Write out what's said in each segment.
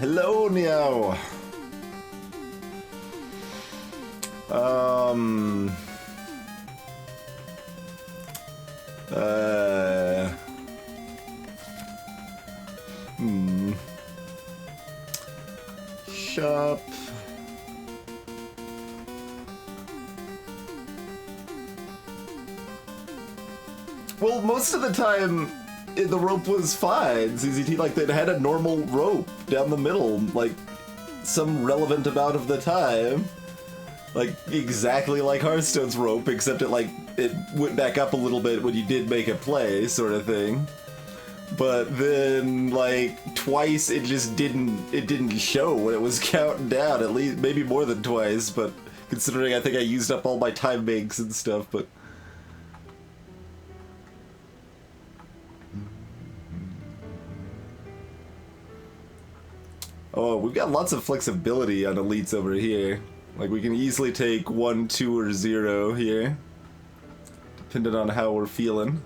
Hello, Neo. Shop. Well, most of the time, the rope was fine. CZT, like, they had a normal rope down the middle, like, some relevant amount of the time. Like, exactly like Hearthstone's rope, except it, like, it went back up a little bit when you did make a play, sort of thing. But then, like, twice it just didn't show when it was counting down, at least, maybe more than twice, but considering I think I used up all my time banks and stuff, but... Oh, we've got lots of flexibility on elites over here. Like, we can easily take 1, 2, or 0 here, depending on how we're feeling.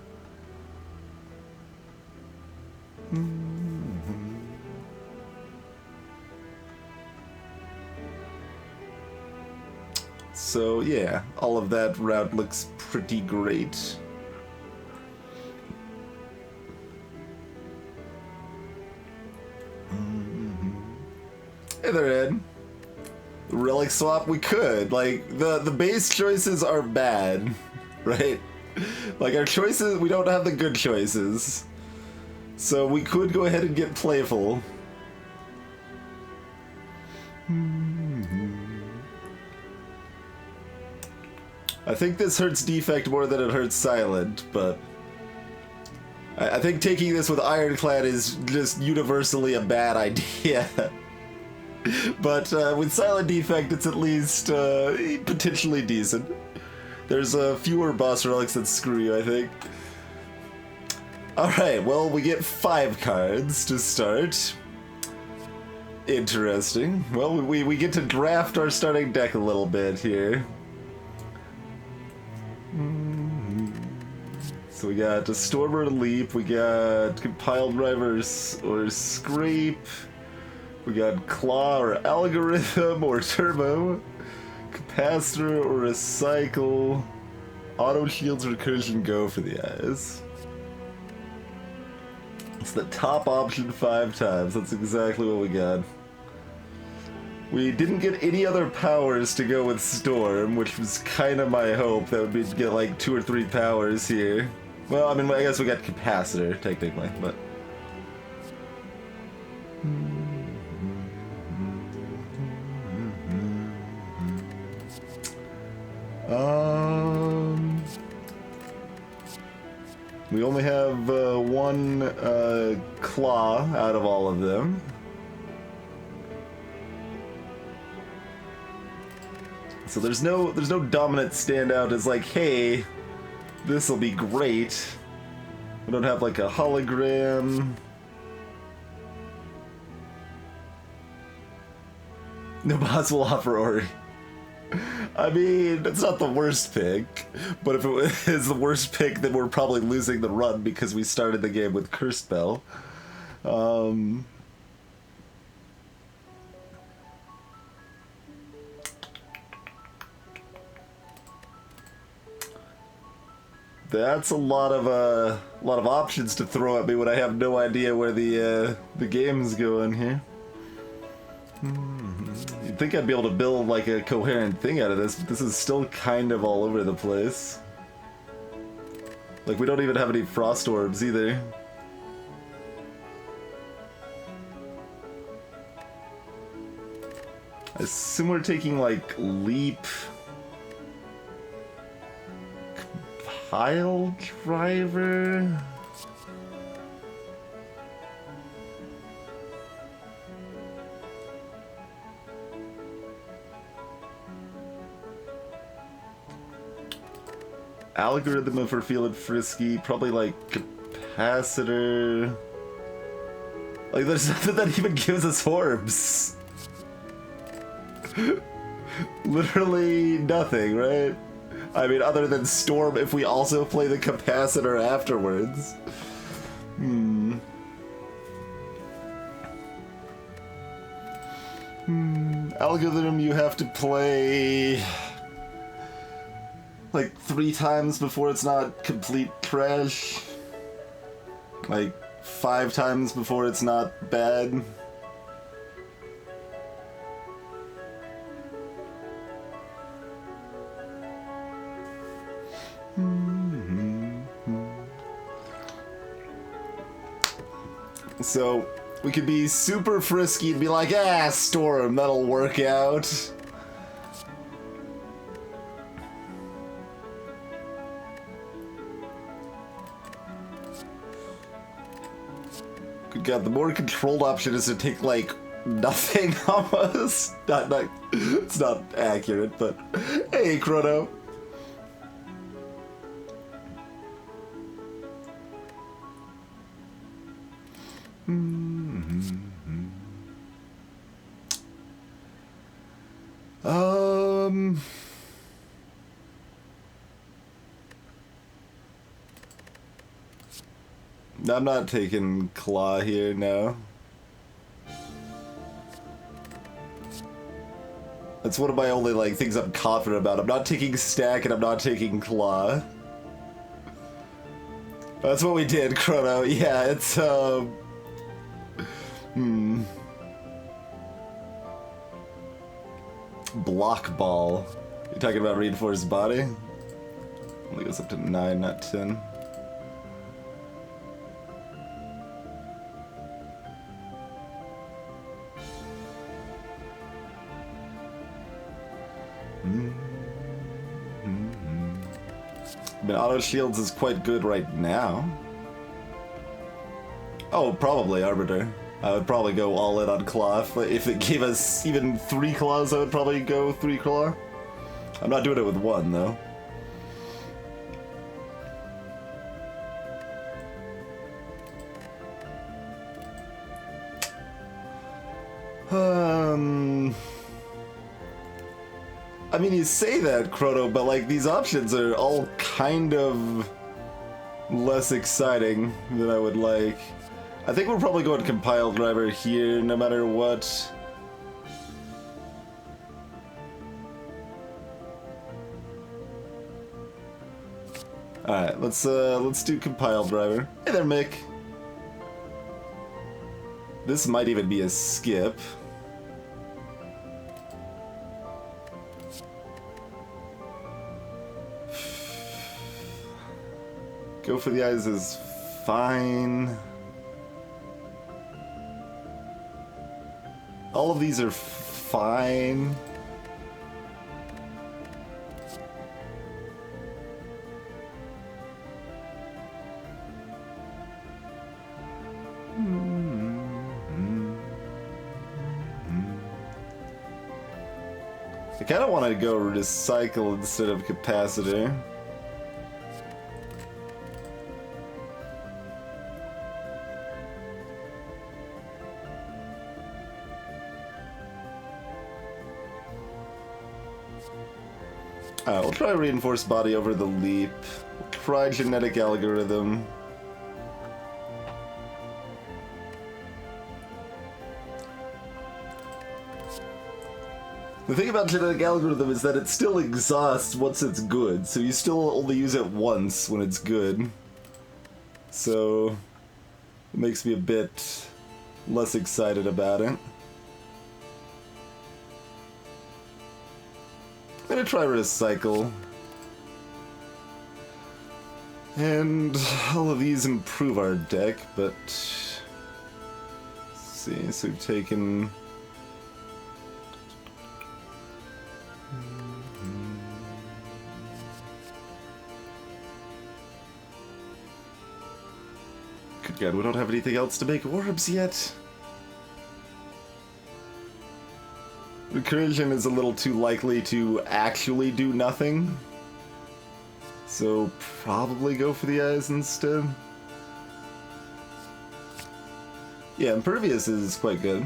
So, yeah, all of that route looks pretty great. Hey there, Ed. Relic swap, we could. Like, the base choices are bad, right? Like, our choices, we don't have the good choices. So we could go ahead and get playful. I think this hurts Defect more than it hurts Silent, but... I think taking this with Ironclad is just universally a bad idea. But with Silent Defect, it's at least potentially decent. There's fewer boss relics that screw you, I think. Alright, well, we get 5 cards to start. Interesting. Well, we get to draft our starting deck a little bit here. So we got a Stormer Leap, we got Compiled Drivers or Scrape. We got Claw or Algorithm or Turbo, Capacitor or Recycle, Auto Shields, Recursion, Go for the eyes. It's the top option 5 times, that's exactly what we got. We didn't get any other powers to go with Storm, which was kind of my hope, that would be to get like 2 or 3 powers here. Well, I mean, I guess we got Capacitor, technically, but... We only have 1 claw out of all of them. So there's no dominant standout as like, hey, this'll be great. We don't have like a hologram. No boss will offer Ori. I mean, it's not the worst pick, but if it was the worst pick, then we're probably losing the run because we started the game with Cursed Bell. That's a lot of options to throw at me when I have no idea where the game's going here. You'd think I'd be able to build like a coherent thing out of this, but this is still kind of all over the place. Like, we don't even have any frost orbs either. I assume we're taking like Leap, Compile Driver. Algorithm if we're feeling frisky, probably like Capacitor. Like, there's nothing that even gives us orbs. Literally nothing, right? I mean, other than Storm if we also play the Capacitor afterwards. Algorithm you have to play like 3 times before it's not complete trash. Like 5 times before it's not bad. So we could be super frisky and be like, ah, Storm, that'll work out. Good God, the more controlled option is to take, like, nothing almost. Not, it's not accurate, but hey, Chrono. I'm not taking Claw here, no. That's one of my only, like, things I'm confident about. I'm not taking Stack and I'm not taking Claw. That's what we did, Chrono. Yeah, it's, Block Ball. You're talking about Reinforced Body? Only goes up to 9, not 10. I mean, Auto Shields is quite good right now. Oh, probably Arbiter. I would probably go all in on Claw. If it gave us even 3 Claws, I would probably go 3 Claw. I'm not doing it with 1, though. I mean, you say that, Chrono, but, like, these options are all kind of less exciting than I would like. I think we're probably going Compile Driver here, no matter what. Alright, let's do Compile Driver. Hey there, Mick. This might even be a skip. Go for the eyes is fine. All of these are fine. I kind of want to go Recycle instead of Capacitor. Alright, we'll try Reinforced Body over the Leap. We'll try Genetic Algorithm. The thing about Genetic Algorithm is that it still exhausts once it's good, so you still only use it once when it's good. So, it makes me a bit less excited about it. I'm gonna try Recycle. And all of these improve our deck, but... Let's see, so we've taken... Good God, we don't have anything else to make orbs yet. Recursion is a little too likely to actually do nothing. So probably go for the eyes instead. Yeah, Impervious is quite good.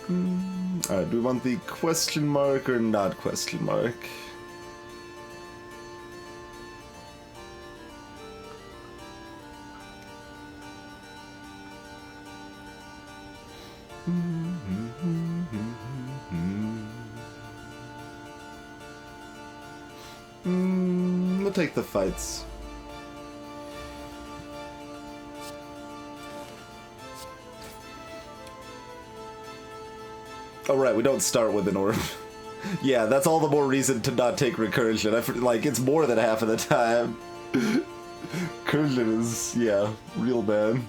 Alright, do we want the question mark or not question mark? We'll take the fights. Oh right, we don't start with an orb. Yeah, that's all the more reason to not take recursion. Like, it's more than half of the time. Recursion is, yeah, real bad.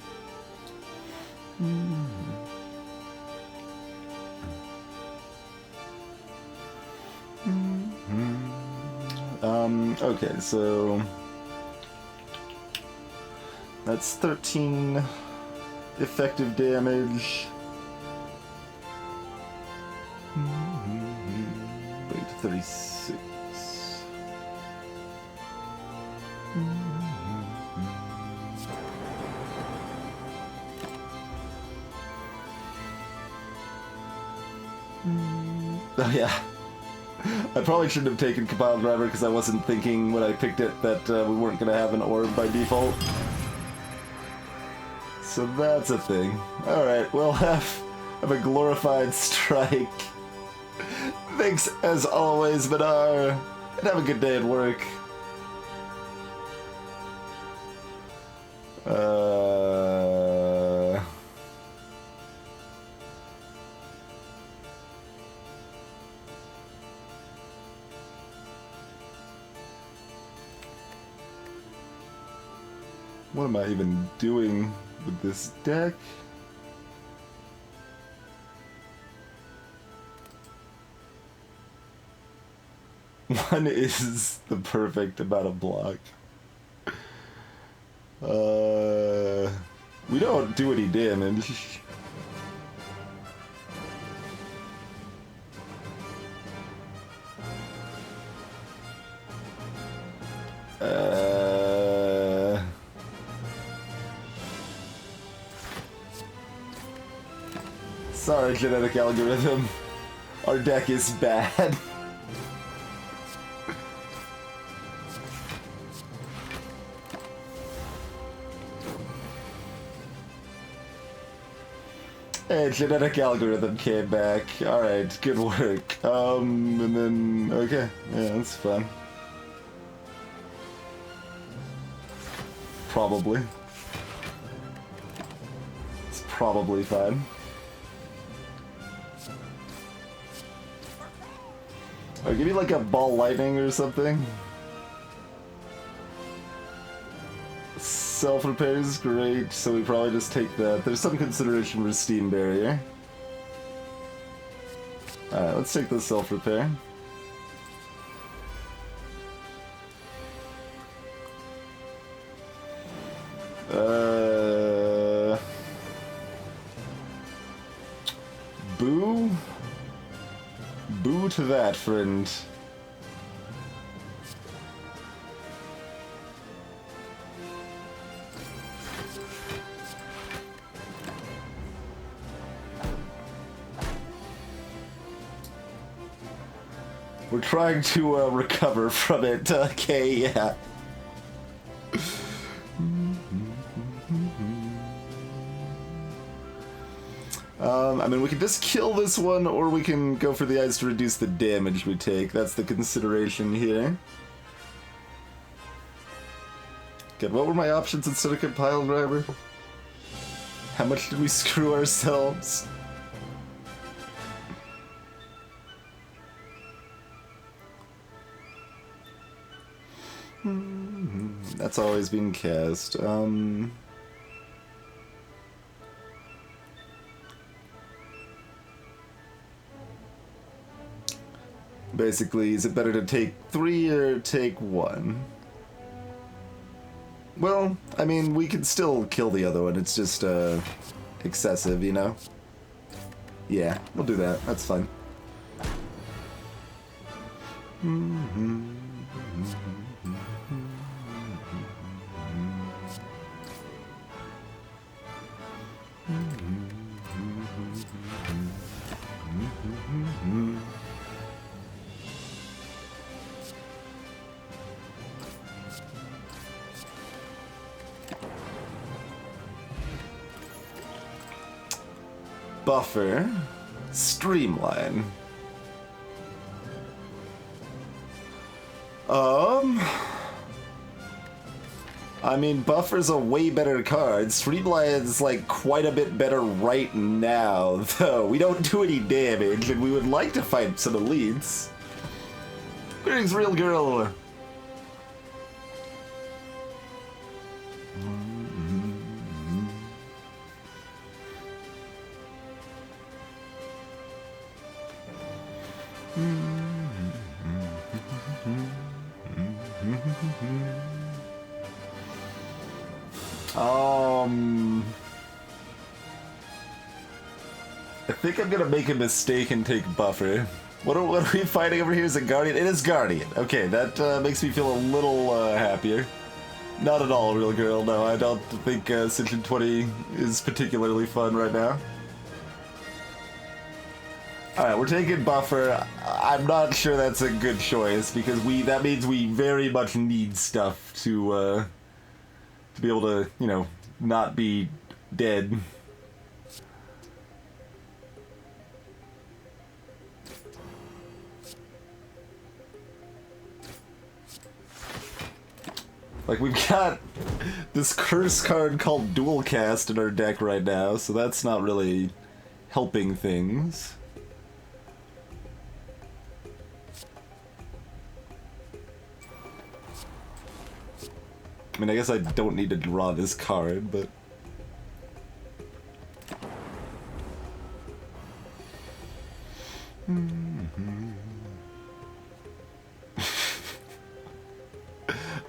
Okay, so that's 13 effective damage. Wait, 36. Oh yeah. I probably shouldn't have taken Compile Driver because I wasn't thinking when I picked it that we weren't going to have an orb by default. So that's a thing. Alright, we'll have a glorified strike. Thanks as always, Madar, and have a good day at work. What am I even doing with this deck? One is the perfect amount of block. We don't do any damage. Sorry, genetic algorithm. Our deck is bad. Hey, genetic algorithm came back. Alright, good work. And then, okay. Yeah, that's fine. Probably. It's probably fine. Oh, give me like a ball lightning or something. Self-repair is great, so we probably just take that. There's some consideration for Steam Barrier. Alright, let's take the self-repair. Boo? Boo to that, friend. We're trying to recover from it, okay, yeah. I mean, we can just kill this one, or we can go for the eyes to reduce the damage we take. That's the consideration here. Good, what were my options instead of Compile Driver? How much did we screw ourselves? That's always been cast. Basically, is it better to take 3 or take 1? Well, I mean, we can still kill the other one, it's just, excessive, you know? Yeah, we'll do that, that's fine. Buffer. Streamline. I mean, Buffer's a way better card. Streamline's like quite a bit better right now, though. We don't do any damage, and we would like to fight some elites. Greetings, real girl. I think I'm gonna make a mistake and take Buffer. What are we fighting over here? Is it Guardian? It is Guardian. Okay, that makes me feel a little happier. Not at all, real girl. No, I don't think Session 20 is particularly fun right now. Alright, we're taking Buffer. I'm not sure that's a good choice, because that means we very much need stuff to be able to, you know, not be dead. Like, we've got this curse card called Dual Cast in our deck right now, so that's not really helping things. I mean, I guess I don't need to draw this card, but...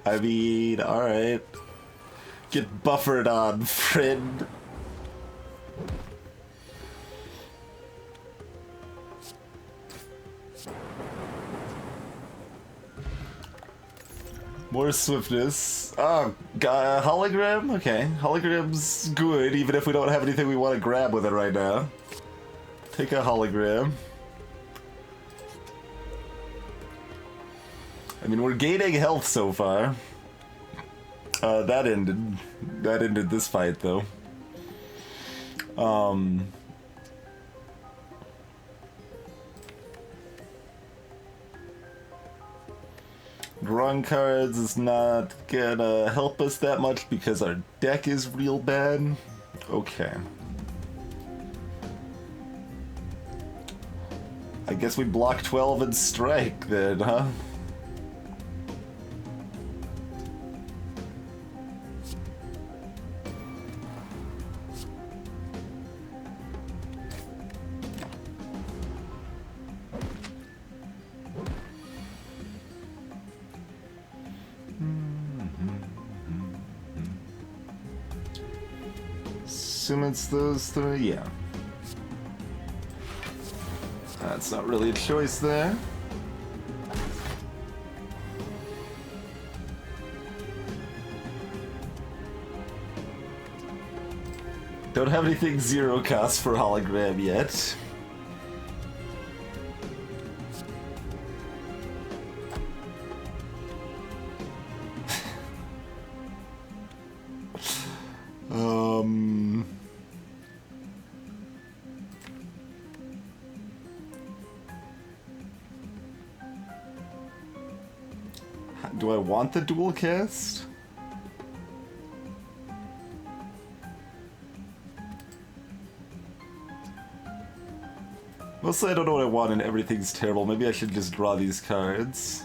I mean, alright. Get buffered on, friend. More swiftness. Oh, hologram? Okay. Hologram's good, even if we don't have anything we want to grab with it right now. Take a hologram. I mean, we're gaining health so far. That ended this fight, though. Drawing cards is not gonna help us that much because our deck is real bad. Okay. I guess we block 12 and strike then, huh? Assume it's those three, yeah. That's not really a choice there. Don't have anything zero cost for hologram yet. Do I want the dual cast? Mostly I don't know what I want and everything's terrible. Maybe I should just draw these cards.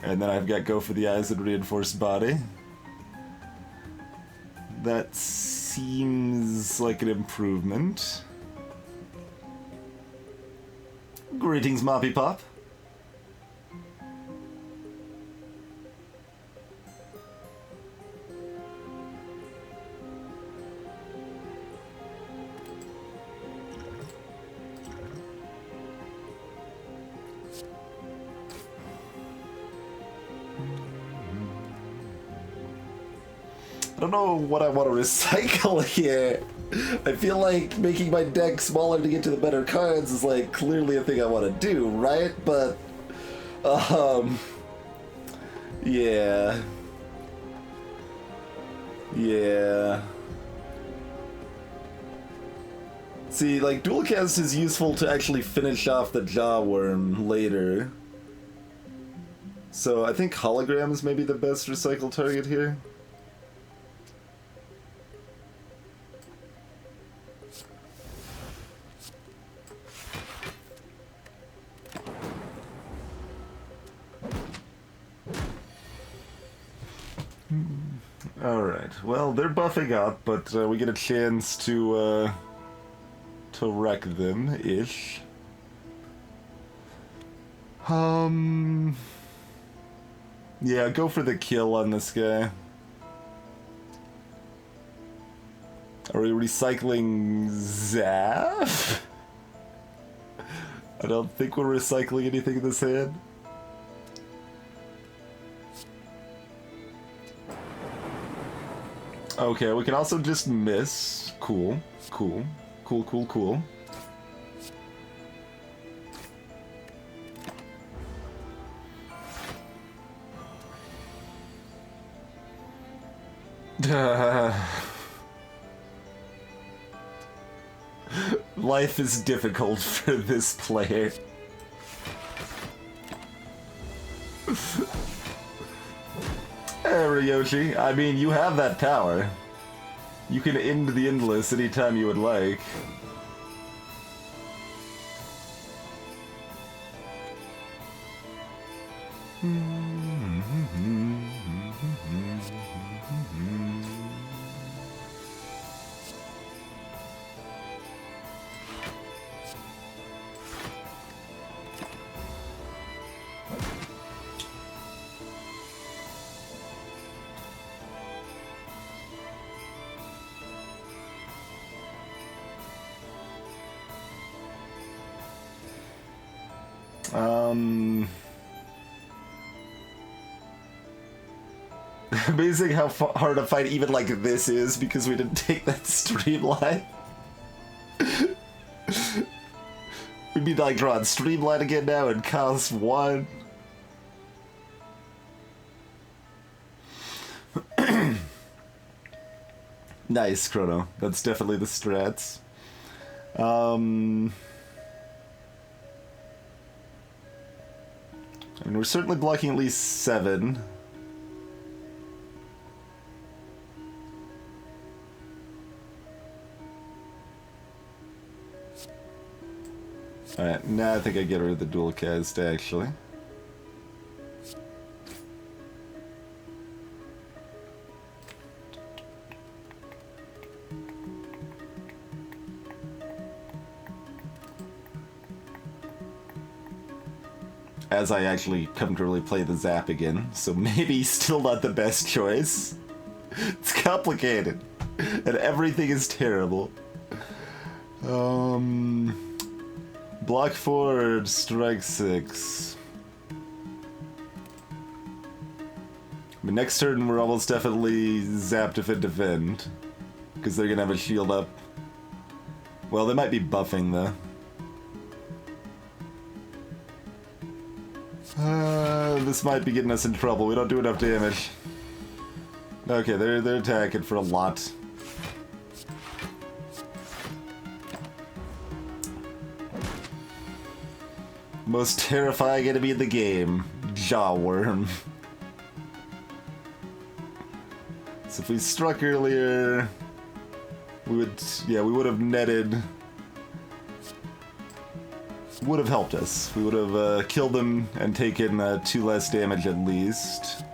And then I've got go for the eyes and reinforced body. That seems like an improvement. Greetings, Moppy Pop. I don't know what I want to recycle here. I feel like making my deck smaller to get to the better cards is like clearly a thing I want to do, right? But, yeah. Yeah. See, like, dual cast is useful to actually finish off the jaw worm later. So I think holograms may be the best recycle target here. Alright, well, they're buffing up, but we get a chance to wreck them-ish. Yeah, go for the kill on this guy. Are we recycling Zap? I don't think we're recycling anything in this hand. Okay, we can also just miss. Cool, cool, cool, cool, cool. Life is difficult for this player. Ryoshi, I mean, you have that power. You can end the endless anytime you would like. Amazing how hard a fight even like this is because we didn't take that streamline. We'd be like drawing streamline again now and cost 1. Nice, Chrono. That's definitely the strats. And we're certainly blocking at least 7. Alright, now I think I get rid of the dual cast, actually. As I actually come to really play the Zap again, so maybe still not the best choice. It's complicated, and everything is terrible. Block 4, strike 6. But next turn we're almost definitely Zap, defend, defend. Because they're gonna have a shield up. Well, they might be buffing though. This might be getting us in trouble. We don't do enough damage. Okay, they're attacking for a lot. Most terrifying enemy in the game, Jawworm. So if we struck earlier, we would have netted. Would have helped us. We would have killed them and taken 2 less damage at least.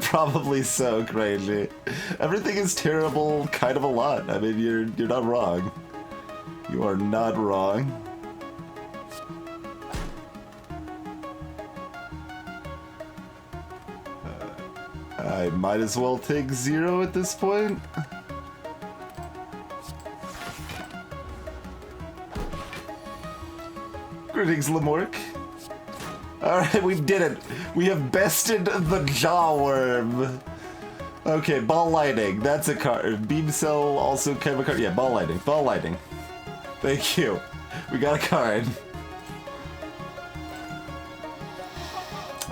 Probably so, Crazy. Everything is terrible, kind of a lot. I mean, you're not wrong. You are not wrong. I might as well take 0 at this point. Greetings, Lamork. Alright, we did it. We have bested the Jawworm. Okay, Ball Lightning. That's a card. Beam Cell also kind of a card. Yeah, Ball Lightning. Ball Lightning. Thank you. We got a card.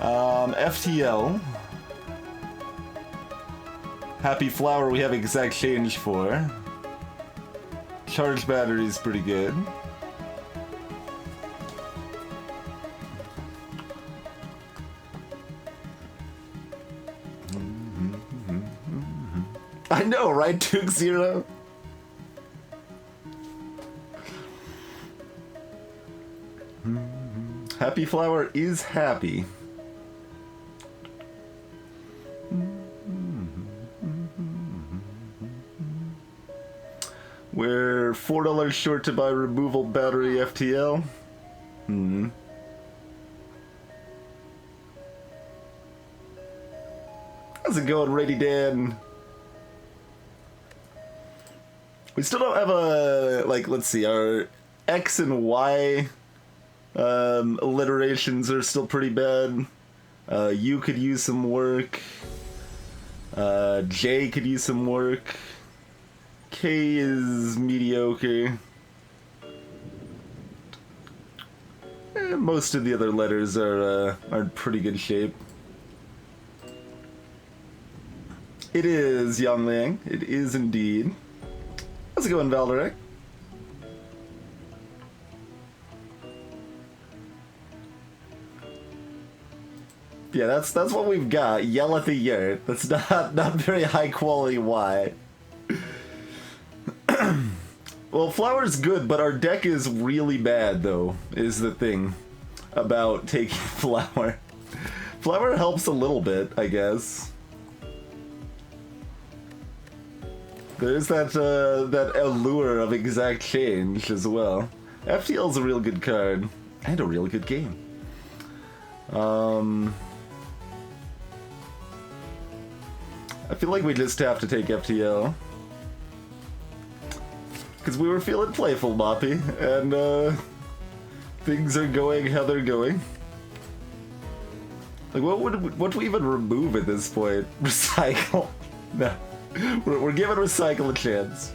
FTL. Happy Flower we have exact change for. Charge battery is pretty good. I know, right, Duke Zero? Happy Flower is happy. We're $4 short to buy removal battery FTL. How's it going, Ready Dan? We still don't have a, like, let's see, our X and Y alliterations are still pretty bad. U could use some work. J could use some work. K is mediocre. Most of the other letters are in pretty good shape. It is, Yang Liang. It is indeed. How's it going, Valdirect? Yeah, that's what we've got. Yell at the yurt. That's not very high quality Y. Well, Flower's good, but our deck is really bad, though, is the thing about taking Flower. Flower helps a little bit, I guess. There's that allure of exact change as well. FTL's a real good card, and a real good game. I feel like we just have to take FTL. Because we were feeling playful, Moppy, and things are going how they're going. Like, what do we even remove at this point? Recycle? No. We're giving Recycle a chance.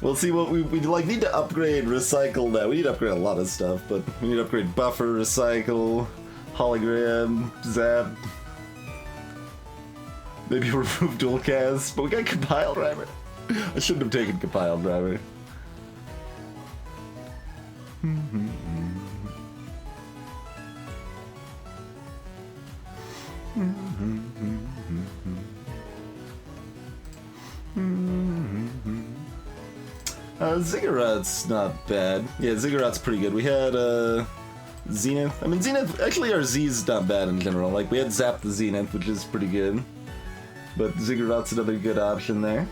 We'll see what we like need to upgrade Recycle now. We need to upgrade a lot of stuff, but we need to upgrade Buffer, Recycle, Hologram, Zap. Maybe remove dual cast, but we got Compile Driver. I shouldn't have taken Compile Driver. Ziggurat's not bad. Yeah, Ziggurat's pretty good. We had Zenith. I mean, Zenith, actually our Z's not bad in general. Like, we had Zap the Zenith, which is pretty good. But Ziggurat's another good option there.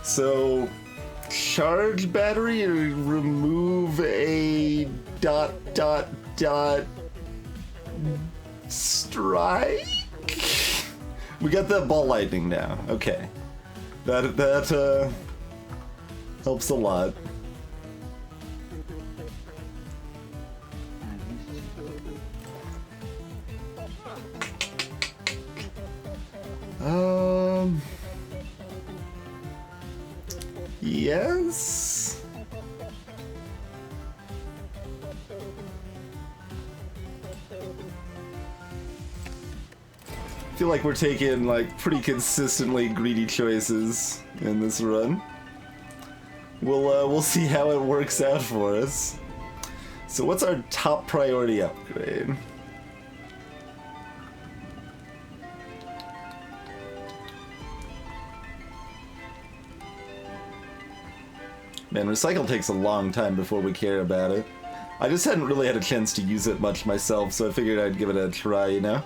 So, charge battery or remove a ... strike? We got that ball lightning now. Okay. That helps a lot. Yes. I feel like we're taking like pretty consistently greedy choices in this run. We'll see how it works out for us. So what's our top priority upgrade? Man, Recycle takes a long time before we care about it. I just hadn't really had a chance to use it much myself, so I figured I'd give it a try, you know?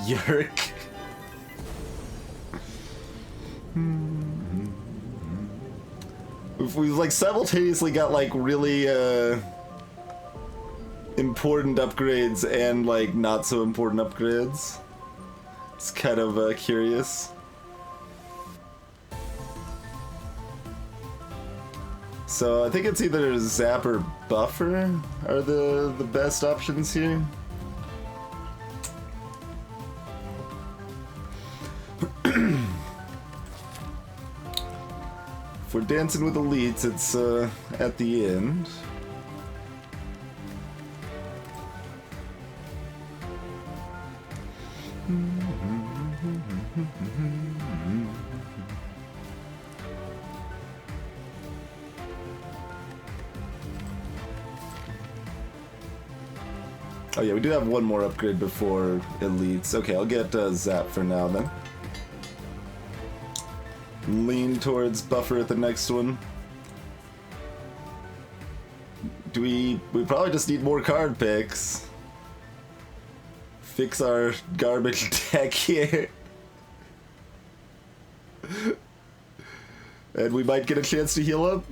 Yerk. We've like simultaneously got like really important upgrades and like not so important upgrades. It's kind of curious. So I think it's either Zap or Buffer are the best options here. If we're dancing with elites, it's at the end. Oh yeah, we do have one more upgrade before elites. Okay, I'll get Zap for now then. Lean towards buffer at the next one. Do we probably just need more card picks. Fix our garbage deck here. And we might get a chance to heal up.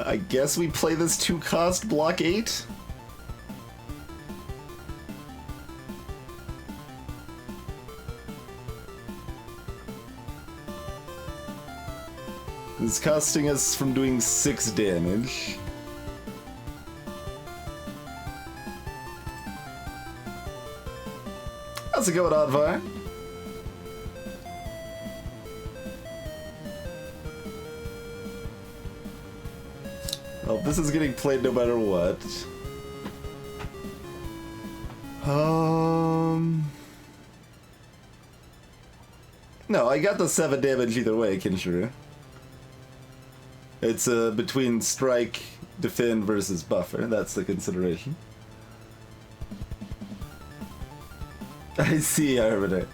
I guess we play this 2-cost block 8. It's costing us from doing 6 damage. How's it going, Oddvar? Well, this is getting played no matter what. No, I got the 7 damage either way, Kinshuru. It's between strike, defend versus buffer. That's the consideration. I see, Arbiter.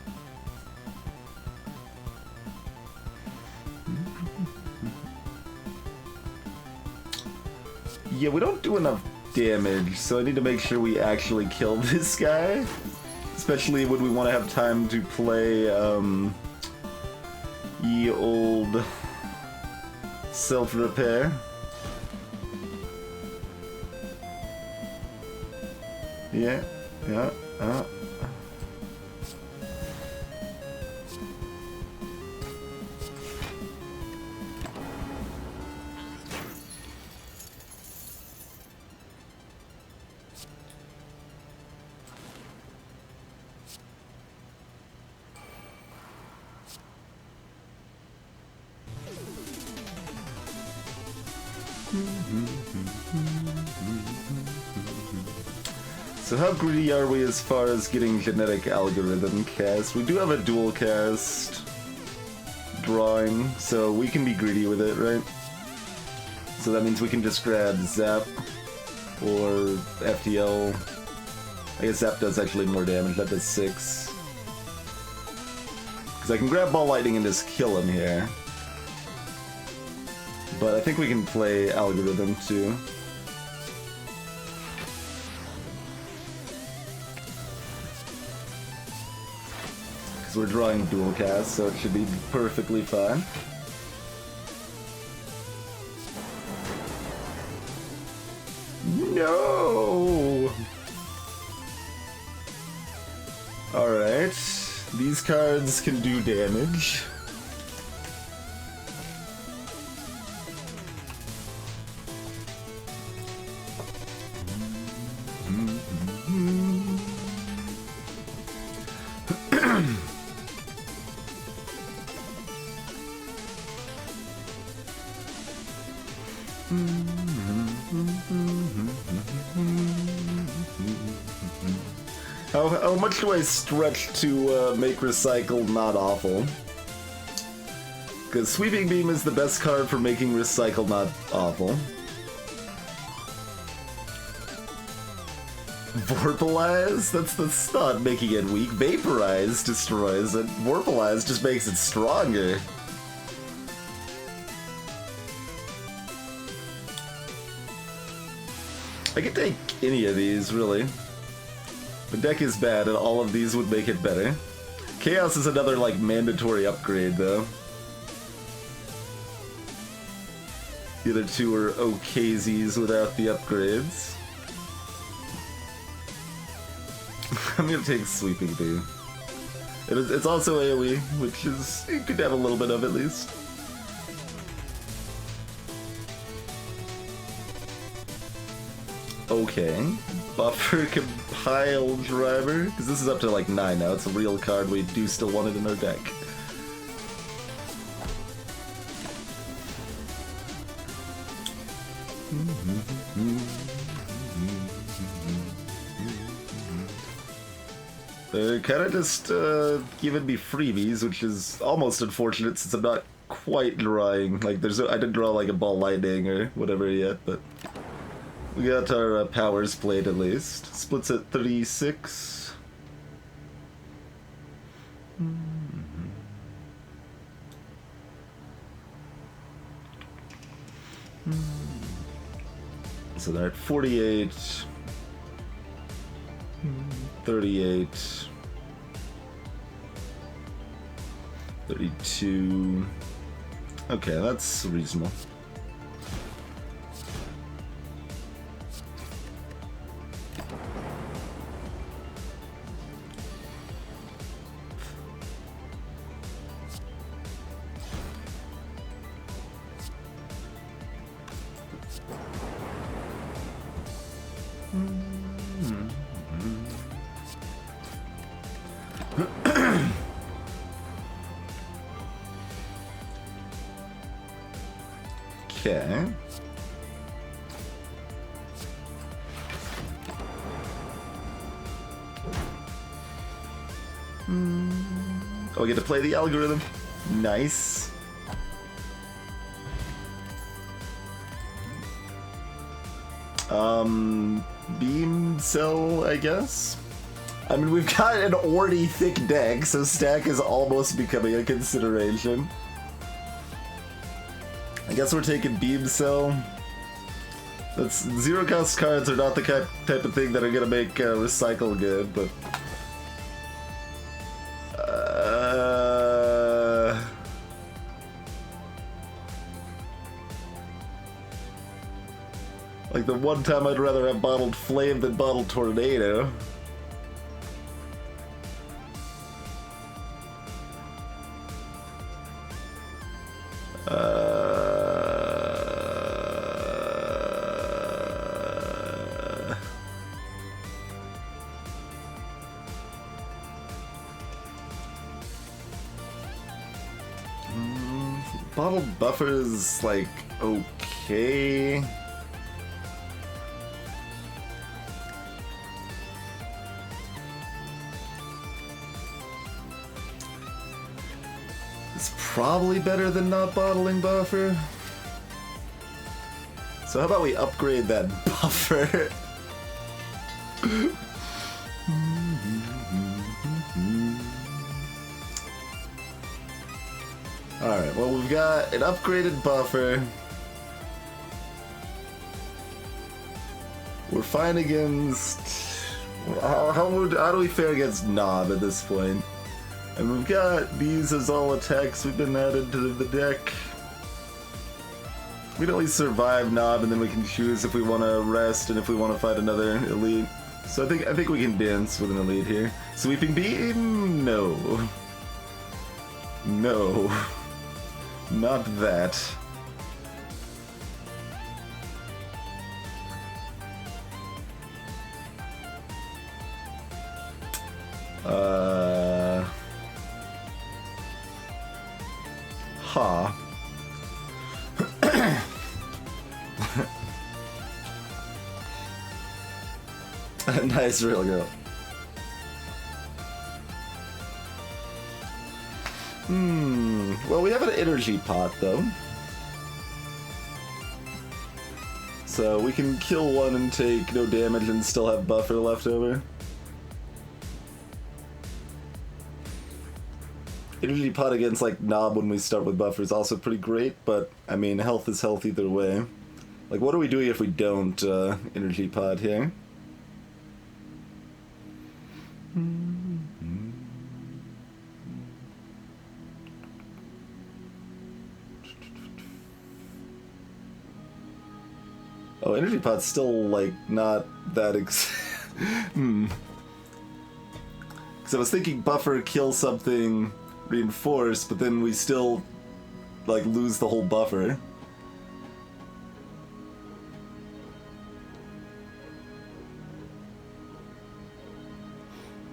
Yeah, we don't do enough damage, so I need to make sure we actually kill this guy. Especially when we want to have time to play, ye old self-repair. Yeah. So how greedy are we as far as getting genetic algorithm cast? We do have a dual cast drawing, so we can be greedy with it, right? So that means we can just grab Zap or FTL. I guess Zap does actually more damage, that does 6. Because I can grab Ball Lightning and just kill him here. But I think we can play algorithm too. We're drawing dual cast, so it should be perfectly fine. No! Alright, these cards can do damage. How much do I stretch to make Recycle not awful? Because Sweeping Beam is the best card for making Recycle not awful. Vorpalize? That's not making it weak. Vaporize destroys it. Vorpalize just makes it stronger. I could take any of these, really. The deck is bad, and all of these would make it better. Chaos is another, like, mandatory upgrade, though. The other two are OKZs without the upgrades. I'm gonna take Sweeping Beam. It's also AoE, which is... you could have a little bit of, at least. Okay. Buffer compile driver, because this is up to like 9 now. It's a real card. We do still want it in our deck. They're kind of just giving me freebies, which is almost unfortunate since I'm not quite drawing. Like, I didn't draw like a ball lightning or whatever yet, but we got our powers played at least. Splits at 36. So they're at 48, 38, 32. Okay, that's reasonable. Okay. Oh, we get to play the algorithm. Nice. Beam cell, I guess? I mean, we've got an already thick deck, so stack is almost becoming a consideration. I guess we're taking beam cell. That's zero cost cards are not the type of thing that are gonna make recycle good, but like the one time I'd rather have bottled flame than bottled tornado. Bottled buffer is like okay. It's probably better than not bottling buffer. So how about we upgrade that buffer? Alright, well we've got an upgraded buffer. We're fine against... How do we fare against Knob at this point? And we've got these as all attacks we've been added to the deck. We can at least survive Knob, and then we can choose if we want to rest and if we want to fight another elite. So I think we can dance with an elite here. Sweeping Beam? No. No. Not that. Huh. Nice real girl. Well, we have an energy pot, though. So we can kill one and take no damage and still have buffer left over. Energy pot against, like, Knob when we start with buffer is also pretty great, but, I mean, health is health either way. Like, what are we doing if we don't energy pot here? Oh, energy pot's still, like, not that Because I was thinking buffer, kill something, reinforce, but then we still, like, lose the whole buffer.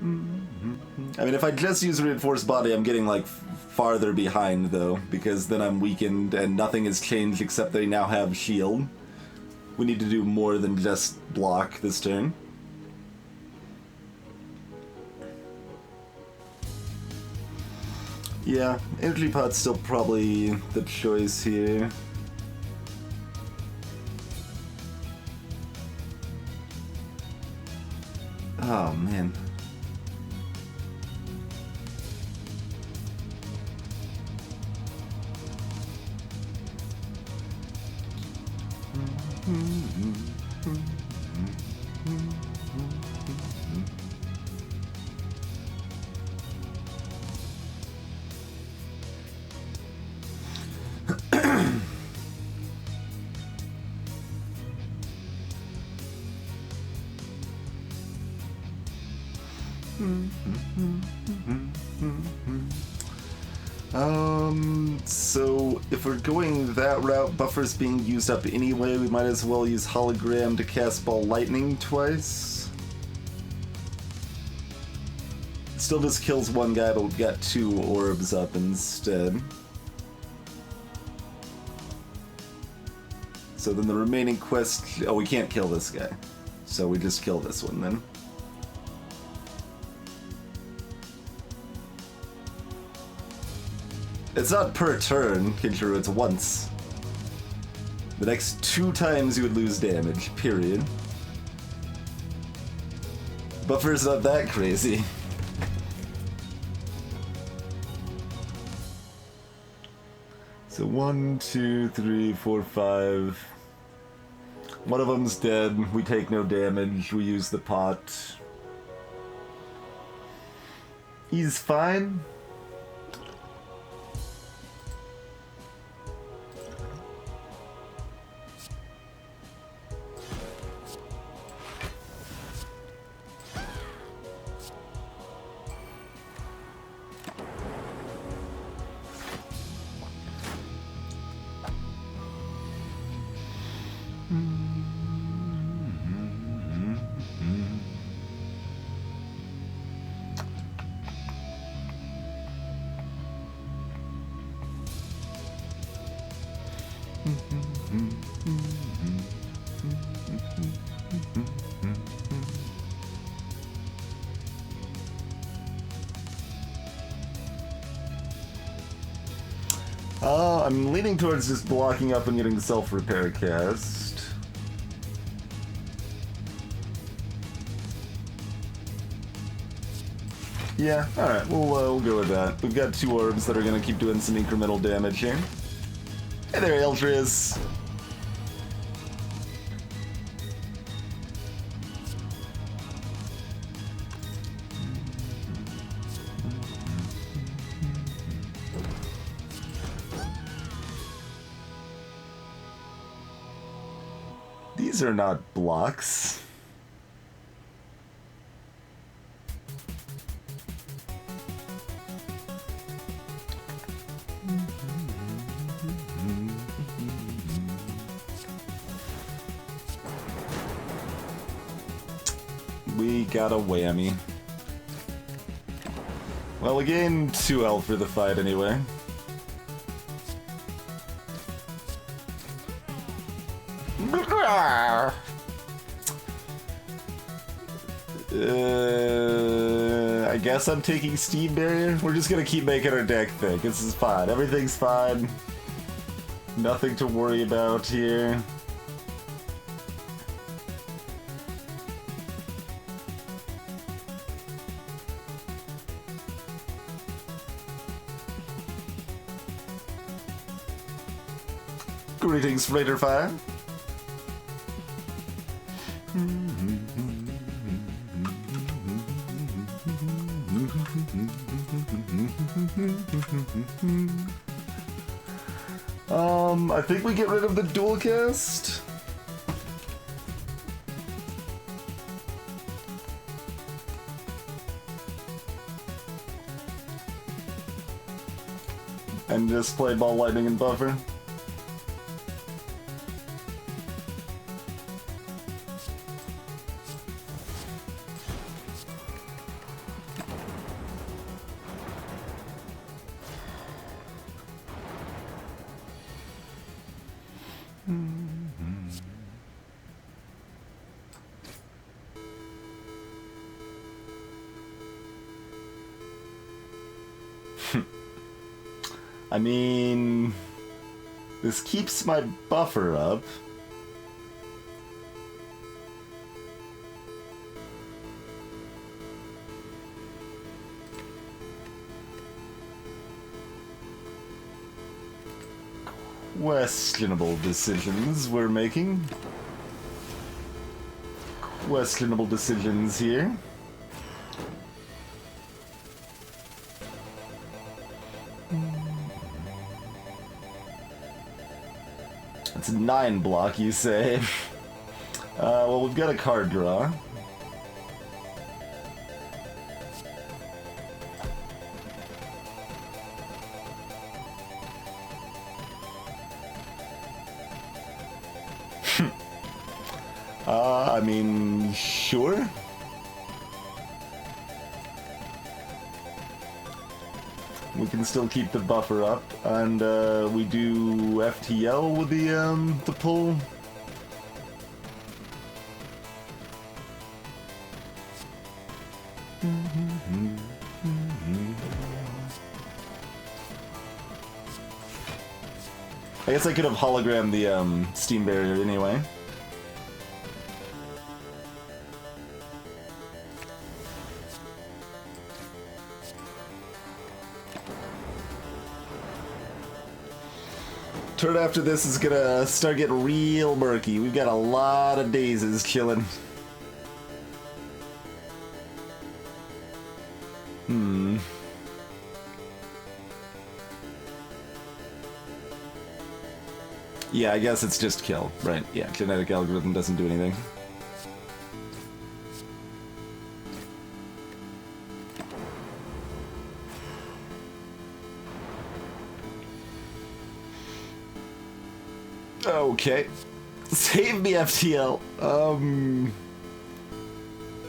I mean, if I just use reinforced body, I'm getting like farther behind though, because then I'm weakened and nothing has changed except they now have shield. We need to do more than just block this turn. Yeah, energy pot's still probably the choice here. Oh man. So if we're going that route, buffer's being used up anyway, we might as well use hologram to cast ball lightning twice. Still just kills one guy, but we've got 2 orbs up instead. So then the remaining quest... Oh, we can't kill this guy. So we just kill this one then. It's not per turn, Kinshiro, it's once. The next 2 times you would lose damage, period. Buffer's not that crazy. So 1, 2, 3, 4, 5. One of them's dead, we take no damage, we use the pot. He's fine. I'm leaning towards just blocking up and getting self-repair cast. Yeah, alright, we'll go with that. We've got 2 orbs that are gonna keep doing some incremental damage here. Hey there, Eldriz! These are not blocks. We got a whammy. Well, we gained 2 health for the fight anyway. I guess I'm taking Steam Barrier. We're just gonna keep making our deck thick. This is fine. Everything's fine. Nothing to worry about here. Greetings, Raider Fire. I think we get rid of the dual cast. And just play ball lightning and buffer. I mean, this keeps my buffer up. Questionable decisions we're making. Questionable decisions here. It's a 9 block, you say? Well, we've got a card draw. I mean, sure. We can still keep the buffer up, and we do FTL with the pull. I guess I could have hologrammed the steam barrier anyway. Turn after this is gonna start getting real murky. We've got a lot of dazes chilling. Yeah, I guess it's just kill, right? Yeah, genetic algorithm doesn't do anything. Okay. Save me, FTL.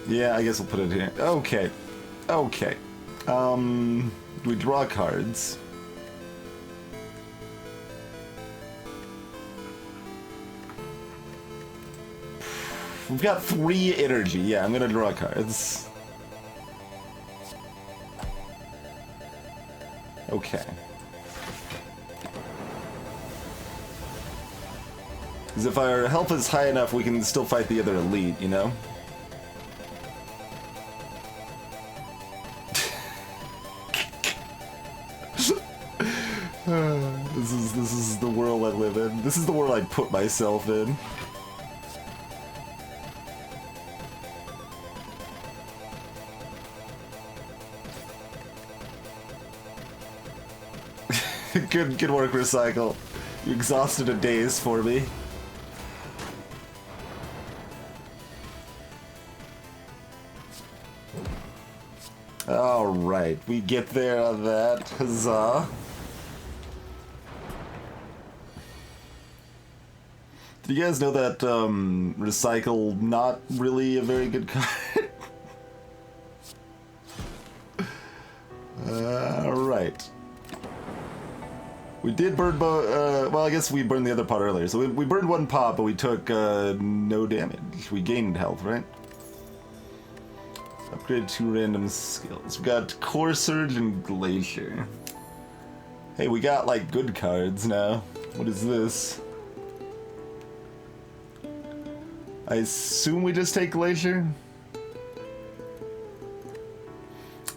Yeah, I guess we'll put it here. Okay. Okay. We draw cards. We've got 3 energy. Yeah, I'm gonna draw cards. Okay. Because if our health is high enough, we can still fight the other elite, you know? This is the world I live in. This is the world I put myself in. Good work, Recycle. You exhausted a daze for me. Alright, we get there on that. Huzzah. Do you guys know that Recycle not really a very good card? Alright. We did burn well, I guess we burned the other pot earlier. So we burned 1 pot, but we took no damage. We gained health, right? Upgrade 2 random skills. We got Core Surge and Glacier. Hey, we got, like, good cards now. What is this? I assume we just take Glacier?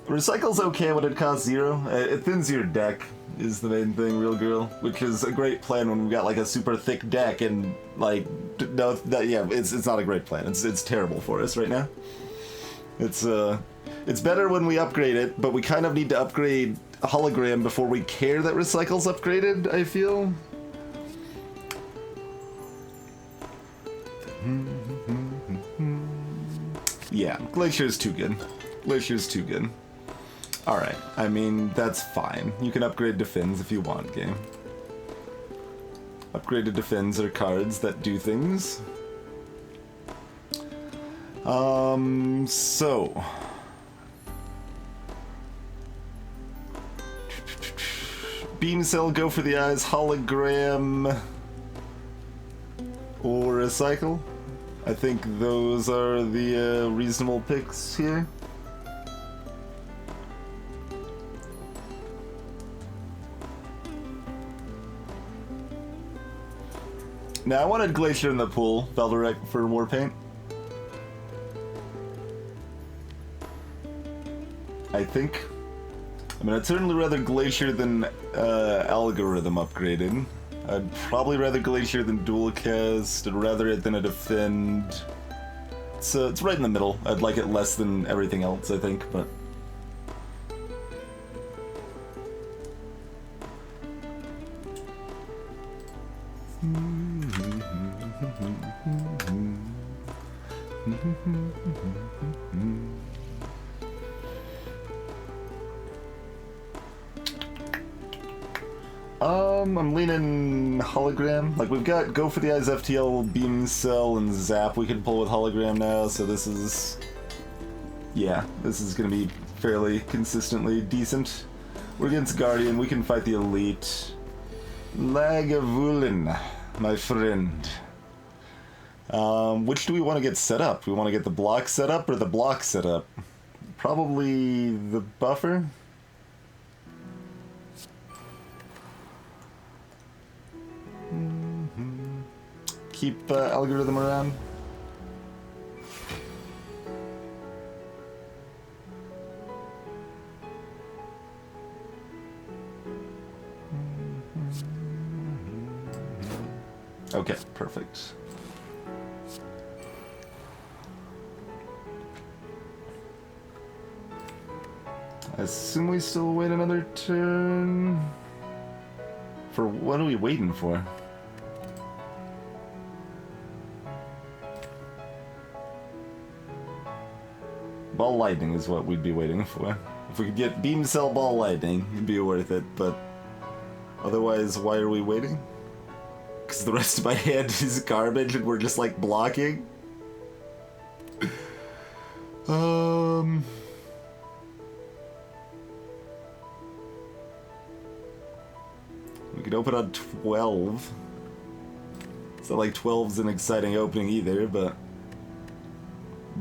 Recycle's okay when it costs 0. It thins your deck, is the main thing, real girl. Which is a great plan when we got, like, a super thick deck and, like, no, yeah, it's not a great plan. It's terrible for us right now. It's better when we upgrade it, but we kind of need to upgrade a hologram before we care that Recycle's upgraded, I feel. Yeah, Glacier's too good. Glacier's too good. Alright, I mean, that's fine. You can upgrade Defends if you want, game. Upgraded Defends are cards that do things. So... Beam Cell, go for the eyes, hologram... or recycle. I think those are the reasonable picks here. Now, I wanted Glacier in the pool, Valdirect for more paint. I think. I mean, I'd certainly rather Glacier than Algorithm upgraded. I'd probably rather Glacier than Dual Cast. I'd rather it than a Defend. It's right in the middle. I'd like it less than everything else, I think, but... I'm leaning Hologram. Like, we've got Go for the Eyes, FTL, Beam Cell, and Zap we can pull with Hologram now, so this is... yeah, this is gonna be fairly consistently decent. We're against Guardian, we can fight the Elite. Lagavulin, my friend. Which do we want to get set up? We want to get the block set up or the block set up? Probably the buffer? Keep Algorithm around. Okay, perfect. I assume we still wait another turn. For what are we waiting for? Ball Lightning is what we'd be waiting for. If we could get Beam Cell Ball Lightning, it'd be worth it, but otherwise, why are we waiting? Because the rest of my hand is garbage and we're just like blocking? We could open on 12. It's not like 12's an exciting opening either, but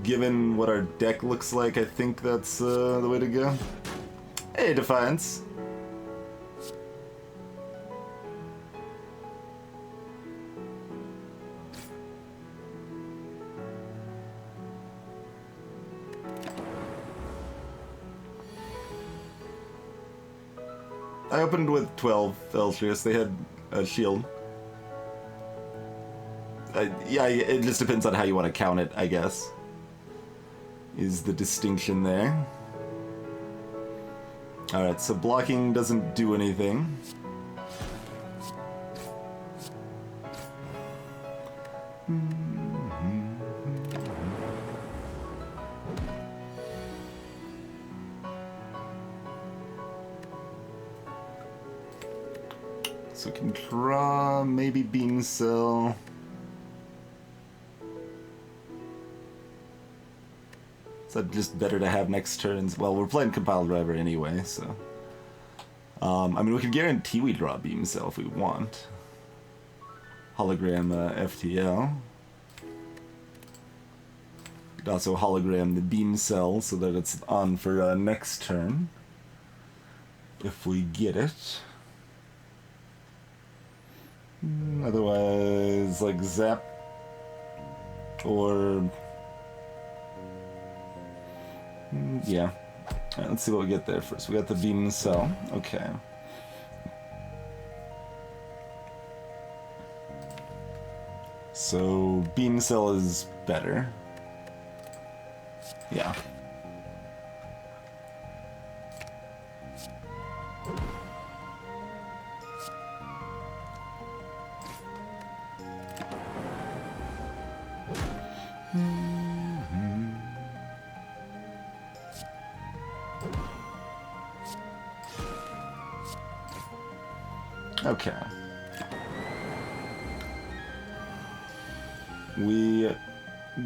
given what our deck looks like, I think that's the way to go. Hey, Defiance. I opened with 12 Elstrius. They had a shield. Yeah, it just depends on how you want to count it, I guess. Is the distinction there. Alright, so blocking doesn't do anything. So we can draw, maybe Beam Cell. Is that just better to have next turns? Well, we're playing Compile Driver anyway, so... I mean, we can guarantee we draw Beam Cell if we want. Hologram FTL. Could also hologram the Beam Cell so that it's on for next turn. If we get it. Otherwise, like Zap. Or... yeah. Alright, let's see what we get there first. We got the Beam Cell. Okay. So, Beam Cell is better. Yeah. Okay.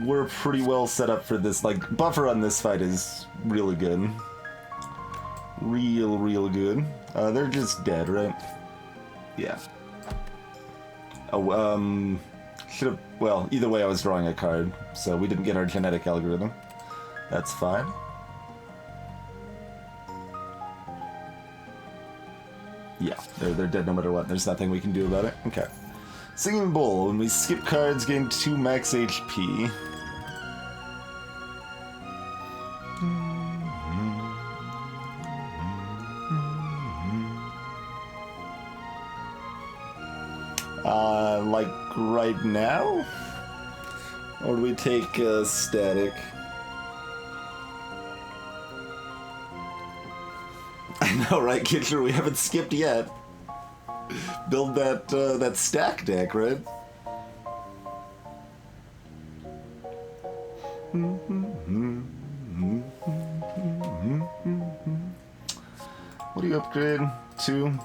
We're pretty well set up for this. Like, buffer on this fight is really good. Real good. They're just dead, right? Yeah. Oh, Should have. Well, either way, I was drawing a card, so we didn't get our genetic algorithm. That's fine. Yeah, they're dead no matter what. There's nothing we can do about it. Okay. Singing Bowl. When we skip cards, gain 2 max HP. Like right now? Or do we take static? I know, right, Kitcher? We haven't skipped yet. Build that stack deck, right? What do you upgrade to?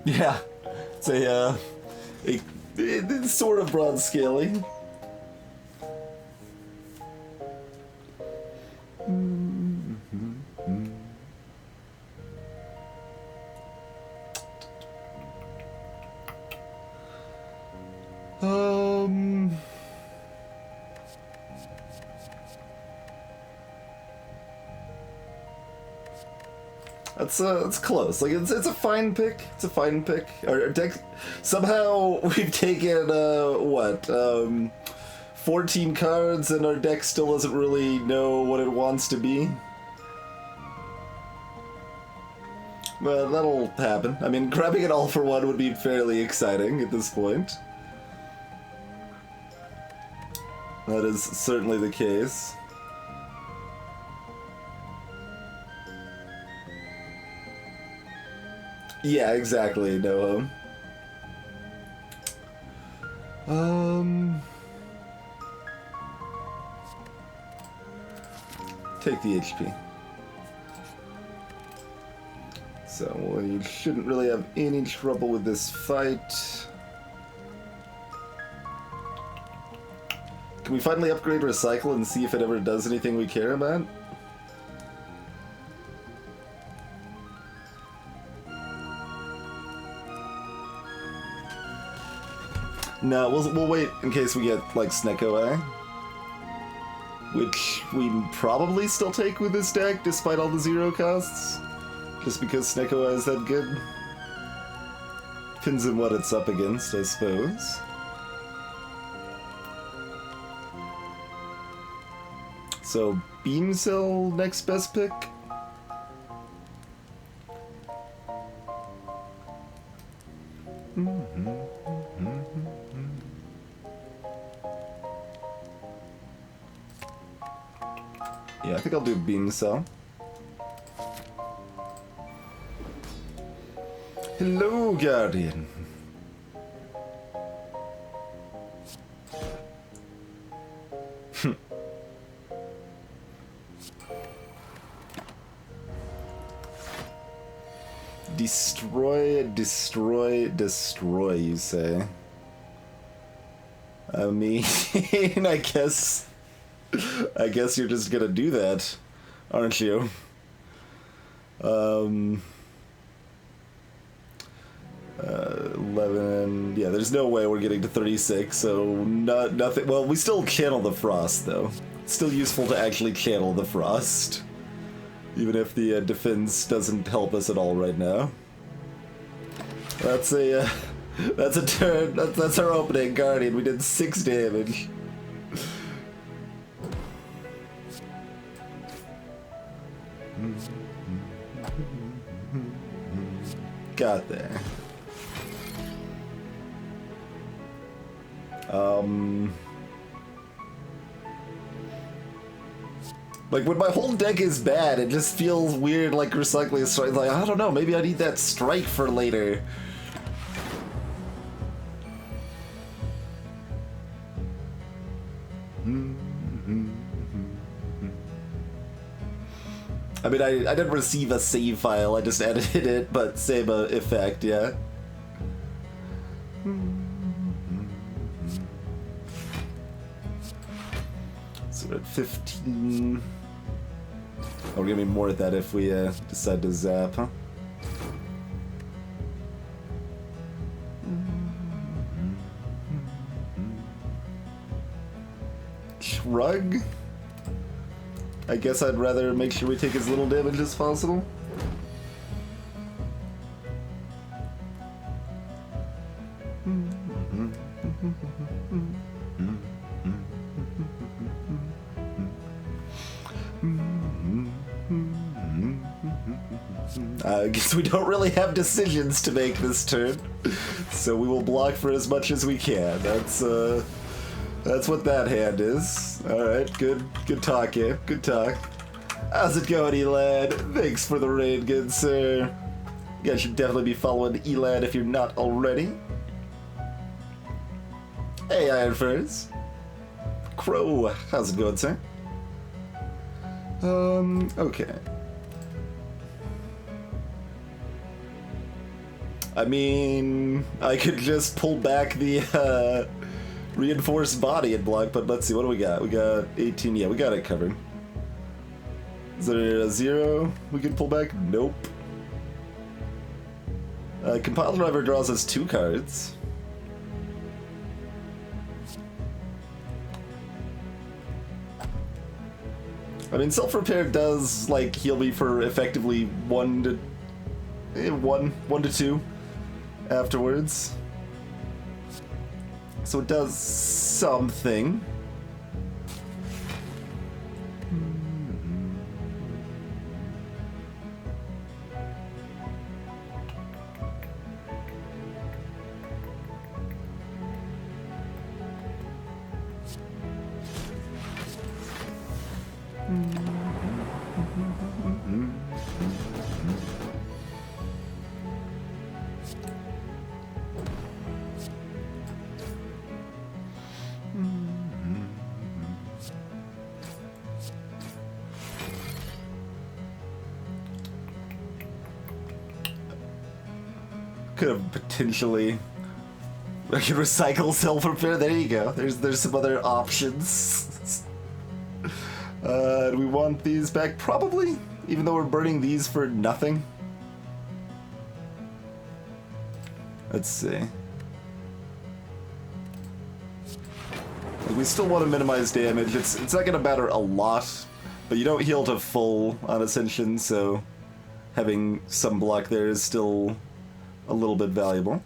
Yeah, it's sort of broad scaling. It's close. Like it's a fine pick. It's a fine pick. Our deck somehow we've taken 14 cards and our deck still doesn't really know what it wants to be. But that'll happen. I mean, grabbing it all for one would be fairly exciting at this point. That is certainly the case. Yeah, exactly, Noho. Take the HP. So, well, you shouldn't really have any trouble with this fight. Can we finally upgrade Recycle and see if it ever does anything we care about? No, we'll wait in case we get, like, Snecko, which we probably still take with this deck, despite all the 0 costs. Just because Snecko is that good. Depends on what it's up against, I suppose. So, Beam Cell, next best pick? Yeah, I think I'll do Beam Cell. Hello, Guardian. Destroy, you say? I mean, I guess you're just gonna do that, aren't you? 11, yeah, there's no way we're getting to 36, so nothing. Well, we still channel the Frost, though. It's still useful to actually channel the Frost, even if the defense doesn't help us at all right now. That's a turn. That's our opening, Guardian. We did 6 damage. Got there. Like, when my whole deck is bad, it just feels weird, like, recycling a strike. Like, I don't know, maybe I need that strike for later. I mean, I didn't receive a save file, I just edited it, but same effect, yeah. So we're at 15. Oh, we're gonna be more at that if we decide to zap, huh? Shrug? I guess I'd rather make sure we take as little damage as possible. I guess we don't really have decisions to make this turn, so we will block for as much as we can. That's what that hand is. Alright, good talk, Abe. Good talk. How's it going, Elad? Thanks for the raid, good sir. You guys should definitely be following Elad if you're not already. Hey, Iron Furs. Crow, how's it going, sir? Okay. I mean, I could just pull back the, reinforced body and block, but let's see, what do we got? We got 18, yeah, we got it covered. Is there a 0 we can pull back? Nope. Compile Driver draws us 2 cards. I mean, Self-Repair does, like, heal me for effectively 1 to 2 afterwards. So it does something. Could have potentially. I could recycle Self-Repair. There you go. There's some other options. Do we want these back? Probably. Even though we're burning these for nothing. Let's see. We still want to minimize damage. It's not gonna matter a lot, but you don't heal to full on Ascension, so having some block there is still a little bit valuable.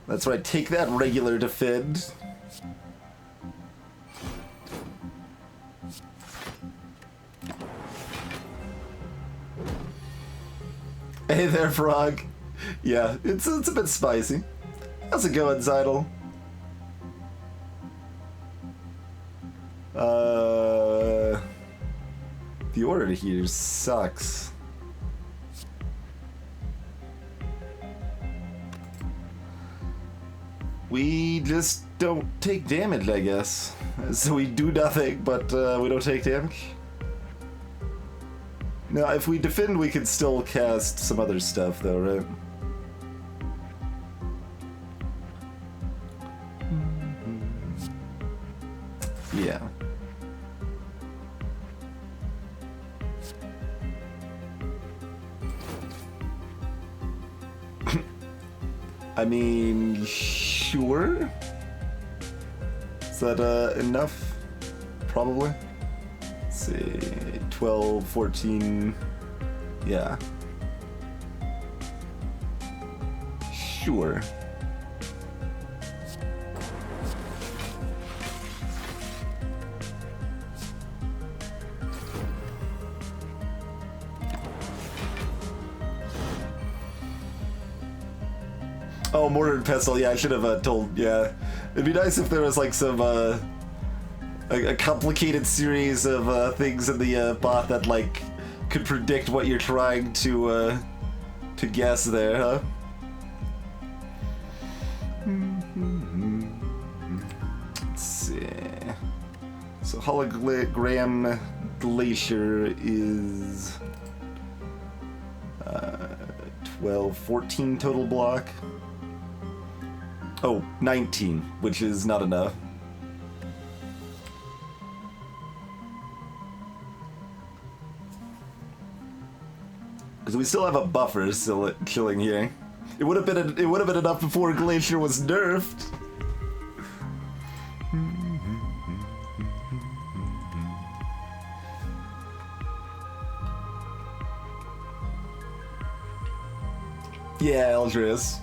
That's right, take that, regular defend. Hey there, Frog. Yeah, it's a bit spicy. How's it going, Zidal? The order here sucks. We just don't take damage, I guess. So we do nothing, but we don't take damage. Now, if we defend, we can still cast some other stuff, though, right? Yeah. I mean, sure. Is that enough? Probably. Let's see, 12, 14, yeah. Sure. Oh, Mortar and Pestle, yeah, I should have told, yeah. It'd be nice if there was like some, a complicated series of things in the bot that like could predict what you're trying to guess there, huh? Let's see. So Hologram Glacier is 12, 14 total block. Oh, 19, which is not enough. Because we still have a buffer still chilling here. It would have been enough before Glacier was nerfed. Yeah, Eldris.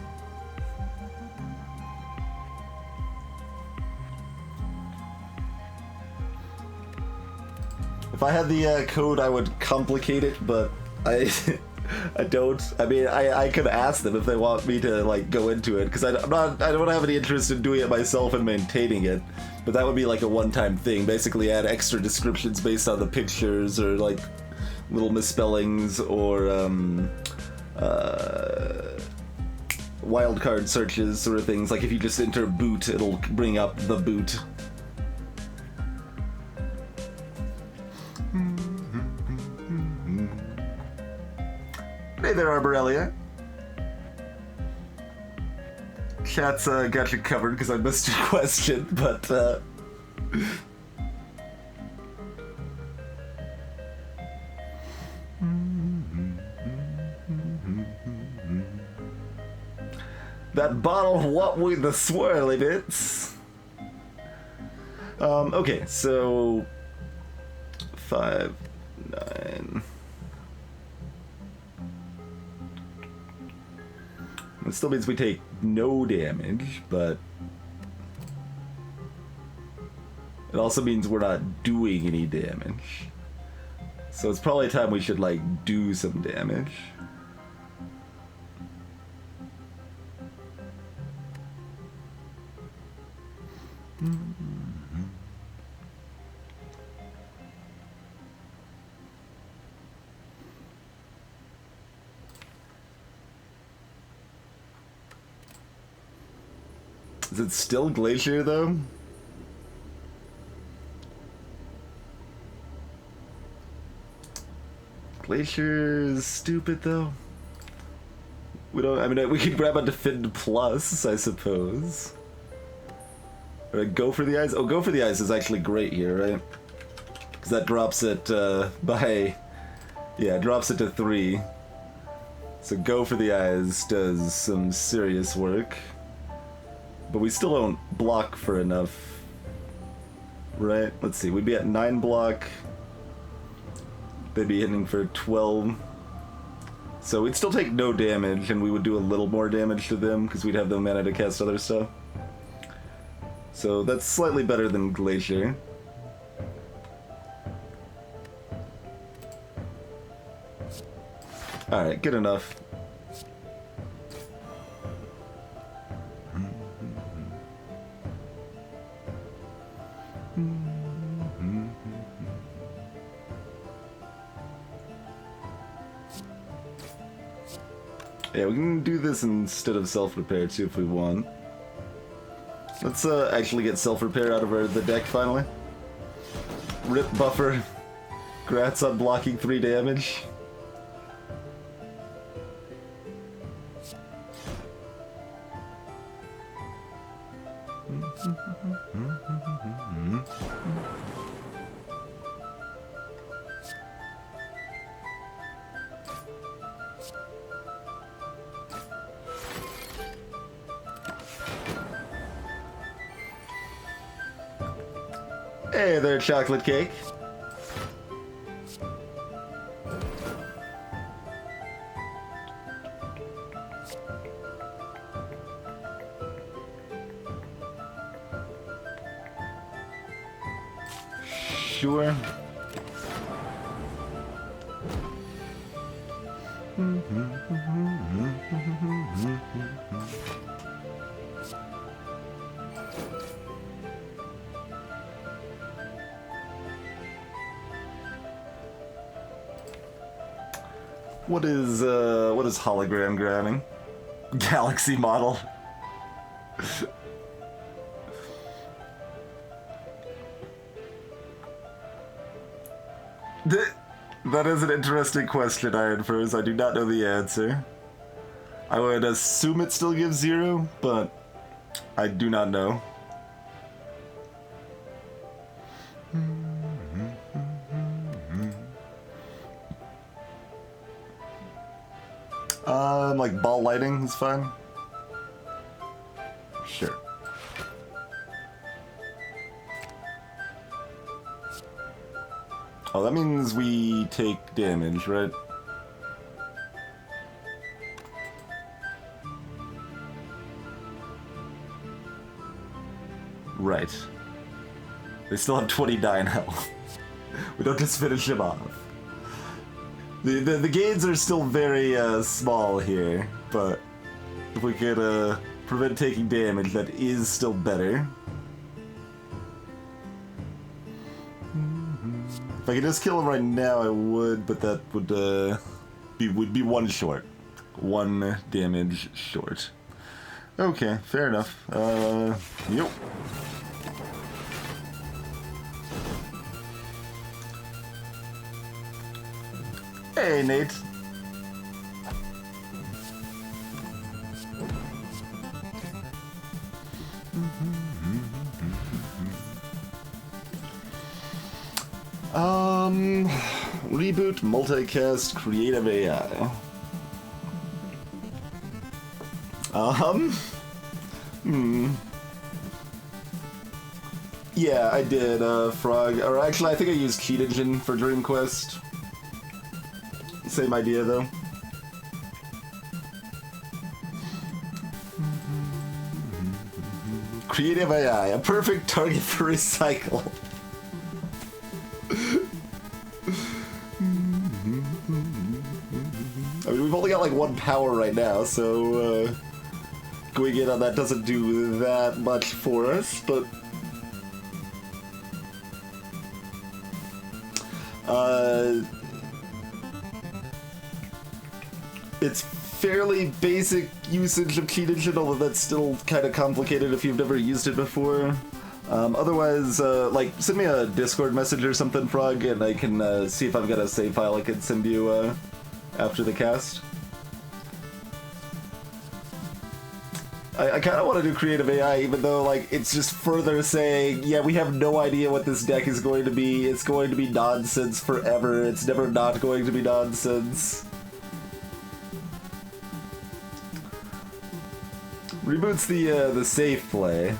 If I had the code, I would complicate it, but I don't. I mean, I could ask them if they want me to like go into it, because I don't have any interest in doing it myself and maintaining it. But that would be like a one-time thing. Basically, add extra descriptions based on the pictures, or like little misspellings, or wildcard searches, sort of things. Like if you just enter boot, it'll bring up the boot. Hey there, Arborelia. Chat's got you covered because I missed your question, but that bottle, what with the swirly bits? Okay, so 5, 9. It still means we take no damage, but it also means we're not doing any damage. So it's probably time we should, like, do some damage. Is it still Glacier, though? Glacier is stupid, though. We don't. I mean, we could grab a Defend Plus, I suppose. Or go for the eyes. Oh, go for the eyes is actually great here, right? Because that drops it by. Yeah, it drops it to 3. So go for the eyes does some serious work. But we still don't block for enough, right? Let's see, we'd be at 9 block. They'd be hitting for 12. So we'd still take no damage, and we would do a little more damage to them, because we'd have the mana to cast other stuff. So that's slightly better than Glacier. Alright, good enough. Yeah, we can do this instead of self-repair too if we want. Let's actually get self-repair out of the deck finally. Rip buffer. Grats on blocking 3 damage. Hey there, chocolate cake. Sure. What is hologram grabbing? Galaxy model. That is an interesting question, Ironfurs. I do not know the answer. I would assume it still gives 0, but I do not know. Like ball lighting is fine. Sure. Oh, that means we take damage, right? Right. They still have 29 health. We don't just finish him off. The gains are still very small here, but if we could prevent taking damage, that is still better. If I could just kill him right now, I would, but that would be one short. 1 damage short. Okay, fair enough. Yep. Hey, Nate. Reboot, multicast, creative AI. Yeah, I did, Frog. Or actually, I think I used Cheat Engine for Dream Quest. Same idea, though. Creative AI, a perfect target for recycle. I mean, we've only got like 1 power right now, so going in on that doesn't do that much for us, but it's fairly basic usage of Cheat Engine, although that's still kind of complicated if you've never used it before. Otherwise, like, send me a Discord message or something, Frog, and I can see if I've got a save file I can send you after the cast. I kind of want to do creative AI, even though, like, it's just further saying, yeah, we have no idea what this deck is going to be. It's going to be nonsense forever. It's never not going to be nonsense. Reboots the safe play.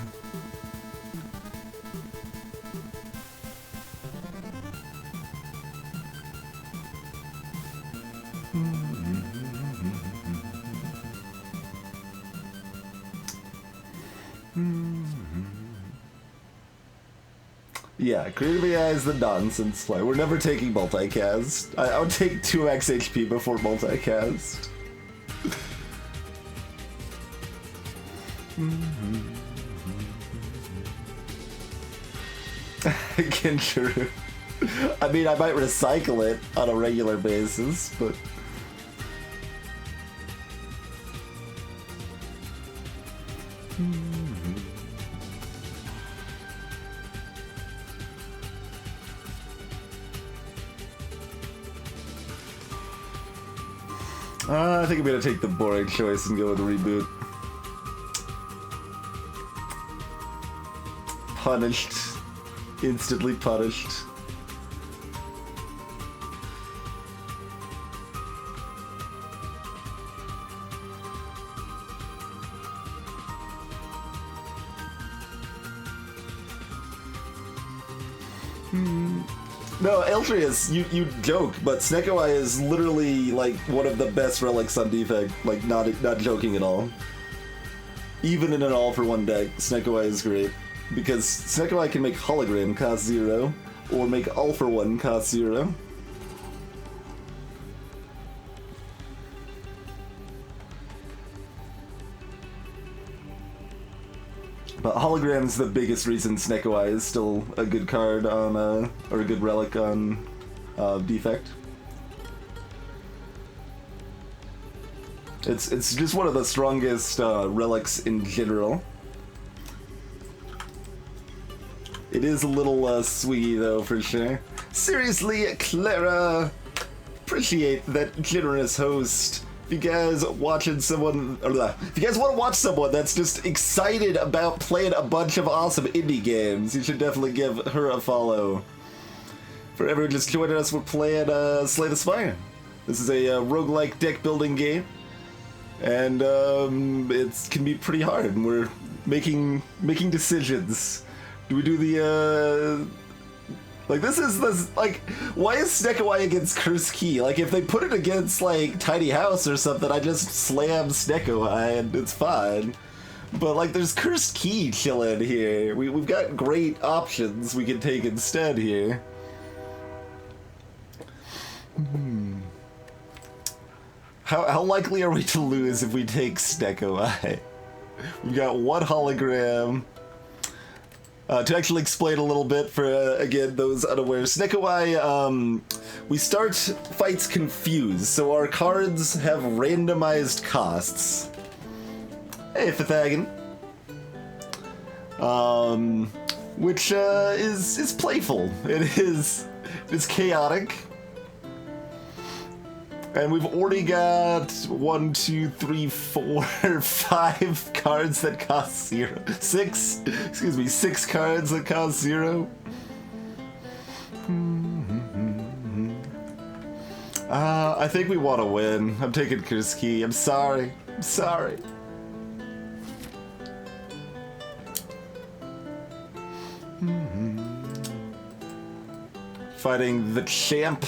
Yeah, creative AI is the nonsense play. We're never taking multicast. I would take 2x HP before multicast. Kenshiro. I mean, I might recycle it on a regular basis, but... I think I'm gonna take the boring choice and go with reboot. Punished. Instantly punished. No, Eltrius, you joke, but Snecko is literally like one of the best relics on Defect. Like, not joking at all. Even in an all-for-one deck, Snecko is great. Because Snecko can make hologram cost 0, or make all-for-one cost 0. But hologram's the biggest reason Snecko is still a good card on, or a good relic on Defect. It's just one of the strongest relics in general. It is a little swiggy though, for sure. Seriously, Clara, appreciate that generous host If you guys watching someone, if you guys want to watch someone that's just excited about playing a bunch of awesome indie games, you should definitely give her a follow. For everyone just joining us, we're playing Slay the Spire. This is a roguelike deck building game, and it can be pretty hard, and we're making decisions. Do we do the like, this is like, why is Snekawai against Cursed Key? Like, if they put it against like Tiny House or something, I just slam Snekawai and it's fine. But like, there's Cursed Key chilling here. We've got great options we can take instead here. How likely are we to lose if we take Snekawai? We've got one hologram. To actually explain a little bit for, again, those unaware, Snekawai, we start fights confused, so our cards have randomized costs. Hey, Pythagon. Which is playful. It's chaotic. And we've already got 1, 2, 3, 4, 5 cards that cost 0. 6 cards that cost 0. I think we want to win. I'm taking Cursed Key. I'm sorry. Fighting the champ.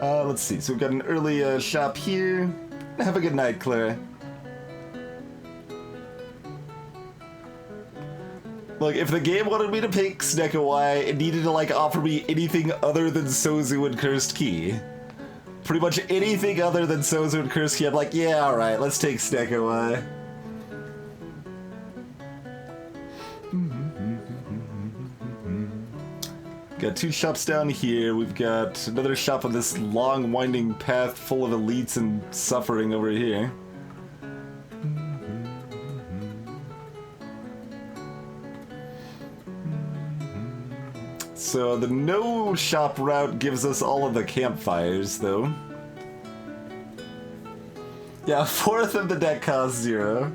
Let's see, so we've got an early shop here. Have a good night, Claire. Look, if the game wanted me to pick Snekawai, it needed to, like, offer me anything other than Sozu and Cursed Key. Pretty much anything other than Sozu and Cursed Key, I'm like, yeah, alright, let's take Snekawai. Got 2 shops down here. We've got another shop on this long winding path full of elites and suffering over here. So the no shop route gives us all of the campfires, though. Yeah, 4th of the deck costs 0.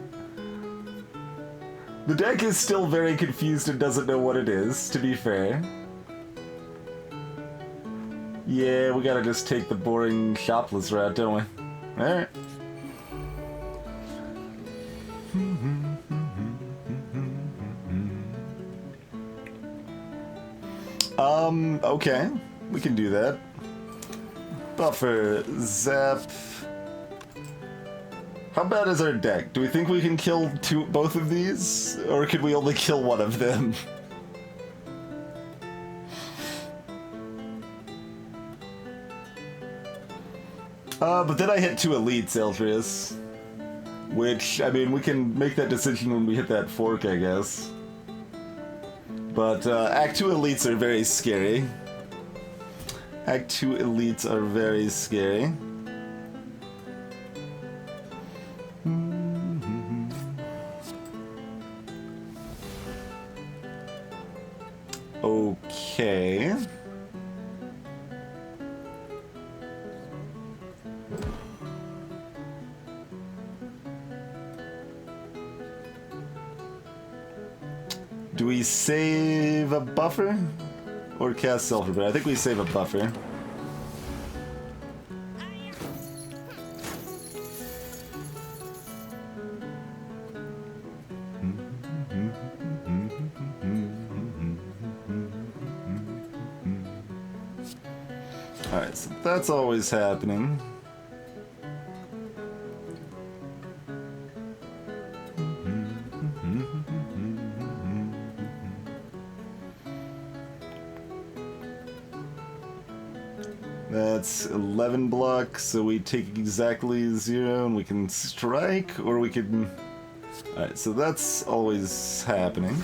The deck is still very confused and doesn't know what it is, to be fair. Yeah, we gotta just take the boring shopless route, don't we? Alright. Okay. We can do that. Buffer, zap. How bad is our deck? Do we think we can kill both of these? Or could we only kill one of them? But then I hit 2 elites, Eltrius. Which, I mean, we can make that decision when we hit that fork, I guess. But, Act 2 elites are very scary. Act 2 elites are very scary. Okay. Do we save a buffer? Or cast Sulfur? But I think we save a buffer. Alright, so that's always happening. That's 11 blocks, so we take exactly 0 and we can strike, or we can... Alright, so that's always happening.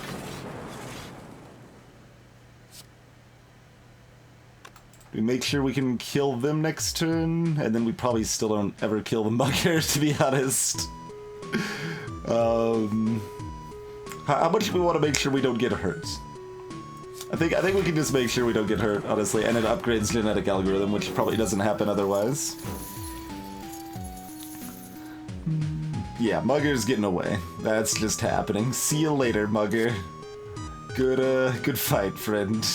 We make sure we can kill them next turn, and then we probably still don't ever kill the mugger, to be honest. How much do we want to make sure we don't get hurt? I think we can just make sure we don't get hurt, honestly, and it upgrades genetic algorithm, which probably doesn't happen otherwise. Yeah, Mugger's getting away. That's just happening. See you later, Mugger. Good fight, friend.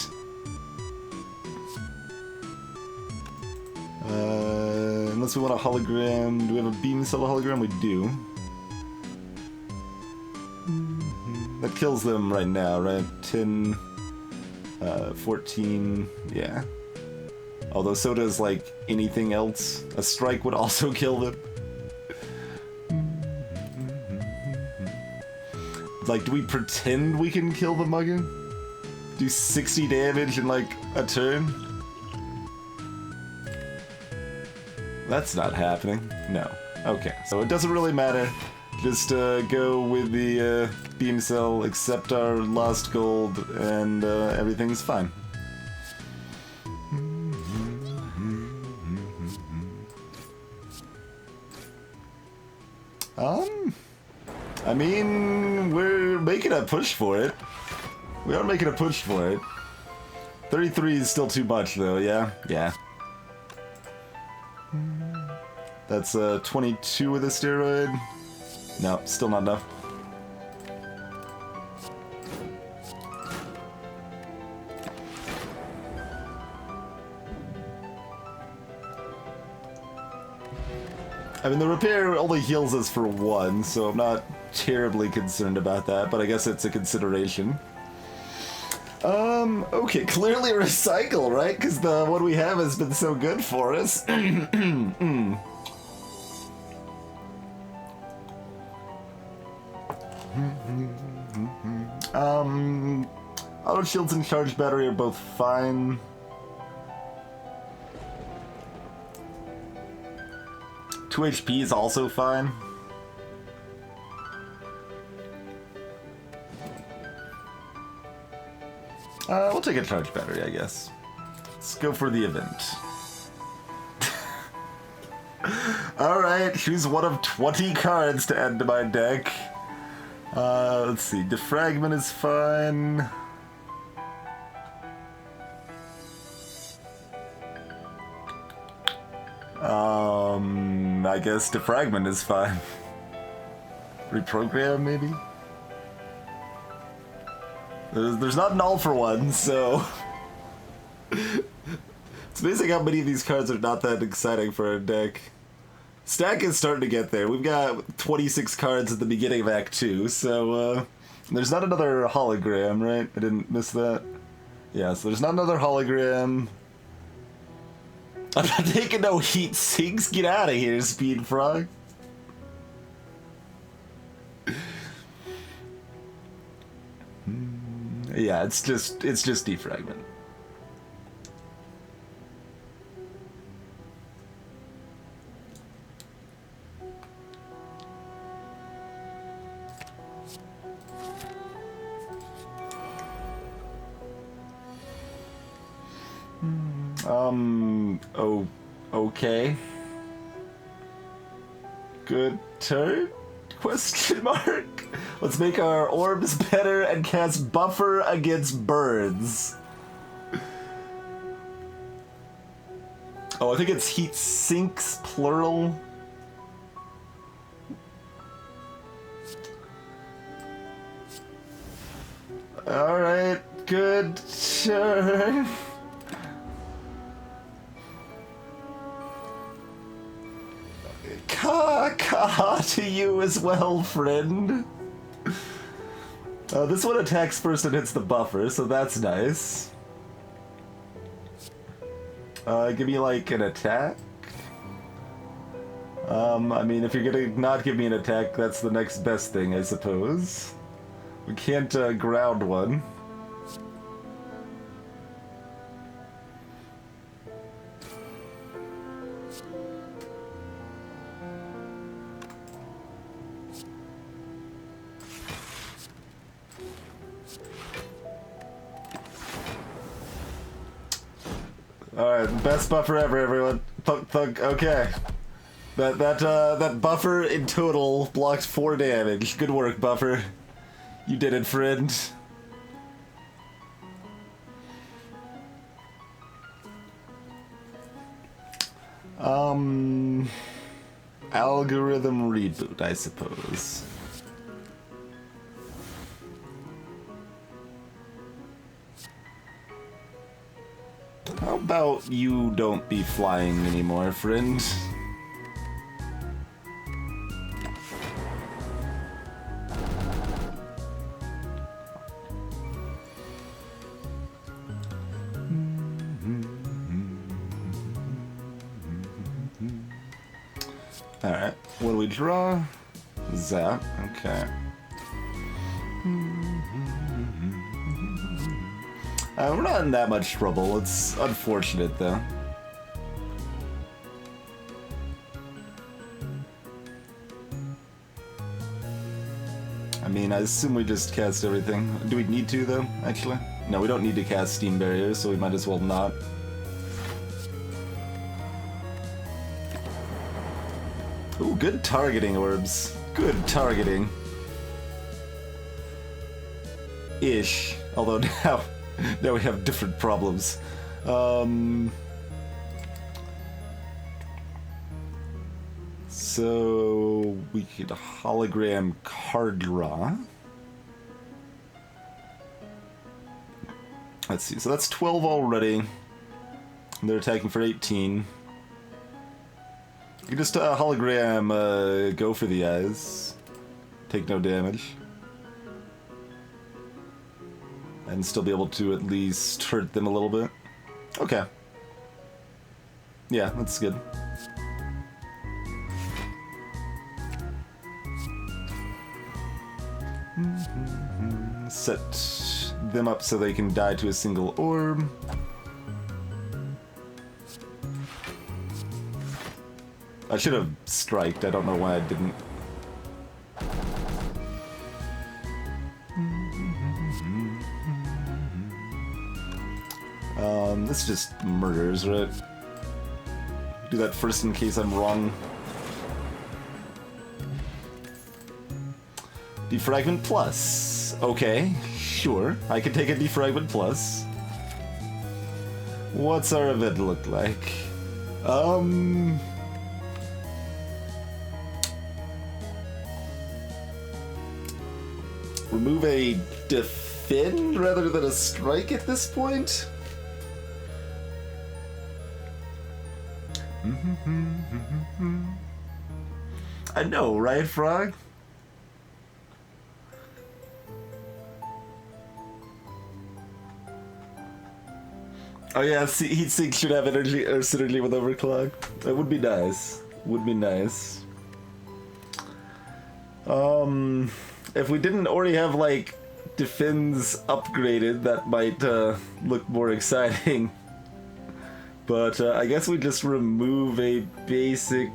Unless we want a hologram. Do we have a beam cell hologram? We do. That kills them right now, right? 10, 14, yeah. Although so does, like, anything else. A strike would also kill them. Like, do we pretend we can kill the Mugger? Do 60 damage in, like, a turn? That's not happening. No. Okay, so it doesn't really matter. Just go with the beam cell, accept our lost gold, and everything's fine. I mean, we're making a push for it. We are making a push for it. 33 is still too much, though, yeah? Yeah. That's 22 with a steroid. No, still not enough. I mean, the repair only heals us for 1, so I'm not terribly concerned about that, but I guess it's a consideration. Okay, clearly recycle, right? Because the one we have has been so good for us. Auto shields and charge battery are both fine. Two HP is also fine. We'll take a charge battery, I guess. Let's go for the event. Alright, choose one of 20 cards to add to my deck. Let's see, Defragment is fine. I guess Defragment is fine. Reprogram, maybe? There's not an all for one, so... It's amazing how many of these cards are not that exciting for our deck. Stack is starting to get there. We've got 26 cards at the beginning of Act 2, so, there's not another hologram, right? I didn't miss that. Yeah, so there's not another hologram. I'm not taking no heat sinks. Get out of here, Speed Frog. Yeah, it's just defragment. Oh, okay. Good turn? Question mark? Let's make our orbs better and cast Buffer against birds. Oh, I think it's heat sinks, plural. Alright, good turn. Ka to you as well, friend. This one attacks first and hits the buffer, so that's nice. Give me like an attack. I mean, if you're gonna not give me an attack, that's the next best thing, I suppose. We can't ground one. Alright, best buffer ever, everyone. Thug, okay. That buffer in total blocked 4 damage. Good work, buffer. You did it, friend. Algorithm reboot, I suppose. How about you don't be flying anymore, friend? Alright, what do we draw? Zap, okay. We're not in that much trouble. It's unfortunate, though. I mean, I assume we just cast everything. Do we need to, though, actually? No, we don't need to cast Steam Barriers, so we might as well not. Ooh, good targeting, orbs. Good targeting. Ish. Although now we have different problems. So we could hologram card draw. Let's see, so that's 12 already. They're attacking for 18. You can just hologram go for the eyes. Take no damage. And still be able to at least hurt them a little bit. Okay. Yeah, that's good. Set them up so they can die to a single orb. I should have striked. I don't know why I didn't. This just murders, right? Do that first in case I'm wrong. Defragment plus. Okay, sure. I can take a defragment plus. What's our event look like? Remove a defend rather than a strike at this point? I know, right, Frog? Oh yeah, heat sink should have energy or synergy with overclock. That would be nice. Would be nice. If we didn't already have like defends upgraded, that might look more exciting. But I guess we just remove a basic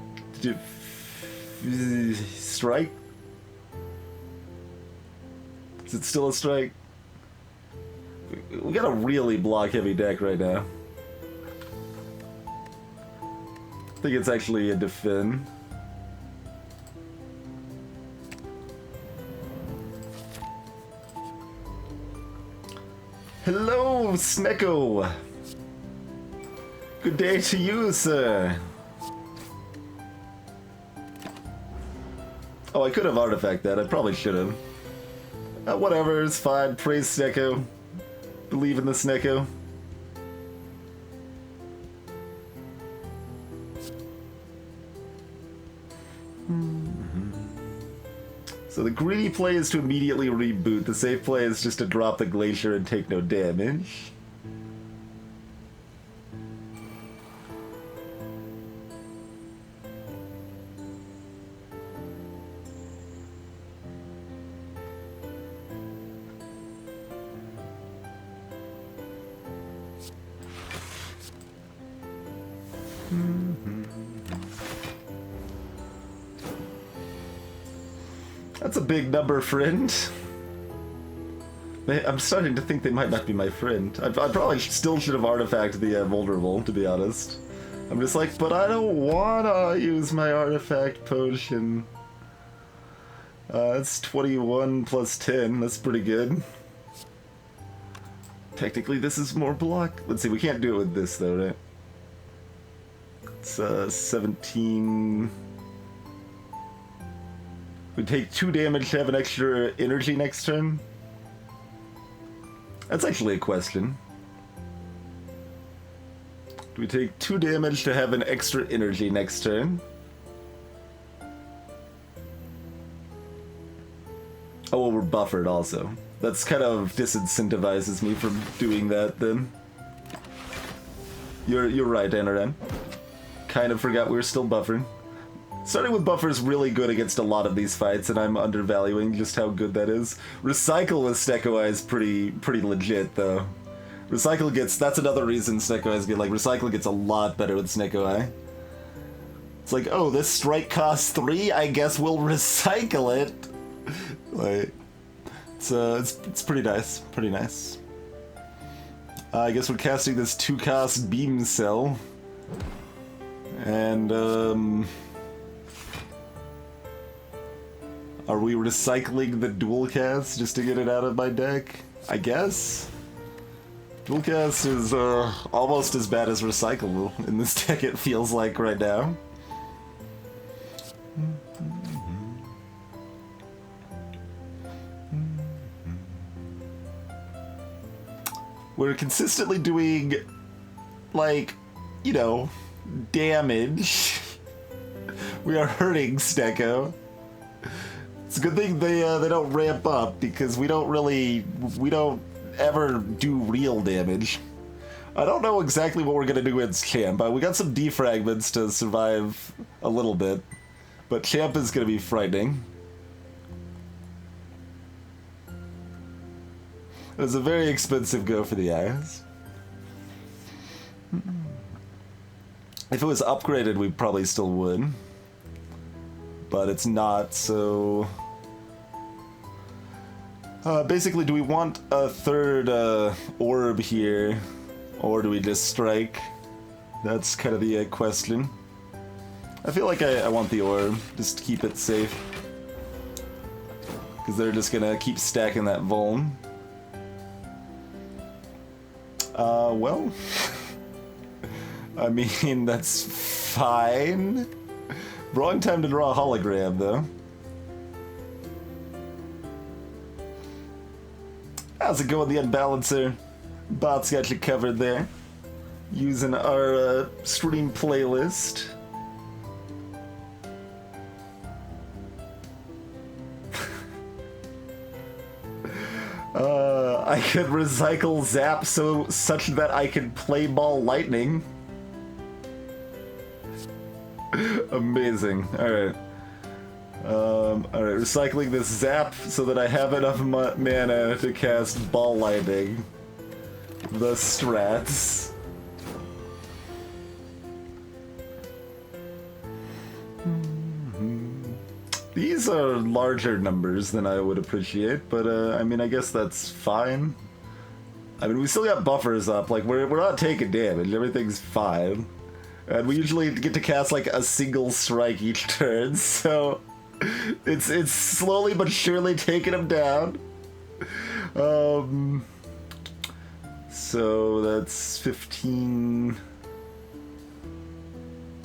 strike. Is it still a strike? We got a really block heavy deck right now. I think it's actually a defend. Hello, Snecko! Good day to you, sir. Oh, I could have artifact that. I probably should have. Whatever, it's fine. Praise Snecko. Believe in the Snecko. So the greedy play is to immediately reboot. The safe play is just to drop the glacier and take no damage. That's a big number, friend. I'm starting to think they might not be my friend. I probably still should have artifacted the vulnerable, to be honest. I'm just like, but I don't wanna use my artifact potion. That's 21 plus 10. That's pretty good. Technically, this is more block. Let's see, we can't do it with this, though, right? It's 17. We take 2 damage to have an extra energy next turn. That's actually a question. Do we take 2 damage to have an extra energy next turn? Oh, well, we're buffered also. That's kind of disincentivizes me from doing that then. You're right, Anaran. Kind of forgot we were still buffering. Starting with buffer is really good against a lot of these fights, and I'm undervaluing just how good that is. Recycle with Sneko Eye is pretty legit, though. Recycle gets... That's another reason Sneko Eye is good. Like, Recycle gets a lot better with Sneko Eye. It's like, oh, this strike costs 3? I guess we'll recycle it. Like, it's pretty nice. Pretty nice. I guess we're casting this 2-cost Beam Cell. And, are we recycling the dual cast just to get it out of my deck? I guess? Dual cast is almost as bad as recyclable in this deck, it feels like right now. We're consistently doing, like, you know, damage. We are hurting Sneko. It's a good thing they don't ramp up, because we don't ever do real damage. I don't know exactly what we're gonna do in Champ. We got some defragments to survive a little bit, but Champ is gonna be frightening. It was a very expensive go for the eyes. If it was upgraded, we probably still would. But it's not, so... basically, do we want a third orb here? Or do we just strike? That's kind of the question. I feel like I want the orb, just to keep it safe. Because they're just gonna keep stacking that Vuln. Well... I mean, that's fine. Wrong time to draw a hologram, though. How's it going, the Unbalancer? Bot's got you covered there. Using our stream playlist. I could recycle Zap such that I can play ball lightning. Amazing. Alright. Alright, recycling this Zap so that I have enough mana to cast Ball Lightning. The strats. These are larger numbers than I would appreciate, but I mean, I guess that's fine. I mean, we still got buffers up, like, we're not taking damage, everything's fine. And we usually get to cast like a single strike each turn, so it's slowly but surely taking them down. So that's 15.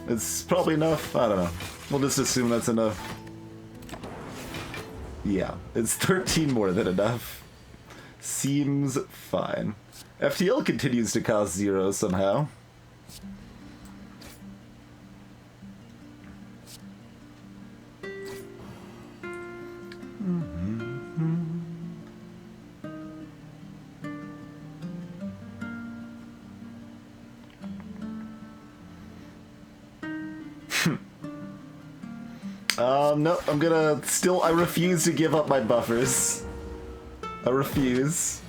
It's probably enough. I don't know. We'll just assume that's enough. Yeah, it's 13 more than enough. Seems fine. FTL continues to cost 0 somehow. No, I'm gonna I refuse to give up my buffers. I refuse.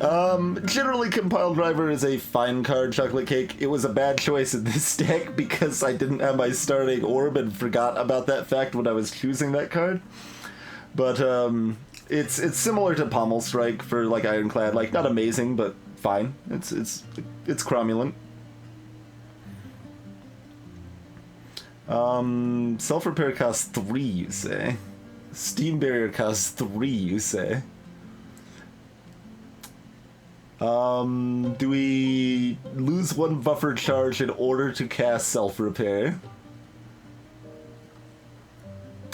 Generally Compile Driver is a fine card, Chocolate Cake. It was a bad choice in this deck because I didn't have my starting orb and forgot about that fact when I was choosing that card. But, it's similar to Pommel Strike for, like, Ironclad. Like, not amazing, but fine. It's cromulent. Self-repair costs 3, you say? Steam barrier costs 3, you say? Do we lose one buffer charge in order to cast self-repair?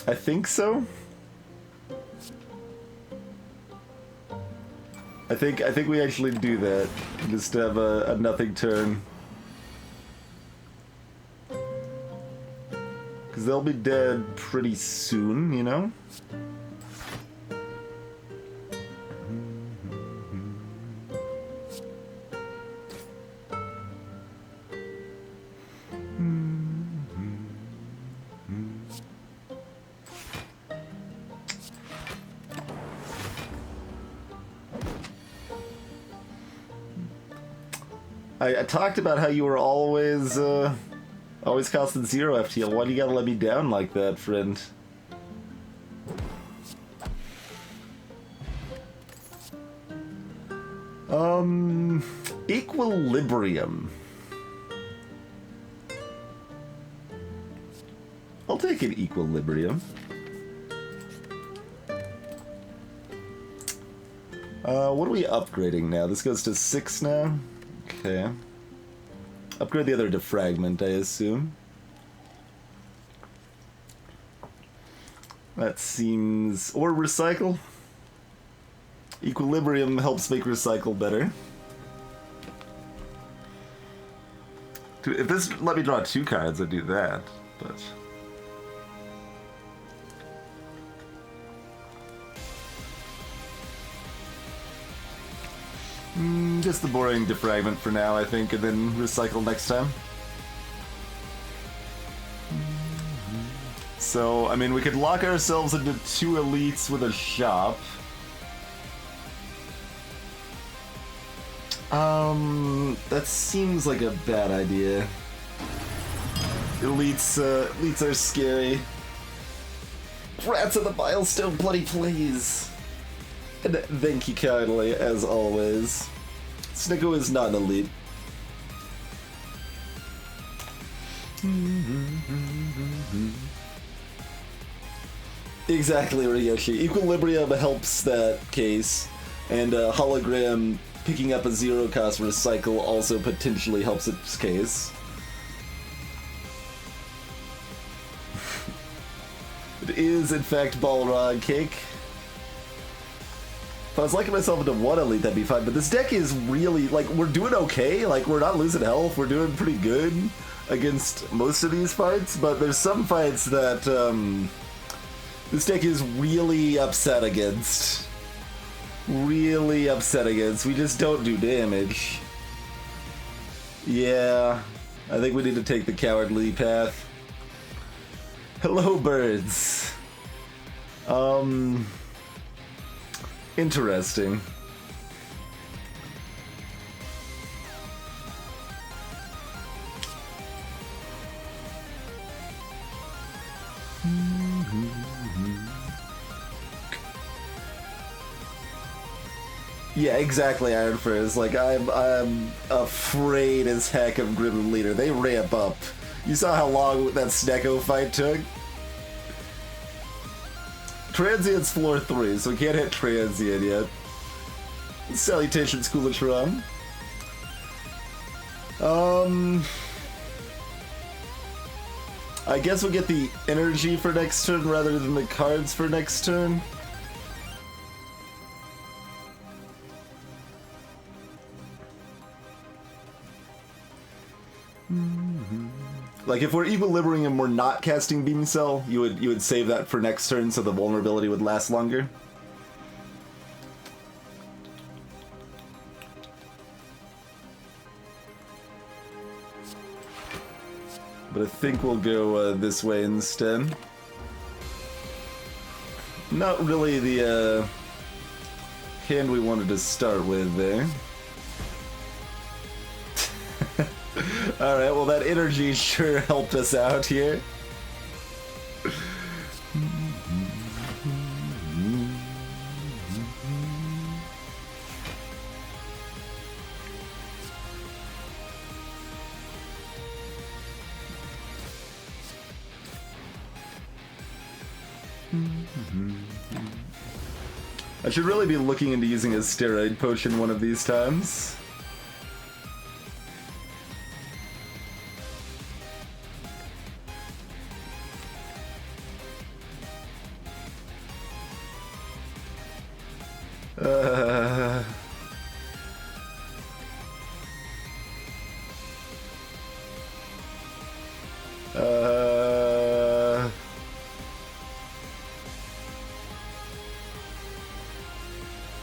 I think so. I think we actually do that. Just to have a nothing turn. Because they'll be dead pretty soon, you know? I talked about how you were always costing 0 FTL. Why do you gotta let me down like that, friend? Equilibrium. I'll take an equilibrium. What are we upgrading now? This goes to 6 now? Okay. Upgrade the other defragment, I assume. That seems... Or recycle? Equilibrium helps make recycle better. If this let me draw 2 cards, I'd do that, but... Just the boring defragment for now, I think, and then recycle next time. So, I mean, we could lock ourselves into 2 elites with a shop. That seems like a bad idea. Elites are scary. Rats of the Milestone, bloody please. And thank you kindly, as always. Snicko is not an elite. Exactly, Ryoshi. Equilibrium helps that case, and Hologram picking up a 0-cost recycle also potentially helps its case. It is, in fact, Balrog Cake. If I was liking myself into 1 elite, that'd be fine, but this deck is really, like, we're doing okay, like, we're not losing health, we're doing pretty good against most of these fights, but there's some fights that, this deck is really upset against. Really upset against. We just don't do damage. Yeah, I think we need to take the cowardly path. Hello, birds. Interesting. Yeah, exactly, Iron Furs. Like, I'm afraid as heck of Grim Leader. They ramp up. You saw how long that Snecko fight took? Transient's floor 3, so we can't hit Transient yet. Salutations, Kulatron. I guess we'll get the energy for next turn rather than the cards for next turn. Like, if we're Equilibrium and we're not casting Beam Cell, you would save that for next turn so the vulnerability would last longer. But I think we'll go this way instead. Not really the hand we wanted to start with there. Alright, well that energy sure helped us out here. I should really be looking into using a steroid potion one of these times.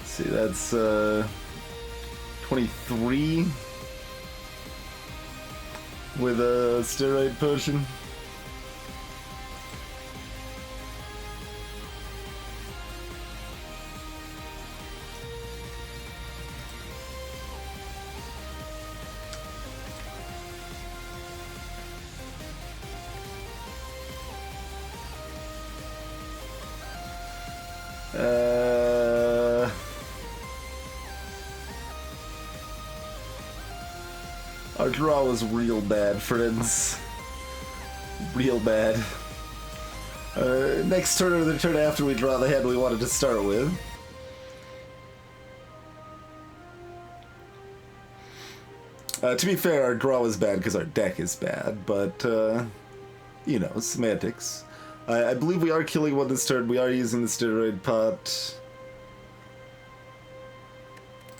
See, that's 23 with a steroid potion. Our draw was real bad, friends. Real bad. Next turn or the turn after we draw the hand we wanted to start with. To be fair, our draw was bad because our deck is bad, but, you know, semantics. I believe we are killing one this turn. We are using the steroid pot.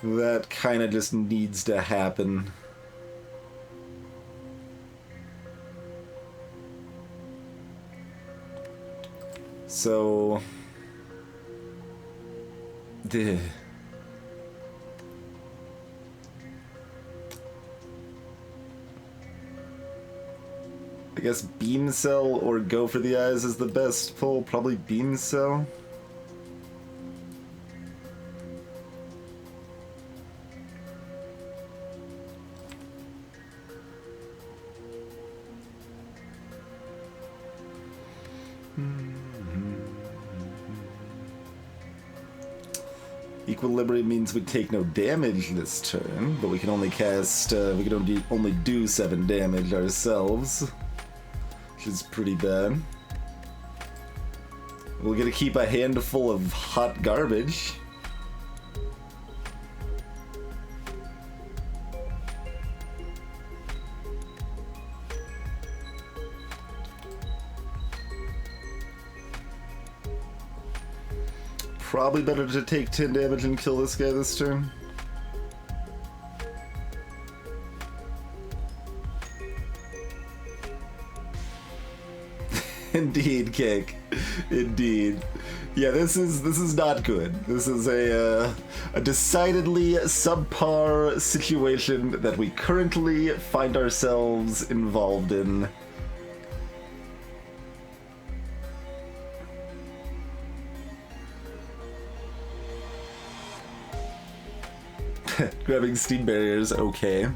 That kind of just needs to happen. So... I guess Beam Cell or Go for the Eyes is the best pull. Probably Beam Cell. Equilibrium means we take no damage this turn, but we can only cast, we can only do 7 damage ourselves, which is pretty bad. We're gonna keep a handful of hot garbage. Probably better to take 10 damage and kill this guy this turn. Indeed, Cake. Indeed. Yeah, this is not good. This is a decidedly subpar situation that we currently find ourselves involved in. Grabbing Steam Barriers, okay.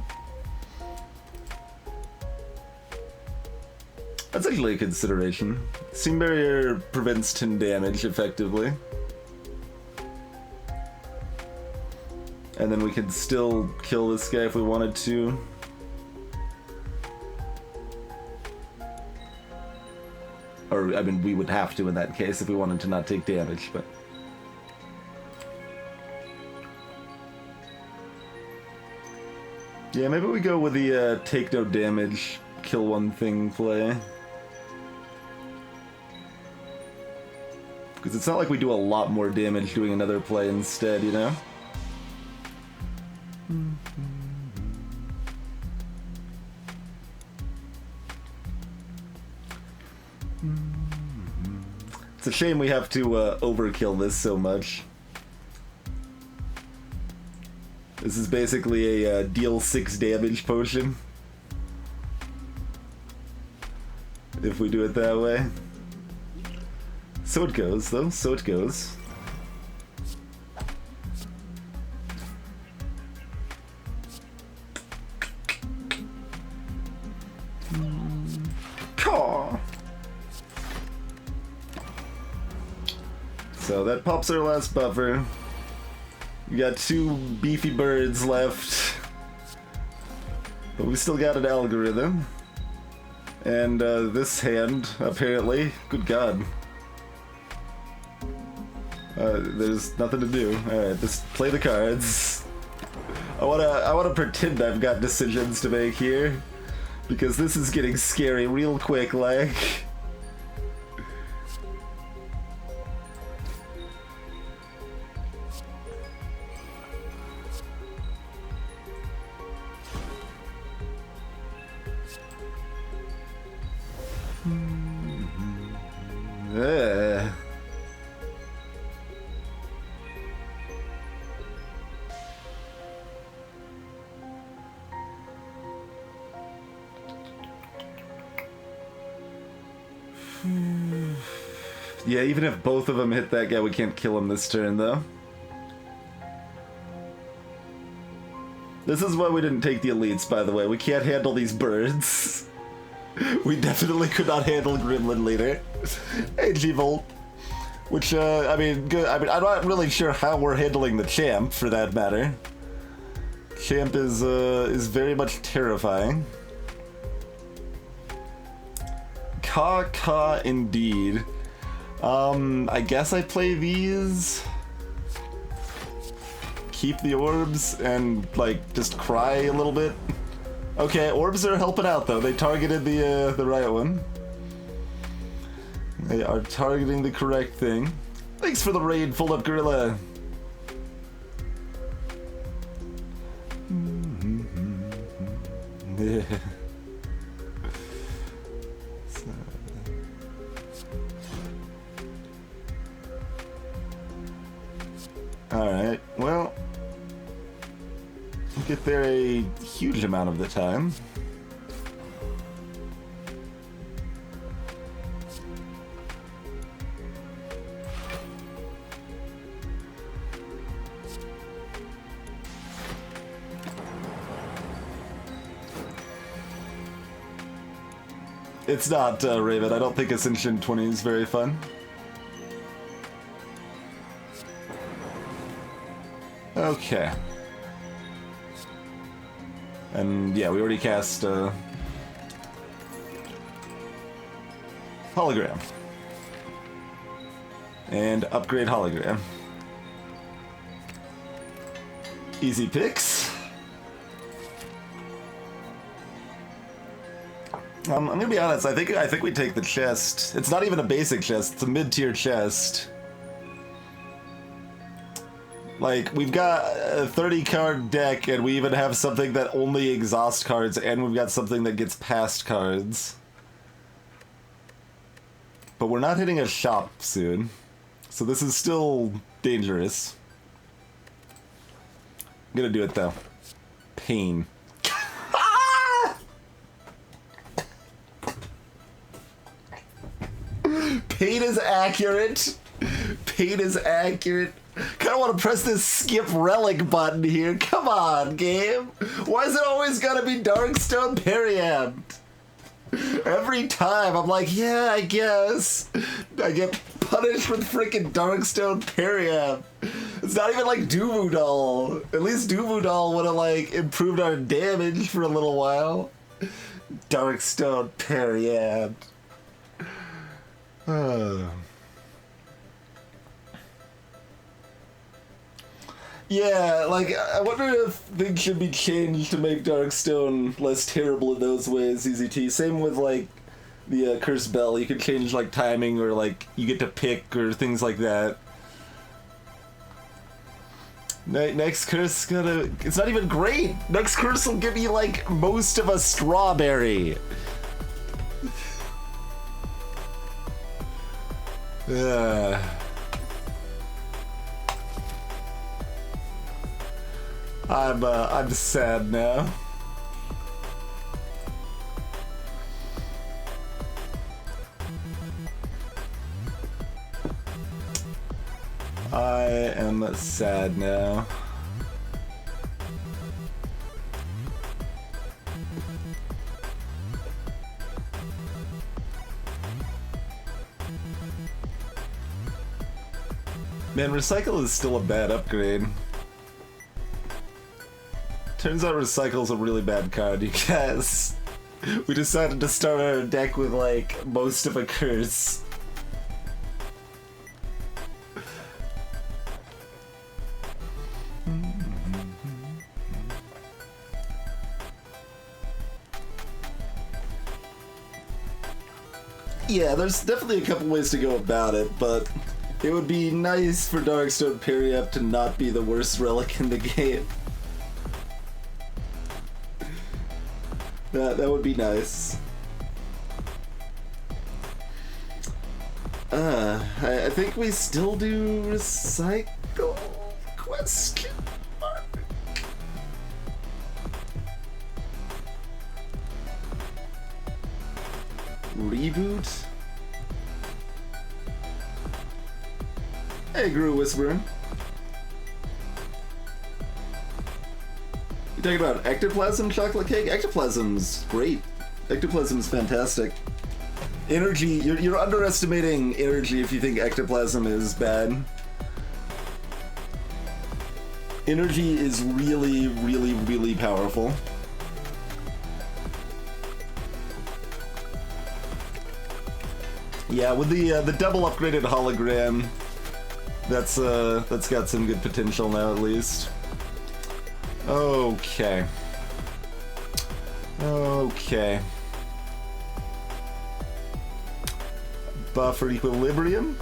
That's actually a consideration. Steam Barrier prevents 10 damage, effectively. And then we could still kill this guy if we wanted to. Or, I mean, we would have to in that case if we wanted to not take damage, but... Yeah, maybe we go with the take no damage, kill one thing play. Because it's not like we do a lot more damage doing another play instead, you know? It's a shame we have to overkill this so much. This is basically a deal 6 damage potion. If we do it that way. So it goes, though. So it goes. So that pops our last buffer. We got 2 beefy birds left, but we still got an algorithm. And this hand, apparently, good god. There's nothing to do. Alright, just play the cards. I wanna pretend I've got decisions to make here. Because this is getting scary real quick, like. Yeah, even if both of them hit that guy, we can't kill him this turn, though. This is why we didn't take the elites, by the way. We can't handle these birds. We definitely could not handle Gremlin Leader. Hey, G-Volt. Which, I mean, good. I mean, I'm not really sure how we're handling the Champ, for that matter. Champ is very much terrifying. Ka indeed. I guess I play these. Keep the orbs and, like, just cry a little bit. Okay, orbs are helping out, though. They targeted the right one. They are targeting the correct thing. Thanks for the raid, Full Up Gorilla. Yeah. Alright, well, we'll get there a huge amount of the time. It's not, Raven. I don't think Ascension 20 is very fun. Okay. And yeah, we already cast hologram. And upgrade hologram. Easy picks. I'm gonna be honest, I think we take the chest. It's not even a basic chest, it's a mid-tier chest. Like, we've got a 30-card deck, and we even have something that only exhausts cards, and we've got something that gets past cards. But we're not hitting a shop soon, so this is still dangerous. I'm gonna do it, though. Pain. Pain is accurate. Pain is accurate. Kinda wanna press this skip relic button here. Come on, game. Why is it always gotta be Darkstone Periapt? Every time I'm like, yeah, I guess. I get punished with freaking Darkstone Periapt. It's not even like Doomudal. At least Doomudal would have like improved our damage for a little while. Darkstone Periapt. Yeah, like, I wonder if things should be changed to make Darkstone less terrible in those ways, EZT. Same with, like, the Curse Bell. You could change, like, timing or, like, you get to pick or things like that. Next curse gonna... It's not even great! Next curse will give me, like, most of a strawberry. I'm sad now. I am sad now. Man, Recycle is still a bad upgrade. Turns out Recycle's a really bad card, you guys. We decided to start our deck with, like, most of a curse. Yeah, there's definitely a couple ways to go about it, but it would be nice for Darkstone Parry Up to not be the worst relic in the game. That would be nice. I think we still do recycle? Question mark. Reboot? Hey, Gru Whisperer. You talking about ectoplasm chocolate cake? Ectoplasm's great. Ectoplasm's fantastic. Energy, you're underestimating energy if you think ectoplasm is bad. Energy is really, really, really powerful. Yeah, with the double upgraded hologram, that's got some good potential now at least. Okay. Okay. Buffer equilibrium.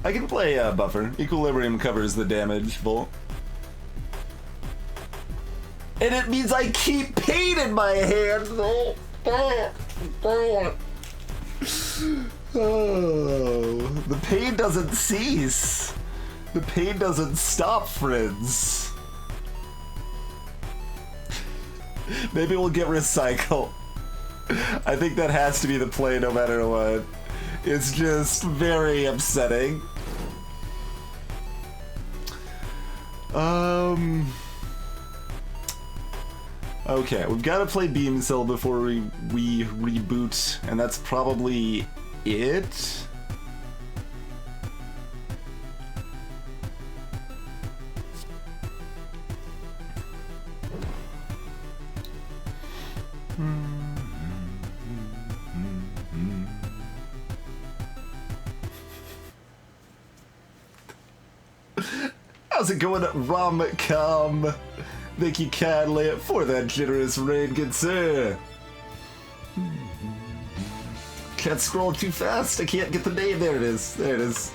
I can play Buffer. Equilibrium covers the damage bolt. And it means I keep pain in my hand. Oh, the pain doesn't cease. The pain doesn't stop, friends. Maybe we'll get recycle. I think that has to be the play no matter what. It's just very upsetting. Okay, we've got to play Beam Cell before we reboot, and that's probably it. How's it going, Rom-Com? Thank you kindly for that generous raid, good sir. Can't scroll too fast. I can't get the name. There it is. There it is.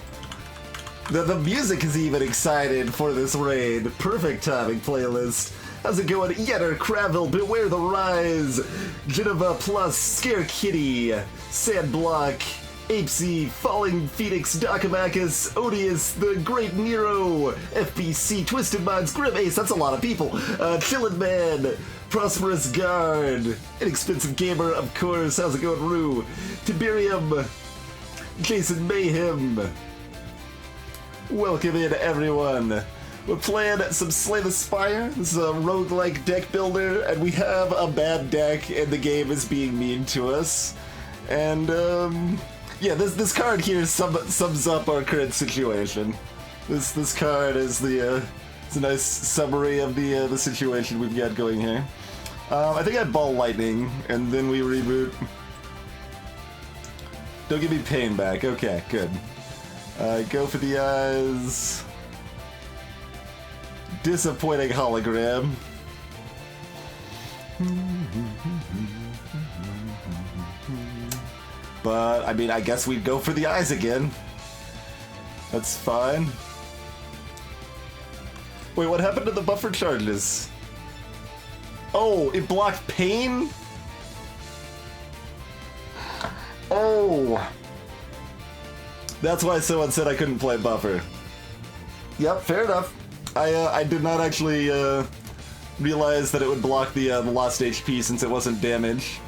The music is even excited for this raid. Perfect timing playlist. How's it going? Yetter, Cravel, Beware the Rise, Geneva Plus, Scare Kitty, Sandblock, A15, Falling Phoenix, Dakamachus, Odious, The Great Nero, FBC, Twisted Minds, Grim Ace, that's a lot of people, Chillin' Man, Prosperous Guard, Inexpensive Gamer, of course, how's it going, Rue, Tiberium, Jason Mayhem, welcome in everyone. We're playing some Slay the Spire. This is a roguelike deck builder, and we have a bad deck, and the game is being mean to us. And, yeah, this card here sums up our current situation. This card is it's a nice summary of the situation we've got going here. I think I Ball Lightning, and then we reboot. Don't give me pain back. Okay, good. Go for the eyes. Disappointing hologram. But, I mean, I guess we'd go for the eyes again. That's fine. Wait, what happened to the buffer charges? Oh, it blocked pain? Oh. That's why someone said I couldn't play buffer. Yep, fair enough. I did not actually realize that it would block the lost HP since it wasn't damage.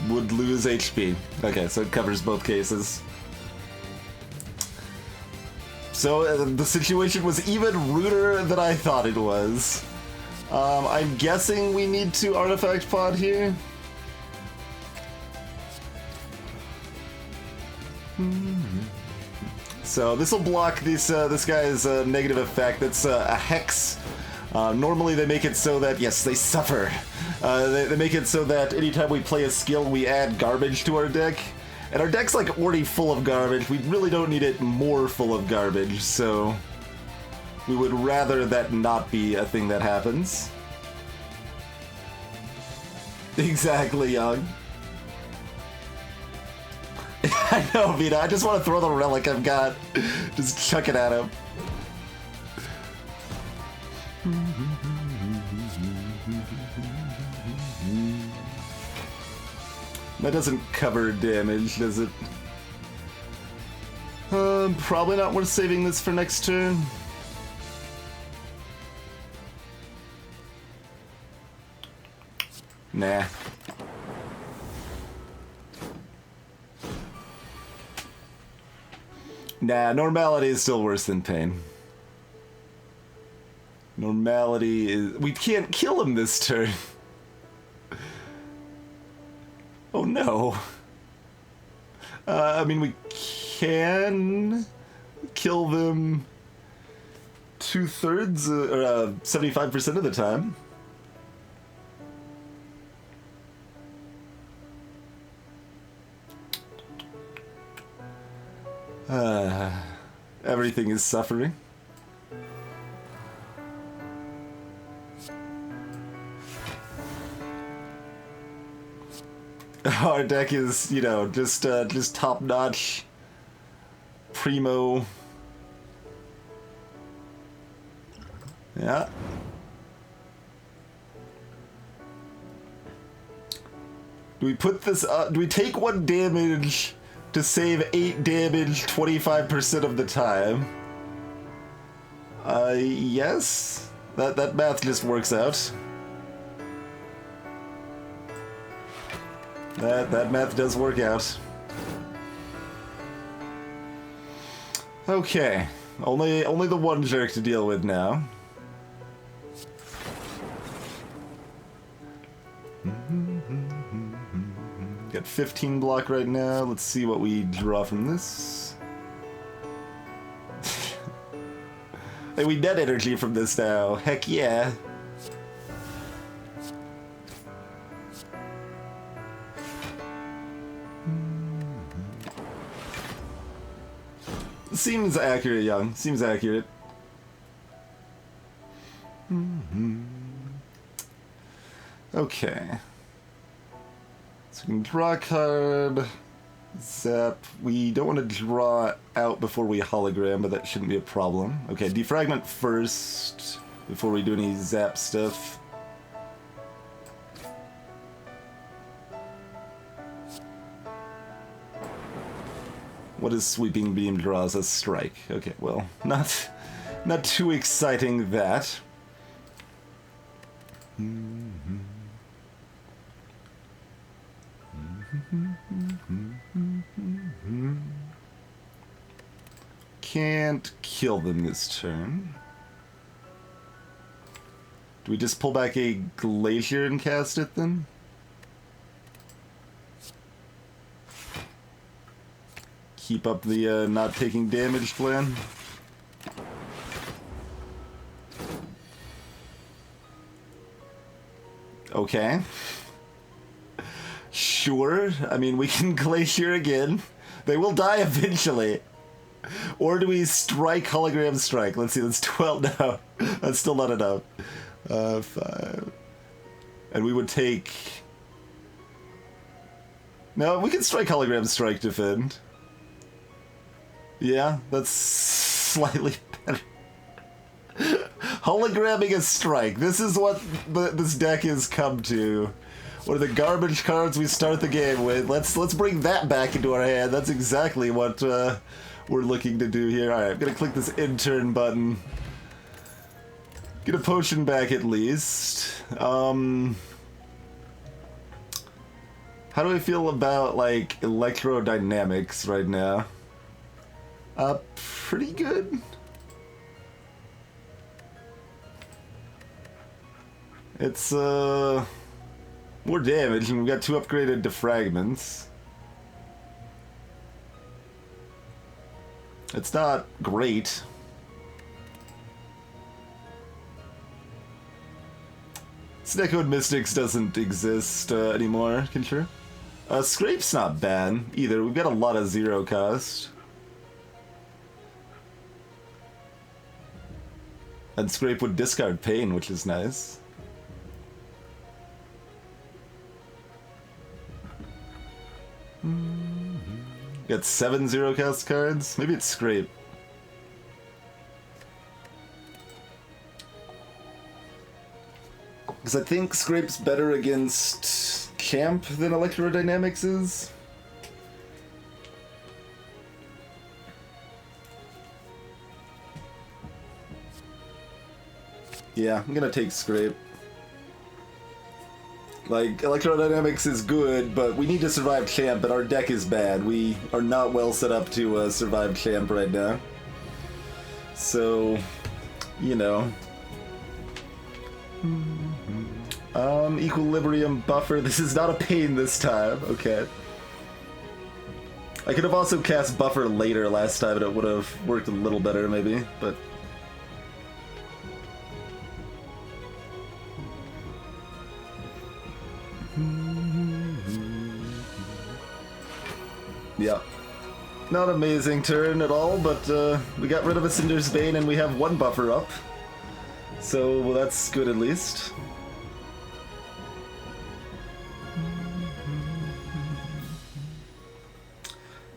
Would lose HP. Okay, so it covers both cases. So the situation was even ruder than I thought it was. I'm guessing we need to artifact pod here. So this will block this guy's negative effect. That's a hex. Normally they make it so that, yes, they suffer. They make it so that anytime we play a skill, we add garbage to our deck. And our deck's like already full of garbage. We really don't need it more full of garbage, so we would rather that not be a thing that happens. Exactly, Young. I know, Vita. I just want to throw the relic I've got. Just chuck it at him. That doesn't cover damage, does it? Probably not worth saving this for next turn. Nah. Nah, normality is still worse than pain. Normality is... We can't kill him this turn. Oh no. I mean, we can kill them 2/3 or 75% of the time. Everything is suffering. Our deck is, you know, just top-notch, primo. Yeah. Do we put this do we take 1 damage to save 8 damage 25% of the time? Yes. That math just works out. That math does work out. Okay. Only the one jerk to deal with now. Got 15 block right now. Let's see what we draw from this. Hey, we net energy from this now. Heck yeah. Seems accurate, Young. Seems accurate. Okay. So we can draw a card. Zap. We don't want to draw out before we hologram, but that shouldn't be a problem. Okay, defragment first before we do any zap stuff. What is Sweeping Beam draws a strike? Okay, well, not too exciting that. Can't kill them this turn. Do we just pull back a Glacier and cast it then? Keep up the not taking damage plan. Okay. Sure. I mean, we can Glacier again. They will die eventually. Or do we strike Hologram Strike? Let's see, that's 12 now. That's still not enough. 5. And we would take... No, we can strike Hologram Strike defend. Yeah, that's slightly better. Hologramming a strike. This is what this deck has come to. What are the garbage cards we start the game with? Let's bring that back into our hand. That's exactly what we're looking to do here. Alright, I'm gonna click this intern button. Get a potion back at least. How do I feel about, like, electrodynamics right now? Pretty good. It's, more damage, and we've got 2 upgraded defragments. It's not great. Sneckoed Mystics doesn't exist anymore, Kincher. Scrape's not bad either. We've got a lot of 0 cost. And Scrape would discard Pain, which is nice. Got 7 0 cost cards? Maybe it's Scrape. Because I think Scrape's better against Camp than Electrodynamics is. Yeah, I'm gonna take Scrape. Like, Electrodynamics is good, but we need to survive Champ, and our deck is bad. We are not well set up to survive Champ right now. So, you know. Equilibrium Buffer. This is not a pain this time. Okay. I could have also cast Buffer later last time, and it would have worked a little better, maybe, but... Yeah. Not amazing turn at all, but we got rid of a Cinder's Bane and we have 1 buffer up. So, well, that's good at least.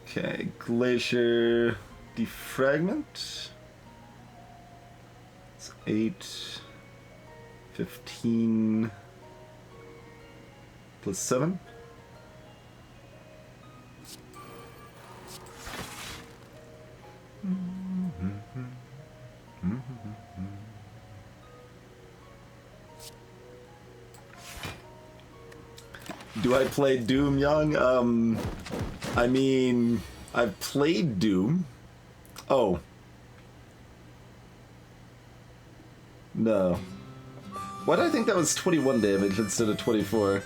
Okay, Glacier Defragment. It's 8, 15, plus 7. Do I play Doom, Young? I mean, I've played Doom. Oh. No. Why did I think that was 21 damage instead of 24?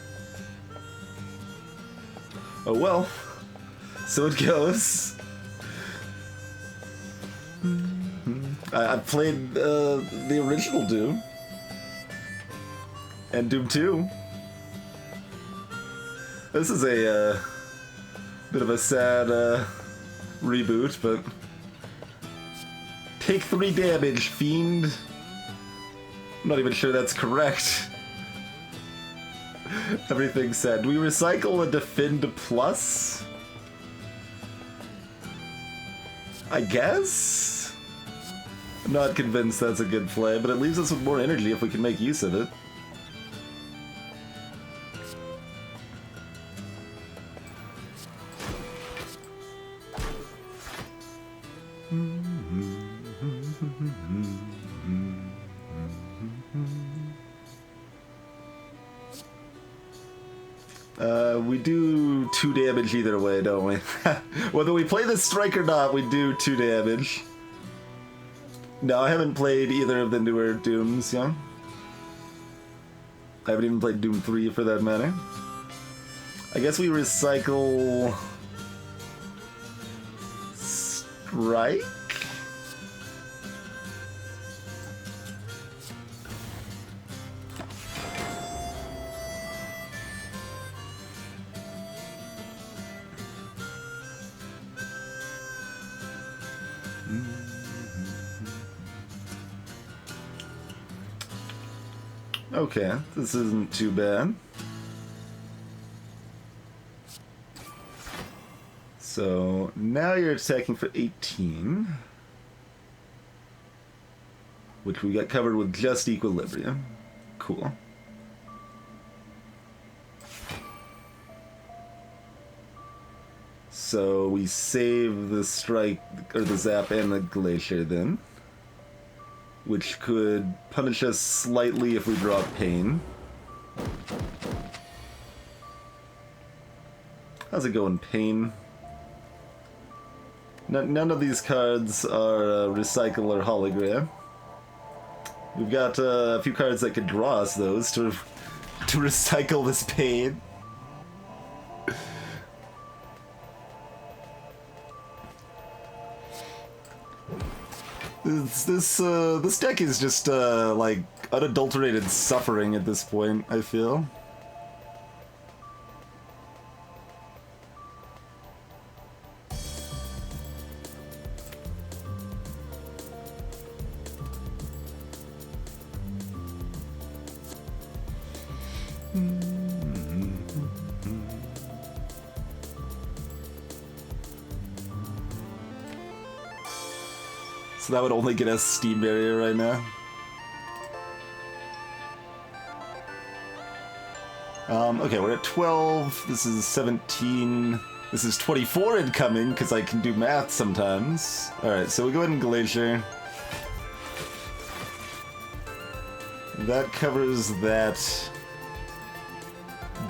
Oh well. So it goes. I've played the original Doom. And Doom 2. This is a bit of a sad reboot, but... Take 3 damage, Fiend. I'm not even sure that's correct. Everything's sad. Do we recycle a Defend Plus? I guess? I'm not convinced that's a good play, but it leaves us with more energy if we can make use of it. We do 2 damage either way, don't we? Whether we play this strike or not, we do 2 damage. No, I haven't played either of the newer Dooms, yeah? I haven't even played Doom 3 for that matter. I guess we recycle... Strike? Okay, this isn't too bad. So now you're attacking for 18, which we got covered with just Equilibrium. Cool. So we save the strike, or the zap and the glacier then, which could punish us slightly if we draw Pain. How's it going, Pain? None of these cards are Recycle or Hologram. We've got a few cards that could draw us those to recycle this Pain. This deck is just like unadulterated suffering at this point, I feel. So that would only get us Steam Barrier right now. Okay, we're at 12. This is 17. This is 24 incoming, because I can do math sometimes. Alright, so we go ahead and Glacier. That covers that.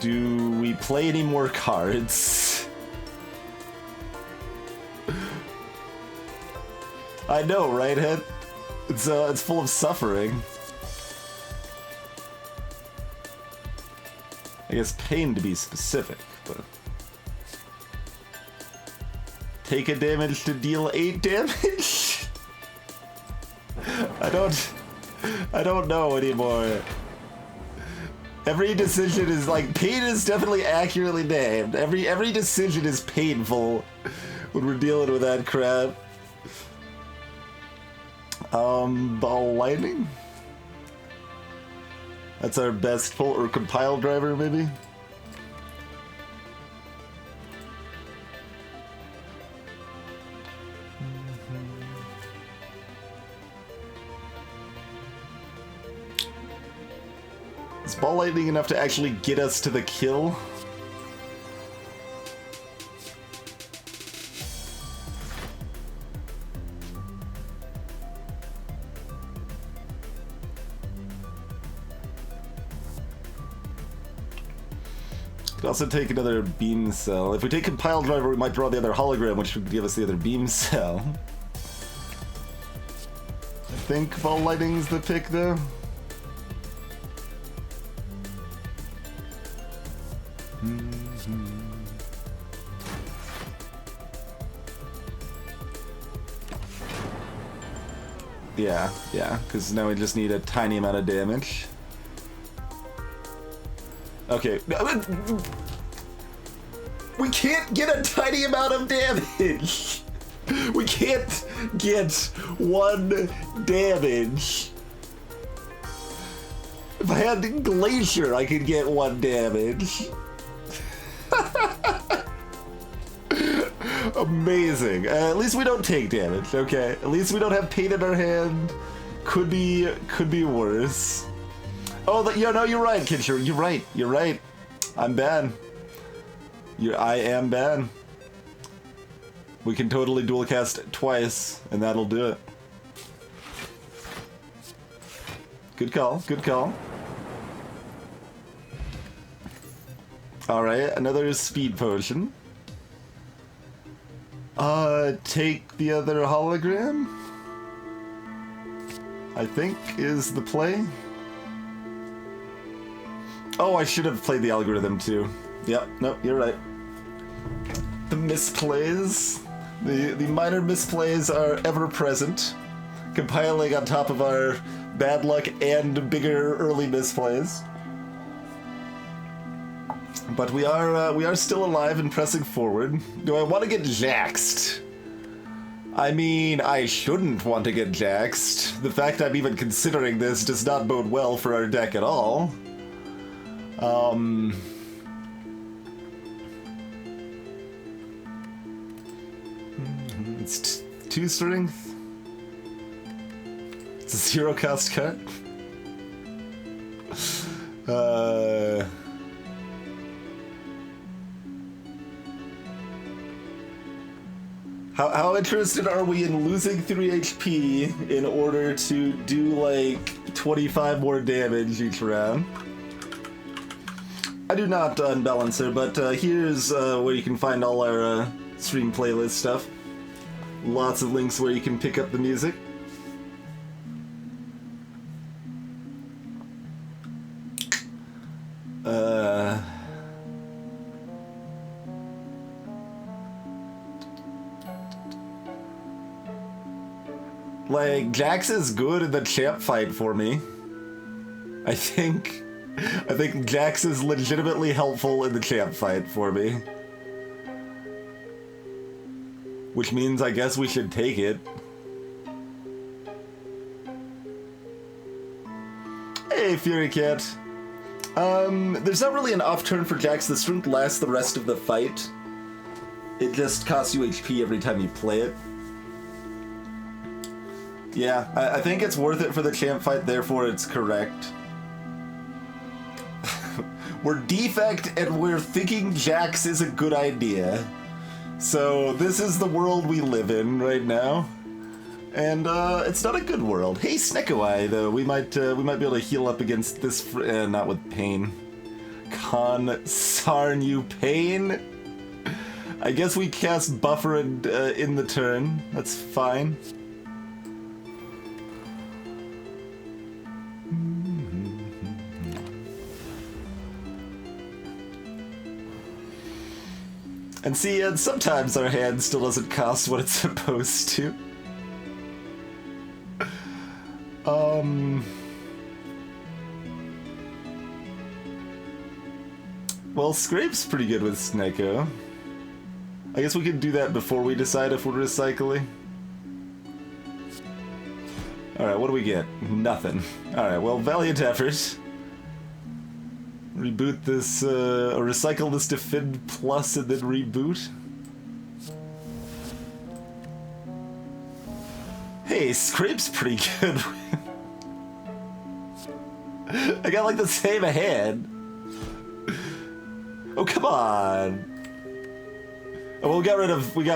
Do we play any more cards? I know, right, Head? It's full of suffering. I guess pain to be specific, but... Take a damage to deal 8 damage? I don't know anymore. Every decision is like, pain is definitely accurately named. Every decision is painful when we're dealing with that crap. Ball lightning? That's our best pull, or compile driver, maybe? Is ball lightning enough to actually get us to the kill? Could also take another beam cell. If we take compile driver, we might draw the other hologram, which would give us the other beam cell. I think ball lightning's the pick, though. Yeah, because now we just need a tiny amount of damage. Okay. We can't get a tiny amount of damage! We can't get 1 damage. If I had Glacier, I could get 1 damage. Amazing. At least we don't take damage, okay? At least we don't have pain in our hand. Could be worse. Oh, no, you're right, Kinshir. You're right. I'm bad. I am bad. We can totally dual cast twice, and that'll do it. Good call. Alright, another speed potion. Take the other hologram, I think, is the play. Oh, I should have played the algorithm too. Yep, nope, you're right. The misplays. The minor misplays are ever present, compiling on top of our bad luck and bigger early misplays. But we are still alive and pressing forward. Do I want to get jaxed? I mean, I shouldn't want to get jaxed. The fact I'm even considering this does not bode well for our deck at all. It's 2 strength. It's a 0 cost cut. How interested are we in losing 3 HP in order to do like 25 more damage each round? I do not, Unbalancer, but here's where you can find all our stream playlist stuff. Lots of links where you can pick up the music. Like, Jax is good in the champ fight for me. I think Jax is legitimately helpful in the champ fight for me. Which means I guess we should take it. Hey, Fury Cat. There's not really an off turn for Jax. The strength lasts the rest of the fight. It just costs you HP every time you play it. Yeah, I think it's worth it for the champ fight, therefore it's correct. We're Defect and we're thinking Jax is a good idea. So this is the world we live in right now. And it's not a good world. Hey, Sneckawai, though, we might be able to heal up against this. Not with pain. Consarn you, pain. I guess we cast Buffer and, in the turn. That's fine. And see, sometimes our hand still doesn't cost what it's supposed to. Well, Scrape's pretty good with Sneko. I guess we could do that before we decide if we're recycling. Alright, what do we get? Nothing. Alright, well, valiant effort. Reboot this, or recycle this Defend Plus and then reboot. Hey, Scrape's pretty good. I got like the same hand. Oh, come on. Oh, well, we got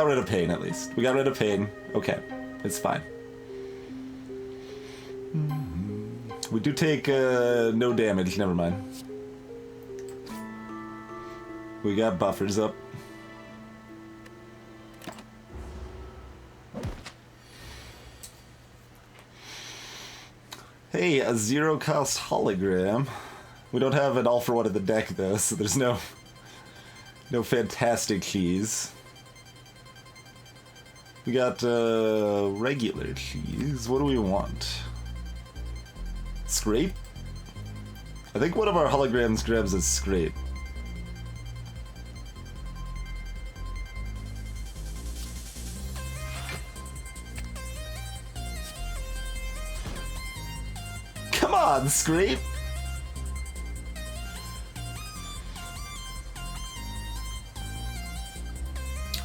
rid of pain at least. We got rid of pain. Okay, it's fine. We do take no damage. Never mind. We got buffers up. Hey, a zero cost hologram. We don't have an all for one in the deck though, so there's no fantastic cheese. We got regular cheese. What do we want? Scrape? I think one of our holograms grabs a Scrape. Come on, Scrape!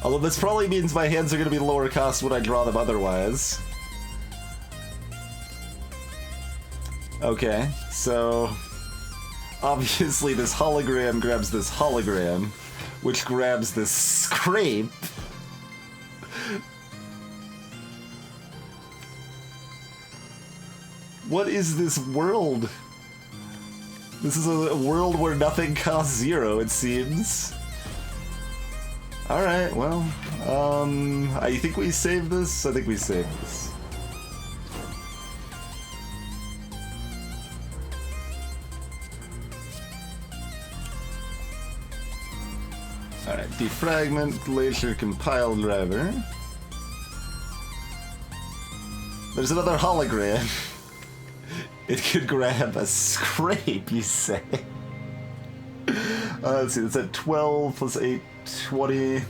Although this probably means my hands are going to be lower cost when I draw them otherwise. Okay, so obviously this hologram grabs this hologram, which grabs this Scrape. What is this world? This is a world where nothing costs zero, it seems. Alright, well, I think we saved this. I think we saved this. Alright, defragment, glacier, compile driver. There's another hologram. It could grab a Scrape, you say? Let's see, it's at 12 plus 8, 20.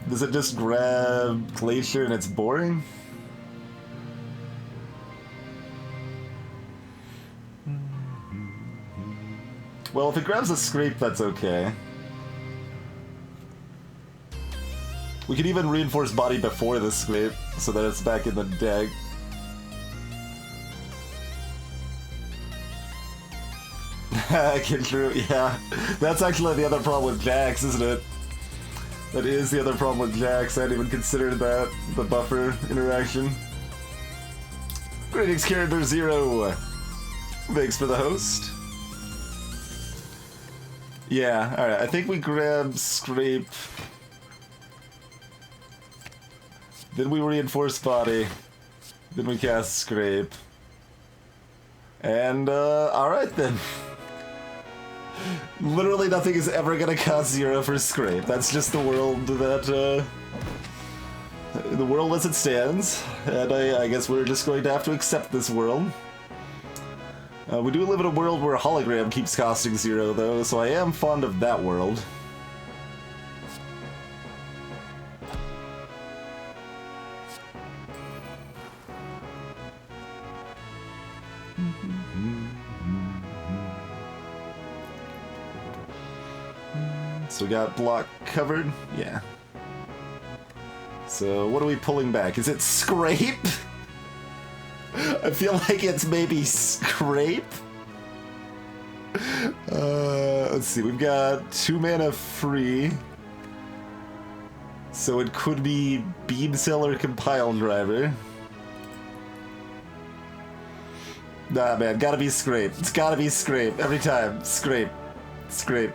Does it just grab Glacier and it's boring? Well, if it grabs a Scrape, that's okay. We could even reinforce body before the Scrape, so that it's back in the deck. True, yeah. That's actually the other problem with Jax, isn't it? That is the other problem with Jax. I hadn't even considered that, the buffer interaction. Greetings, Character Zero. Thanks for the host. Yeah, alright, I think we grab Scrape. Then we reinforce body. Then we cast Scrape. And, alright then. Literally nothing is ever gonna cost zero for Scrape. That's just the world that the world as it stands, and I guess we're just going to have to accept this world. We do live in a world where a hologram keeps costing 0, though, so I am fond of that world. So we got block covered? Yeah. So what are we pulling back? Is it scrape? I feel like it's maybe scrape. Let's see, we've got 2 mana free. So it could be Beam Cell or Compile Driver. Nah, man, gotta be scrape. It's gotta be scrape. Every time. Scrape. Scrape.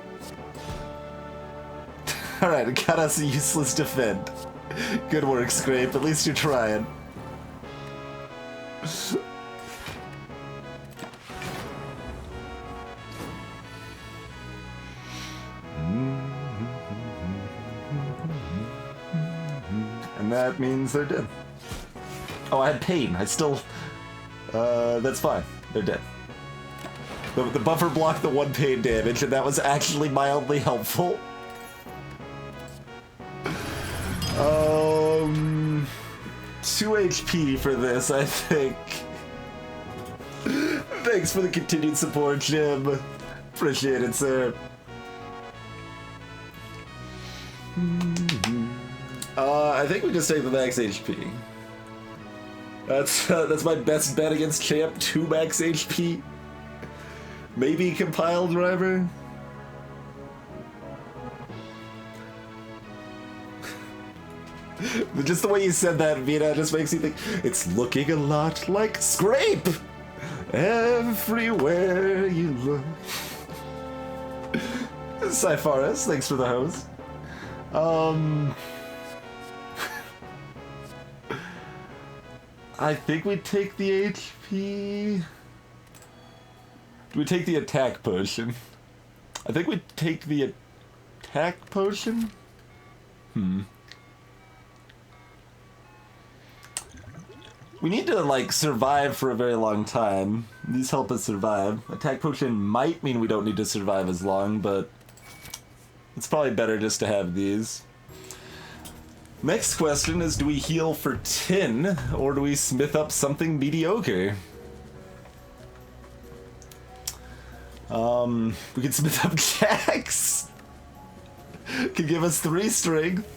Alright, it got us a useless defend. Good work, Scrape. At least you're trying. And that means they're dead. Oh, I had pain. I still... that's fine. They're dead. The buffer blocked the 1 pain damage, and that was actually mildly helpful. 2 HP for this, I think. Thanks for the continued support, Jim. Appreciate it, sir. I think we just take the max HP. That's my best bet against Champ. 2 max HP. Maybe Compile Driver. Just the way you said that, Vina, just makes me think it's looking a lot like Scrape. Everywhere you look. Cypharis, thanks for the host. I think we take the HP. Do we take the attack potion? I think we take the attack potion? We need to, like, survive for a very long time. These help us survive. Attack potion might mean we don't need to survive as long, but it's probably better just to have these. Next question is, do we heal for 10, or do we smith up something mediocre? We can smith up Jax. Could give us 3 strength.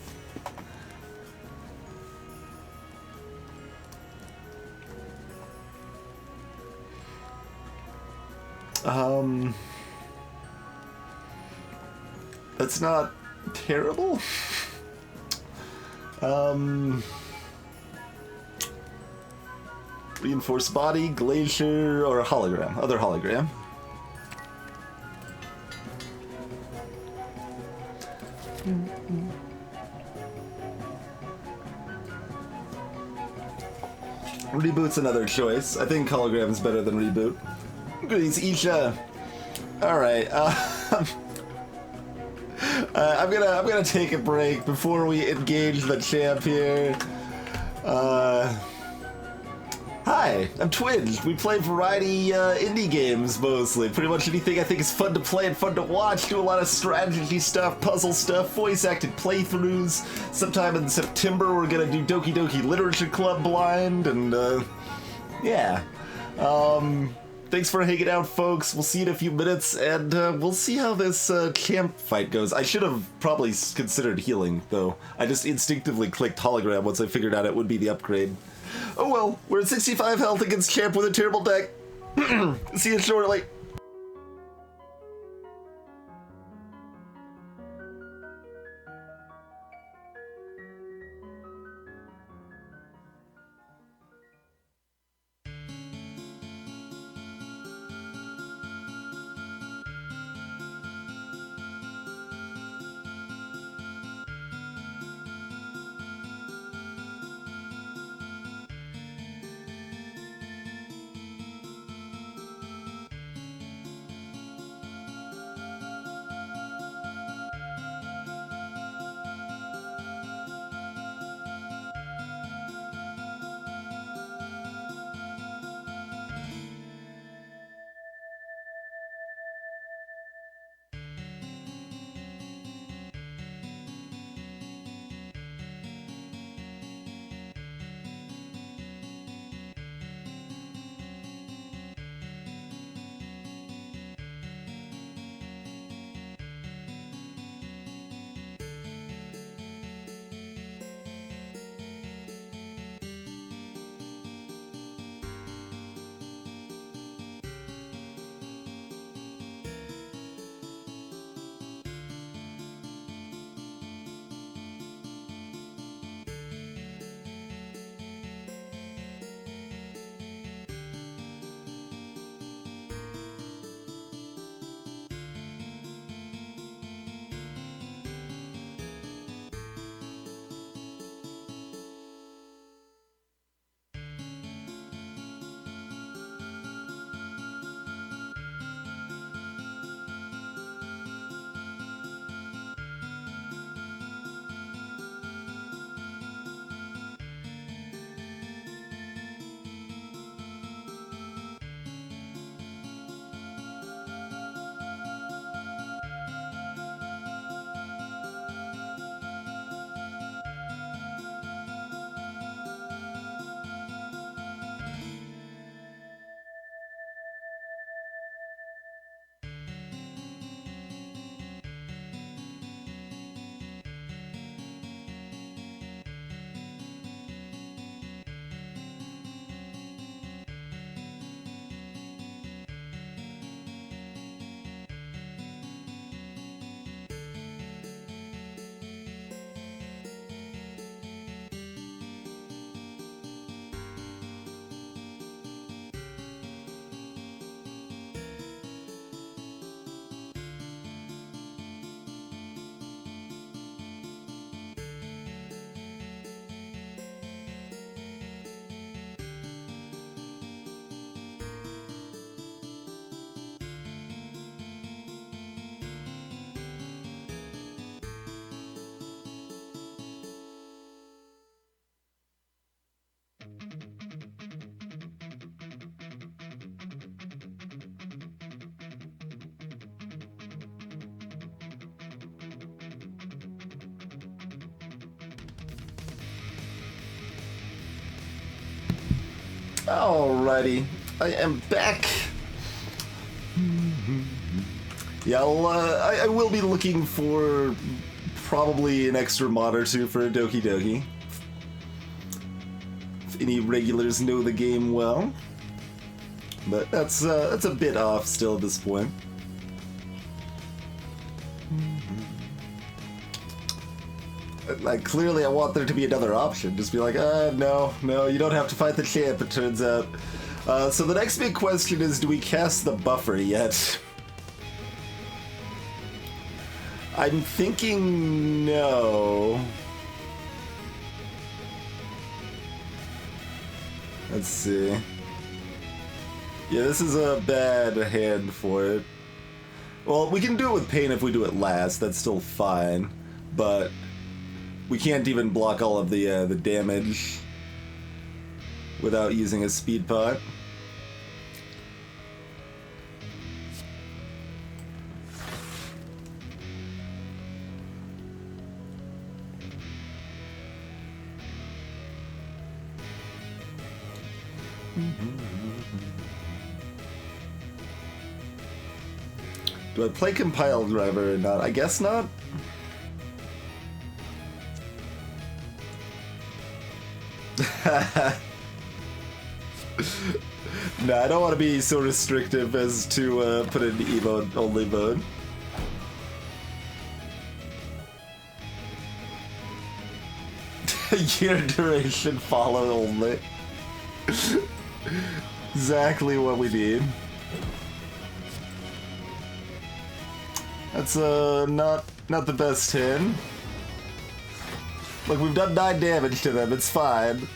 That's not terrible. Reinforced body, glacier, or hologram. Other hologram. Reboot's another choice. I think hologram's better than reboot. Greetings, Isha. All right. I'm gonna take a break before we engage the champ here. Hi, I'm Twinge. We play variety indie games mostly. Pretty much anything I think is fun to play and fun to watch. Do a lot of strategy stuff, puzzle stuff, voice acted playthroughs. Sometime in September we're gonna do Doki Doki Literature Club blind, and yeah. Thanks for hanging out, folks. We'll see you in a few minutes, and we'll see how this champ fight goes. I should have probably considered healing, though. I just instinctively clicked hologram once I figured out it would be the upgrade. Oh well, we're at 65 health against champ with a terrible deck. See you shortly. Alrighty, I am back. Yeah, I will be looking for probably an extra mod or two for Doki Doki. If any regulars know the game well. But that's a bit off still at this point. Like, clearly I want there to be another option. Just be like, no, you don't have to fight the champ, it turns out. So the next big question is, do we cast the buffer yet? I'm thinking no. Let's see. Yeah, this is a bad hand for it. Well, we can do it with pain if we do it last. That's still fine. But we can't even block all of the damage without using a speed pot. Do I play compile driver or not? I guess not. No, I don't want to be so restrictive as to put in emote only mode. Year duration follow only. Exactly what we need. That's not the best hit. Look, we've done 9 damage to them, it's fine.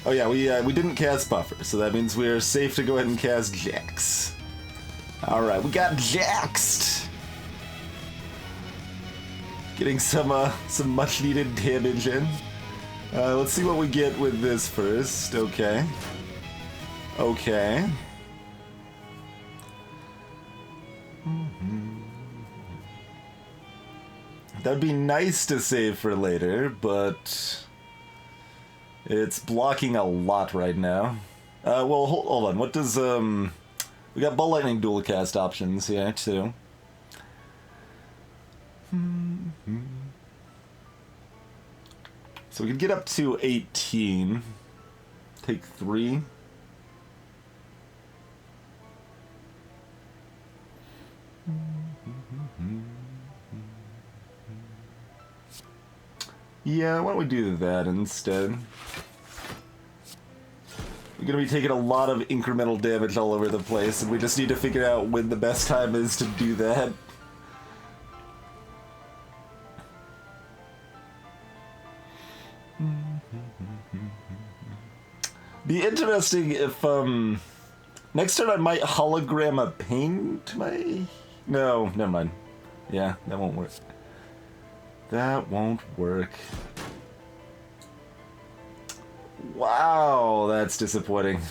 Oh yeah, we didn't cast buffer, so that means we're safe to go ahead and cast Jax. Alright, we got Jaxed! Getting some much needed damage in. Let's see what we get with this first. Okay. Okay. That'd be nice to save for later, but it's blocking a lot right now. Well, hold on. What does, we got Ball Lightning dual cast options here, too. So we can get up to 18. Take 3. Yeah, why don't we do that instead? We're gonna be taking a lot of incremental damage all over the place, and we just need to figure out when the best time is to do that. Be interesting if, next turn I might hologram a pain to my... No, never mind. Yeah, that won't work. That won't work. Wow, that's disappointing.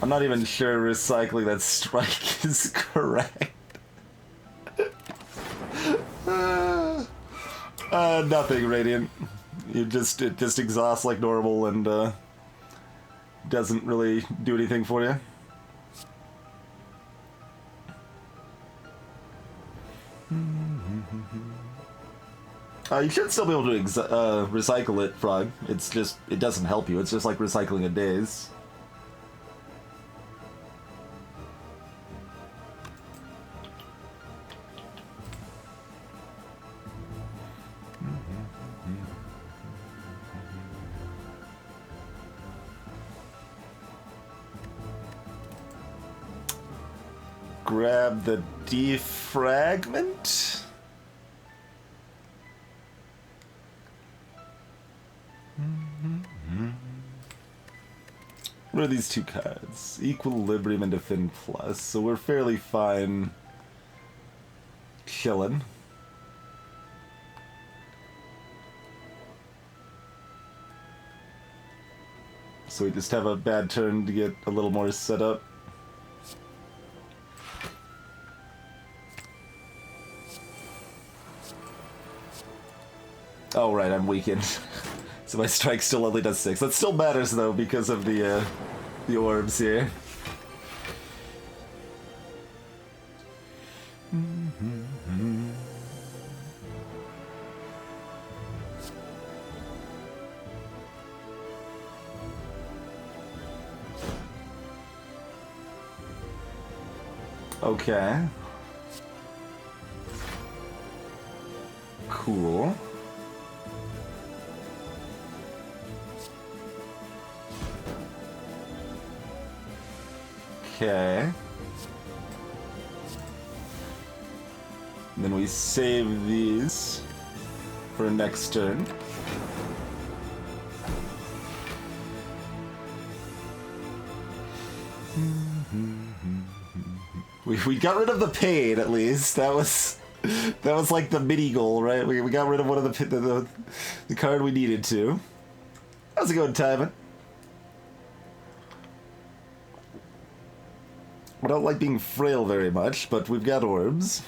I'm not even sure recycling that strike is correct. Nothing, Radiant. It just exhausts like normal and doesn't really do anything for you. You should still be able to recycle it, Frog. It's just, it doesn't help you. It's just like recycling a daze. Grab the defragment. What are these 2 cards? Equilibrium and Defend Plus, so we're fairly fine chilling. So we just have a bad turn to get a little more set up. Oh, right, I'm weakened. So my strike still only does 6. That still matters, though, because of the orbs here. Okay. Cool. Okay. And then we save these for next turn. We got rid of the pain, at least. That was like the mini goal, right? We got rid of one of the card we needed to. How's it going, Timon? I don't like being frail very much, but we've got orbs.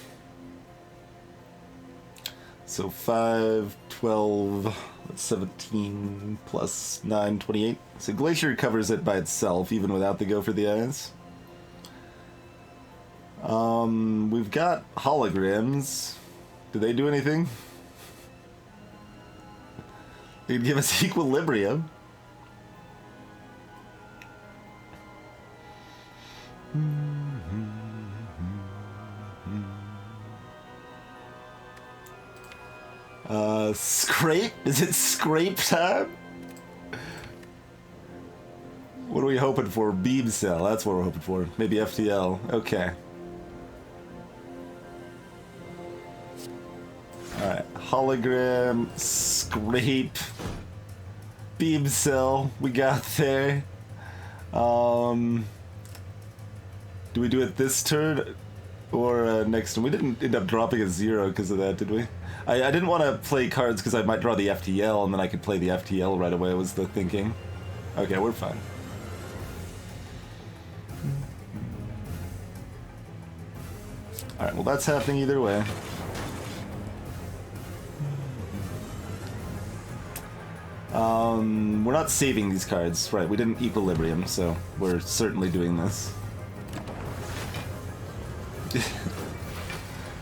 So 5, 12, 17 plus 9, 28. So Glacier covers it by itself, even without the Go for the Eyes. We've got holograms. Do they do anything? They'd give us equilibrium. Scrape? Is it scrape time? What are we hoping for? Beam cell, that's what we're hoping for. Maybe FTL. Okay. Alright, hologram, scrape, beam cell, we got there. Do we do it this turn or next turn? We didn't end up dropping a 0 because of that, did we? I didn't want to play cards because I might draw the FTL and then I could play the FTL right away was the thinking. Okay, we're fine. Alright, well that's happening either way. We're not saving these cards. Right, we didn't equilibrium, so we're certainly doing this.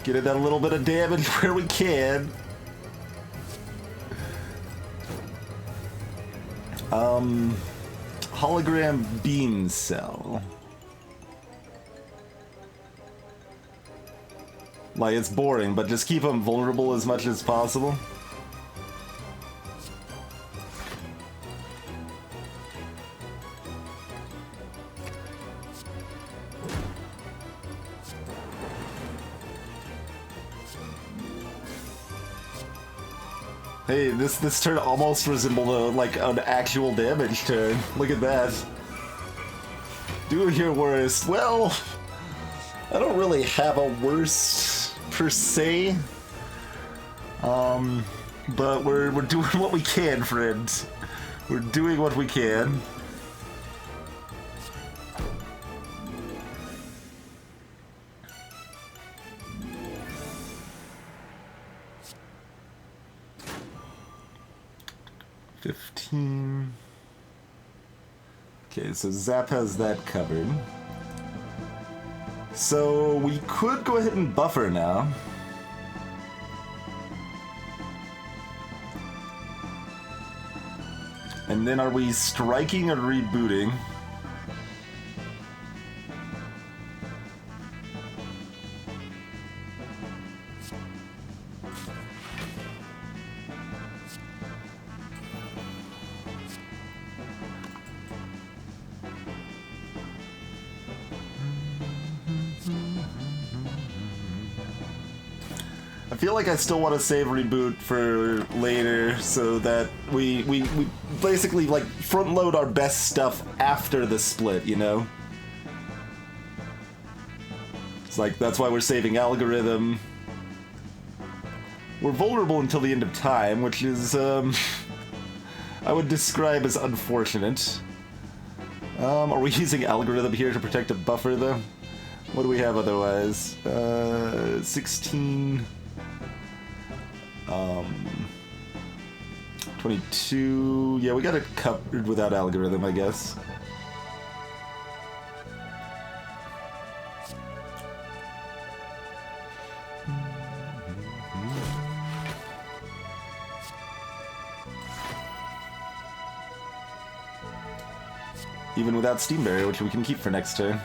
Get in that little bit of damage where we can. Hologram beam cell. Like, it's boring, but just keep them vulnerable as much as possible. Hey, this turn almost resembled like an actual damage turn. Look at that. Do your worst. Well, I don't really have a worst per se. But we're doing what we can, friends. We're doing what we can. Okay, so Zap has that covered. So we could go ahead and buffer now. And then are we striking or rebooting? I feel like I still want to save reboot for later so that we basically like front load our best stuff after the split, you know? It's like that's why we're saving algorithm. We're vulnerable until the end of time, which is I would describe as unfortunate. Are we using algorithm here to protect a buffer though? What do we have otherwise? 16 22... Yeah, we got it covered without algorithm, I guess. Even without Steam Barrier, which we can keep for next turn.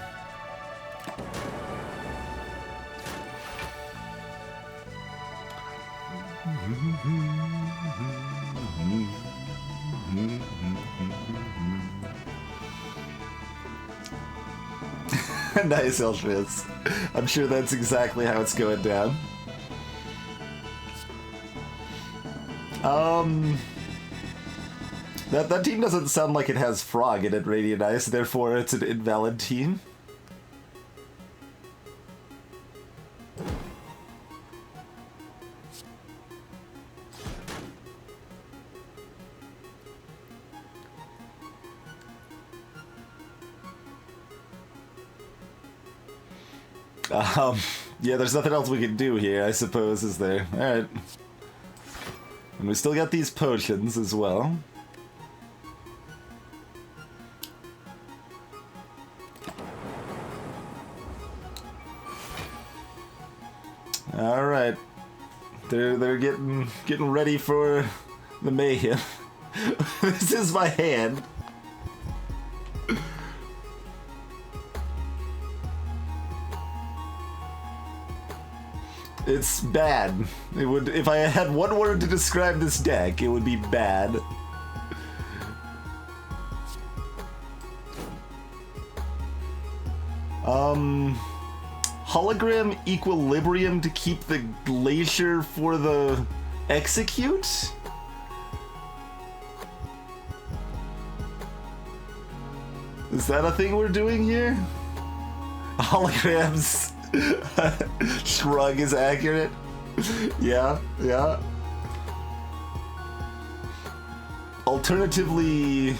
Nice, Elshris. I'm sure that's exactly how it's going down. That team doesn't sound like it has Frog in it, Radiant Ice, therefore it's an invalid team. Yeah, there's nothing else we can do here, I suppose, is there? Alright. And we still got these potions as well. Alright. They're getting ready for the mayhem. This is my hand. It's bad. It would, if I had one word to describe this deck, it would be bad. Hologram Equilibrium to keep the Glacier for the Execute? Is that a thing we're doing here? Holograms. Shrug is accurate. Yeah, yeah. Alternatively,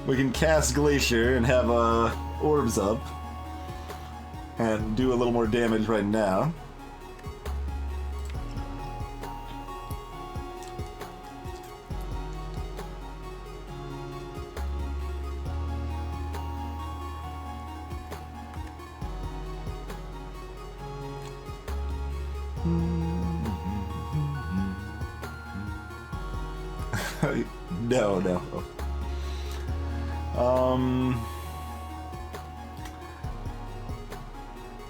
we can cast Glacier and have orbs up and do a little more damage right now. No.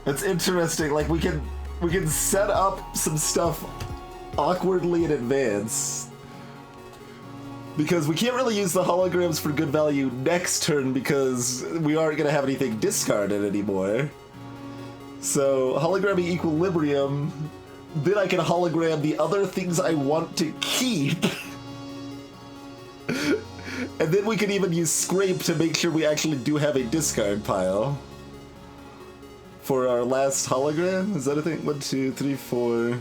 It's interesting, like we can set up some stuff awkwardly in advance. Because we can't really use the holograms for good value next turn because we aren't gonna have anything discarded anymore. So hologramming Equilibrium, then I can hologram the other things I want to keep. And then we can even use Scrape to make sure we actually do have a discard pile. For our last hologram? Is that a thing? 1, 2, 3, 4.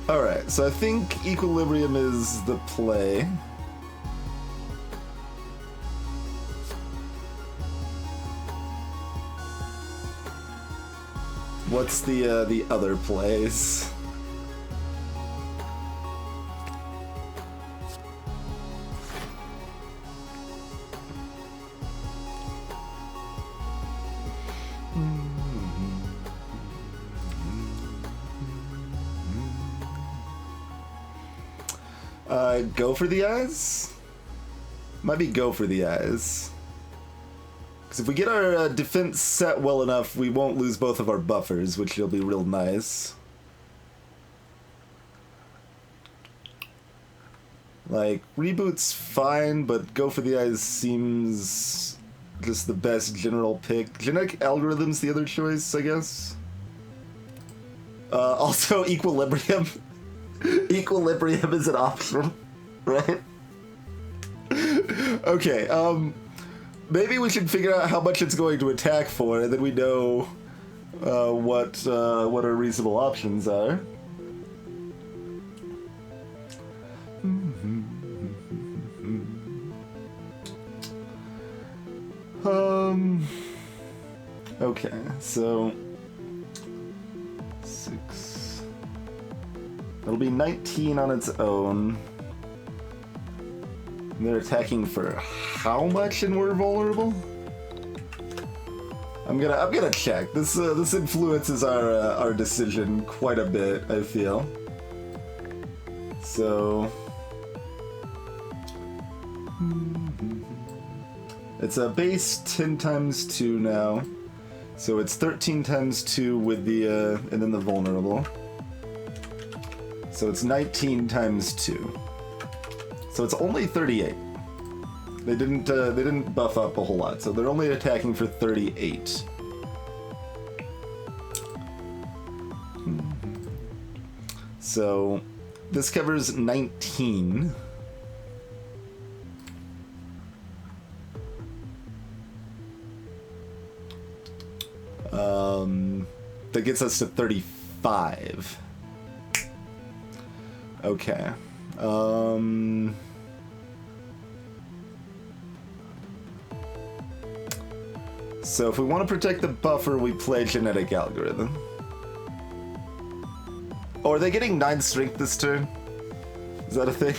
Alright, so I think Equilibrium is the play. What's the other plays? Go for the eyes? Might be go for the eyes. Because if we get our defense set well enough, we won't lose both of our buffers, which will be real nice. Like, reboot's fine, but go for the eyes seems just the best general pick. Genetic algorithm's the other choice, I guess. Also, Equilibrium. Equilibrium is an option, right? Okay, maybe we should figure out how much it's going to attack for, and then we know what our reasonable options are. Okay, so 6. It'll be 19 on its own. And they're attacking for how much and we're vulnerable? I'm gonna check. This influences our decision quite a bit, I feel. So it's a base 10 times 2 now. So it's 13 times 2 with the and then the vulnerable. So it's 19 times 2. So it's only 38. They didn't buff up a whole lot, so they're only attacking for 38. So this covers 19. That gets us to 35. Okay. So if we want to protect the buffer, we play genetic algorithm. Oh, are they getting 9 strength this turn? Is that a thing?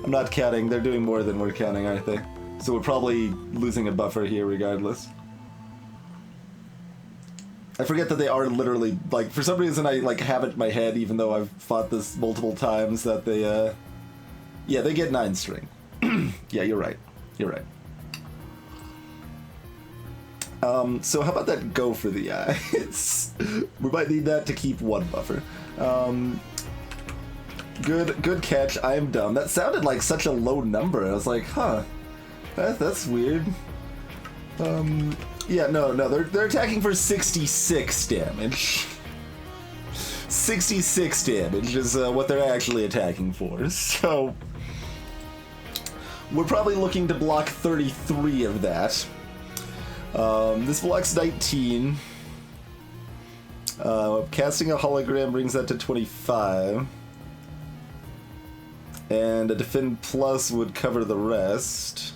I'm not counting. They're doing more than we're counting, aren't they? So we're probably losing a buffer here regardless. I forget that they are literally, like, for some reason I, like, have it in my head, even though I've fought this multiple times, that they, yeah, they get 9 strength. Yeah, you're right. You're right. So how about that go for the eyes? We might need that to keep 1 buffer. Good catch. I am dumb. That sounded like such a low number. I was like, huh, that's weird. Yeah, no, they're attacking for 66 damage. 66 damage is what they're actually attacking for. So we're probably looking to block 33 of that. This blocks 19. Casting a hologram brings that to 25. And a defend plus would cover the rest.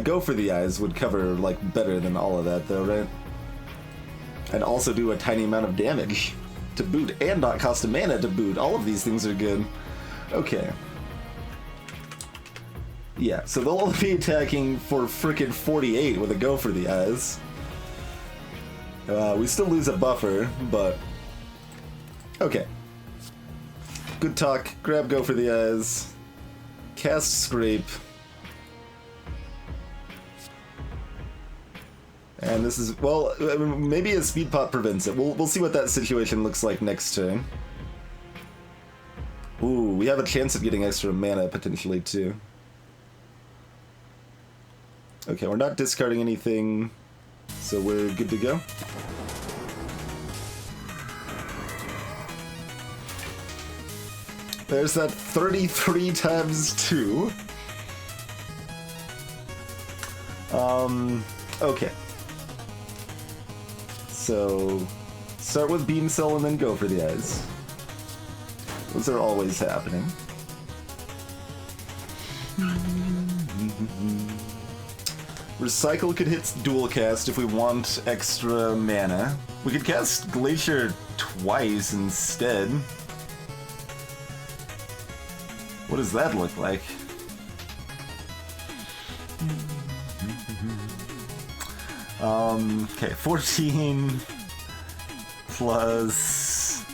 Go for the eyes would cover, like, better than all of that, though, right? And also do a tiny amount of damage to boot, and not cost a mana to boot. All of these things are good. Okay. Yeah, so they'll only be attacking for frickin' 48 with a go for the eyes. We still lose a buffer, but... Okay. Good talk. Grab go for the eyes. Cast scrape. And this is, well, maybe a speed pop prevents it. We'll see what that situation looks like next turn. Ooh, we have a chance of getting extra mana potentially too. Okay, we're not discarding anything, so we're good to go. There's that 33 times 2. Okay. So, start with Beam Cell and then go for the eyes. Those are always happening. Recycle could hit dual cast if we want extra mana. We could cast Glacier twice instead. What does that look like? Okay, 14 plus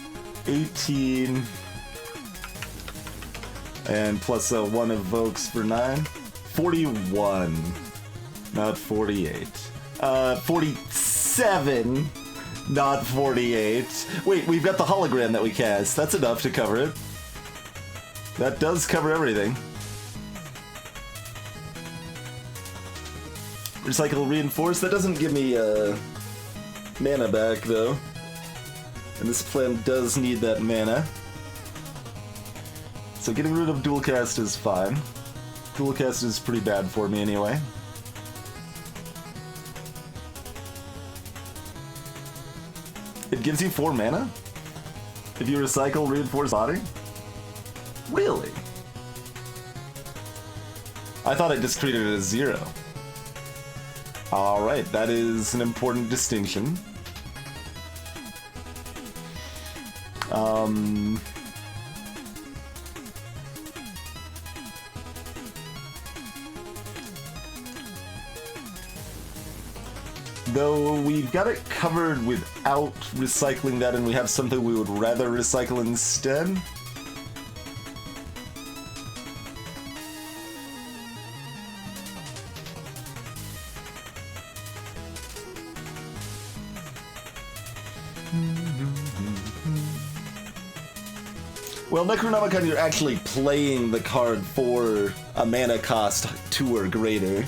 18 and plus 1 evokes for 9. 41, not 48. 47, not 48. Wait, we've got the hologram that we cast. That's enough to cover it. That does cover everything. Recycle reinforce. That doesn't give me mana back though. And this plan does need that mana. So getting rid of dual cast is fine. Dual cast is pretty bad for me anyway. It gives you 4 mana if you recycle reinforce body. Really? I thought it just treated it as 0. Alright, that is an important distinction. Though we've got it covered without recycling that, and we have something we would rather recycle instead. Well, Necronomicon, you're actually playing the card for a mana cost 2 or greater.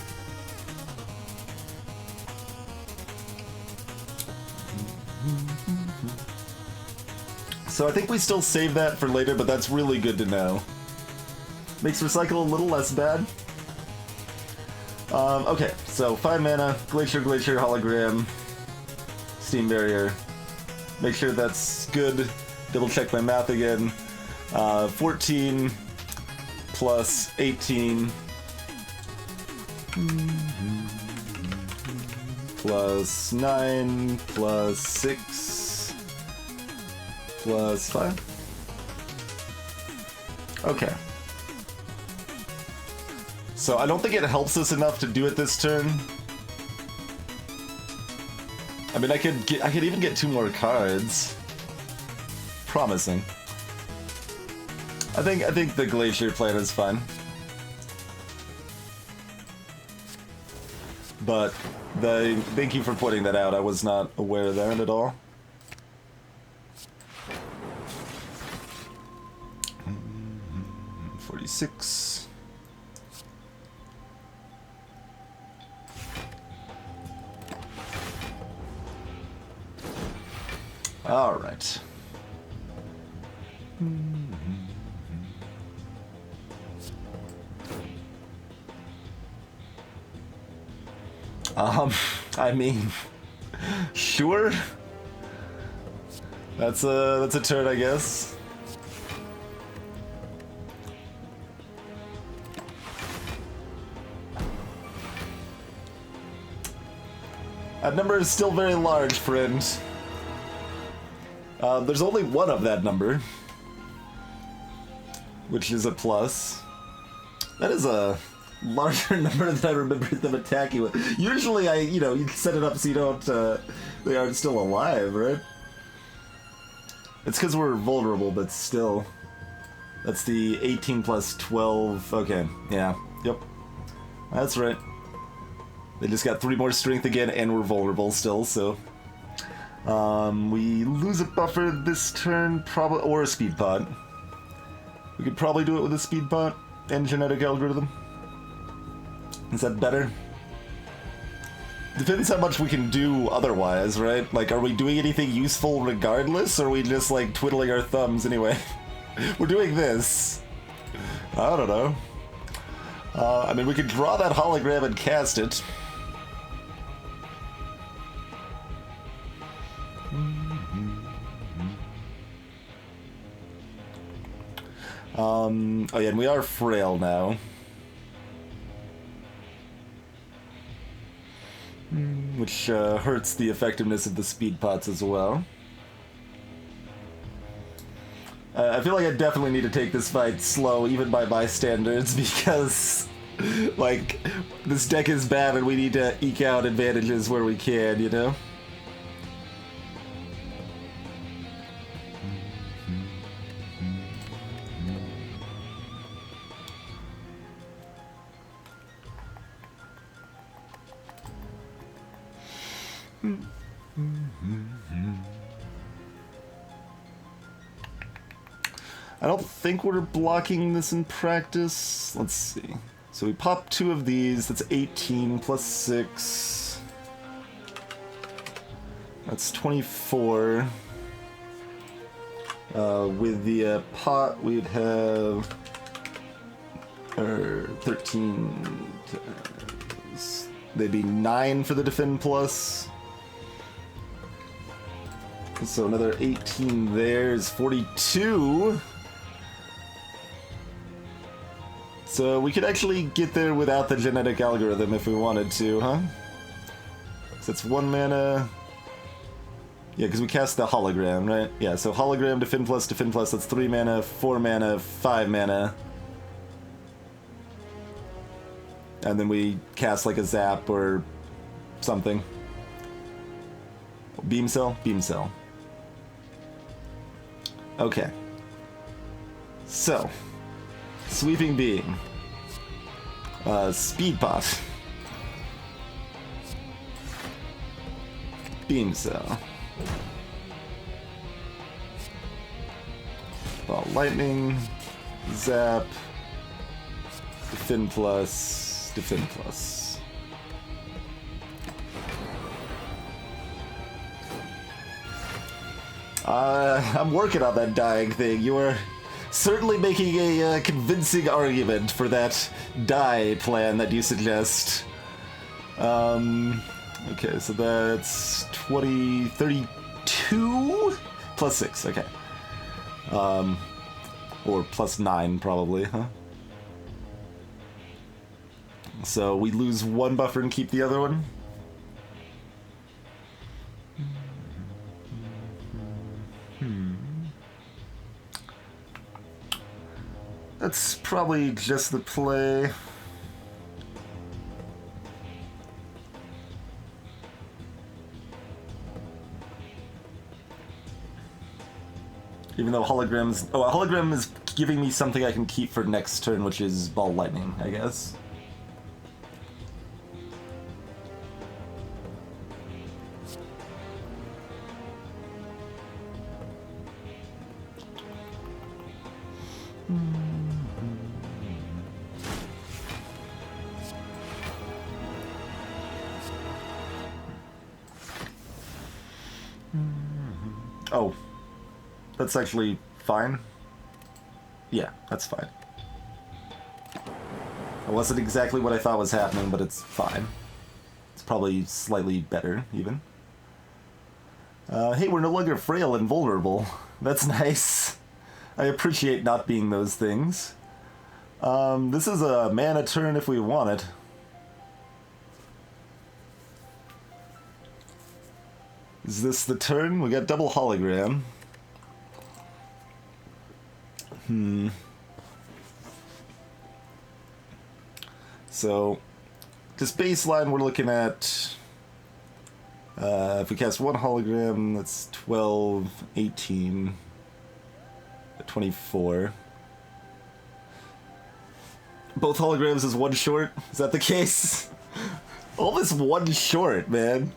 So I think we still save that for later, but that's really good to know. Makes recycle a little less bad. Okay, so 5 mana, Glacier, Hologram, Steam Barrier. Make sure that's good. Double check my math again. 14 plus 18 plus 9 plus 6 plus 5. Okay. So I don't think it helps us enough to do it this turn. I mean, I could even get 2 more cards. Promising. I think the Glacier plan is fine. But thank you for pointing that out. I was not aware of that at all. $46. All right. I mean, sure. That's a turn, I guess. That number is still very large, friend. There's only one of that number, which is a plus. That is a larger number than I remember them attacking with. Usually you set it up so you don't, they aren't still alive, right? It's because we're vulnerable, but still. That's the 18 plus 12, okay, yeah, yep. That's right. They just got 3 more strength again, and we're vulnerable still, so. We lose a buffer this turn, probably, or a speed pot. We could probably do it with a speed pot and genetic algorithm. Is that better? Depends how much we can do otherwise, right? Like, are we doing anything useful regardless, or are we just, like, twiddling our thumbs anyway? We're doing this. I don't know. I mean, we could draw that hologram and cast it. Oh yeah, and we are frail now. Which hurts the effectiveness of the speed pots as well. I feel like I definitely need to take this fight slow, even by my standards, because, like, this deck is bad and we need to eke out advantages where we can, you know? I don't think we're blocking this in practice. Let's see. So we pop 2 of these. That's 18 plus 6. That's 24. With the pot, we'd have 13. They'd be 9 for the defend plus. So another 18 there is 42. So we could actually get there without the genetic algorithm if we wanted to, huh? So it's 1 mana. Yeah, because we cast the hologram, right? Yeah, so hologram, defend plus, that's 3 mana, 4 mana, 5 mana. And then we cast like a zap or something. Beam cell? Beam cell. Okay. So, Sweeping Beam. Speed Pot. Beam Cell. Ball Lightning. Zap. Defend plus. Defend plus. I'm working on that dying thing. You are certainly making a convincing argument for that die plan that you suggest. Okay, so that's 32 plus 6, okay. Or plus 9 probably, huh? So we lose 1 buffer and keep the other one? That's probably just the play. Even though holograms... Oh, a hologram is giving me something I can keep for next turn, which is Ball Lightning, I guess. Oh, that's actually fine. Yeah, that's fine. It wasn't exactly what I thought was happening, but it's fine. It's probably slightly better, even. Hey, we're no longer frail and vulnerable. That's nice. I appreciate not being those things. This is a mana turn if we want it. Is this the turn? We got double hologram. So, just baseline, we're looking at... if we cast 1 hologram, that's 12, 18, 24. Both holograms is 1 short? Is that the case? All this 1 short, man.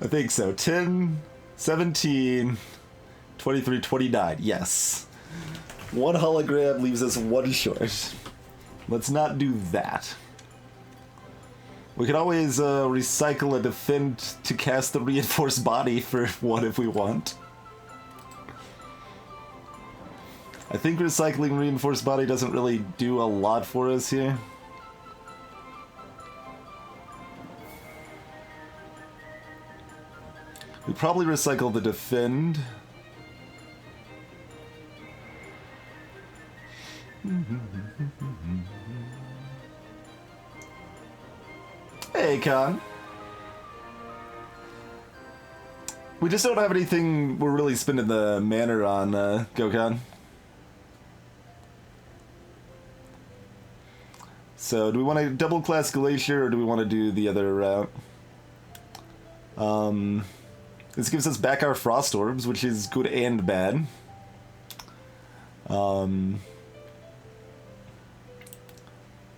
I think so. 10, 17, 23, 29. Yes. 1 hologram leaves us 1 short. Let's not do that. We can always recycle a defend to cast the reinforced body for 1 if we want. I think recycling reinforced body doesn't really do a lot for us here. We probably recycle the defend. Hey, Con. We just don't have anything we're really spending the mana on, Gokon. So, do we want to double class Glacier, or do we want to do the other route? This gives us back our Frost Orbs, which is good and bad.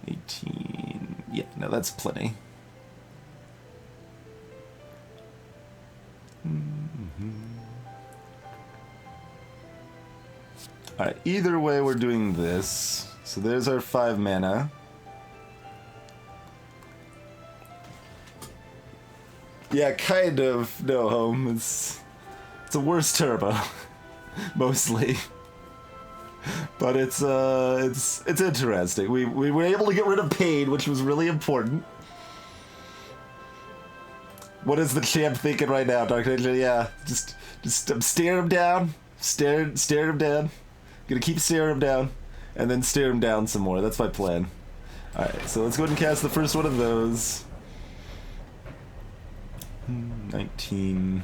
18... Yeah, no, that's plenty. Alright, either way we're doing this. So there's our 5 mana. Yeah, kind of. No, home. It's a worse turbo, mostly. But it's interesting. We were able to get rid of pain, which was really important. What is the champ thinking right now, Dark Ninja? Yeah, just I'm staring him down. Staring him down. Gonna keep staring him down. and then stare him down some more. That's my plan. Alright, so let's go ahead and cast the first one of those. 19.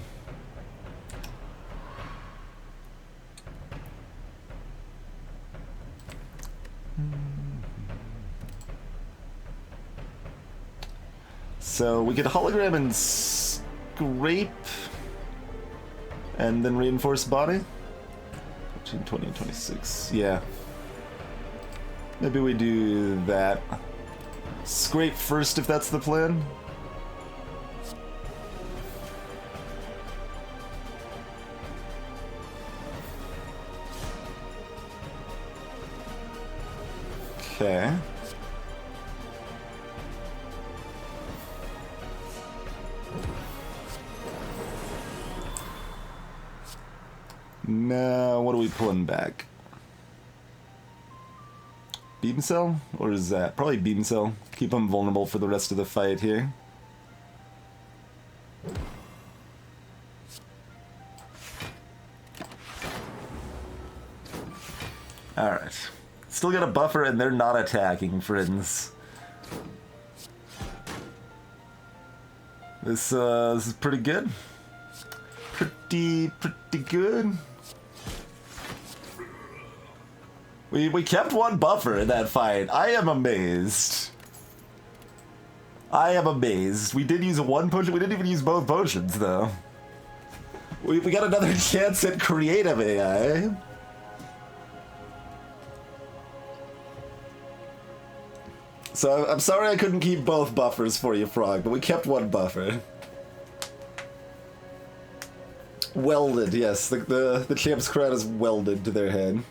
So we could hologram and scrape and then reinforce body. 15, 20, and 26. Yeah. Maybe we do that. Scrape first if that's the plan. Okay. Now, what are we pulling back? Beam Cell? Or is that? Probably Beam Cell. Keep them vulnerable for the rest of the fight here. Alright. Still got a buffer and they're not attacking, friends. This is pretty good. Pretty good. We kept one buffer in that fight. I am amazed. I am amazed. We did use one potion. We didn't even use both potions, though. We got another chance at creative AI. So I'm sorry I couldn't keep both buffers for you, Frog, but we kept one buffer. Welded, yes. The champ's crown is welded to their head.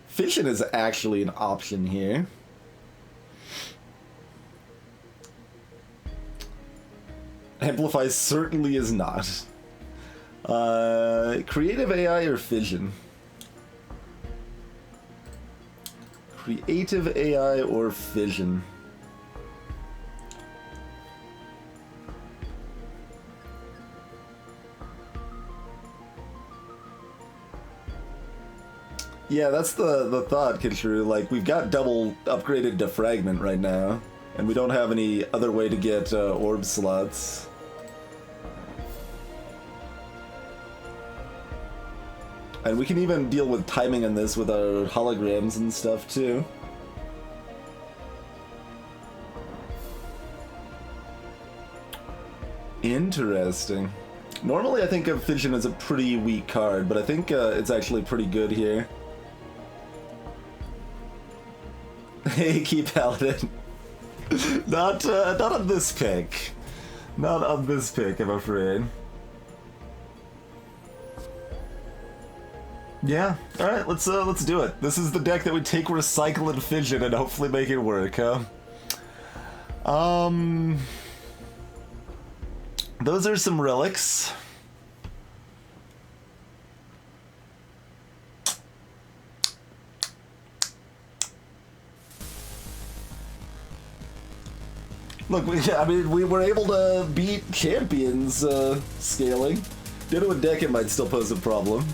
Fission is actually an option here. Amplify certainly is not. Creative AI or fission? Creative AI or fission? Yeah, that's the thought, Kitcheru. Like, we've got double upgraded defragment right now, and we don't have any other way to get orb slots. And we can even deal with timing in this with our holograms and stuff, too. Interesting. Normally I think of Fission as a pretty weak card, but I think it's actually pretty good here. Hey, Key Paladin. Not on this pick. Not on this pick, I'm afraid. Yeah, alright, let's do it. This is the deck that would take Recycle and Fission and hopefully make it work, huh? Those are some relics. Look, we were able to beat champions scaling. Due to a deck, it might still pose a problem.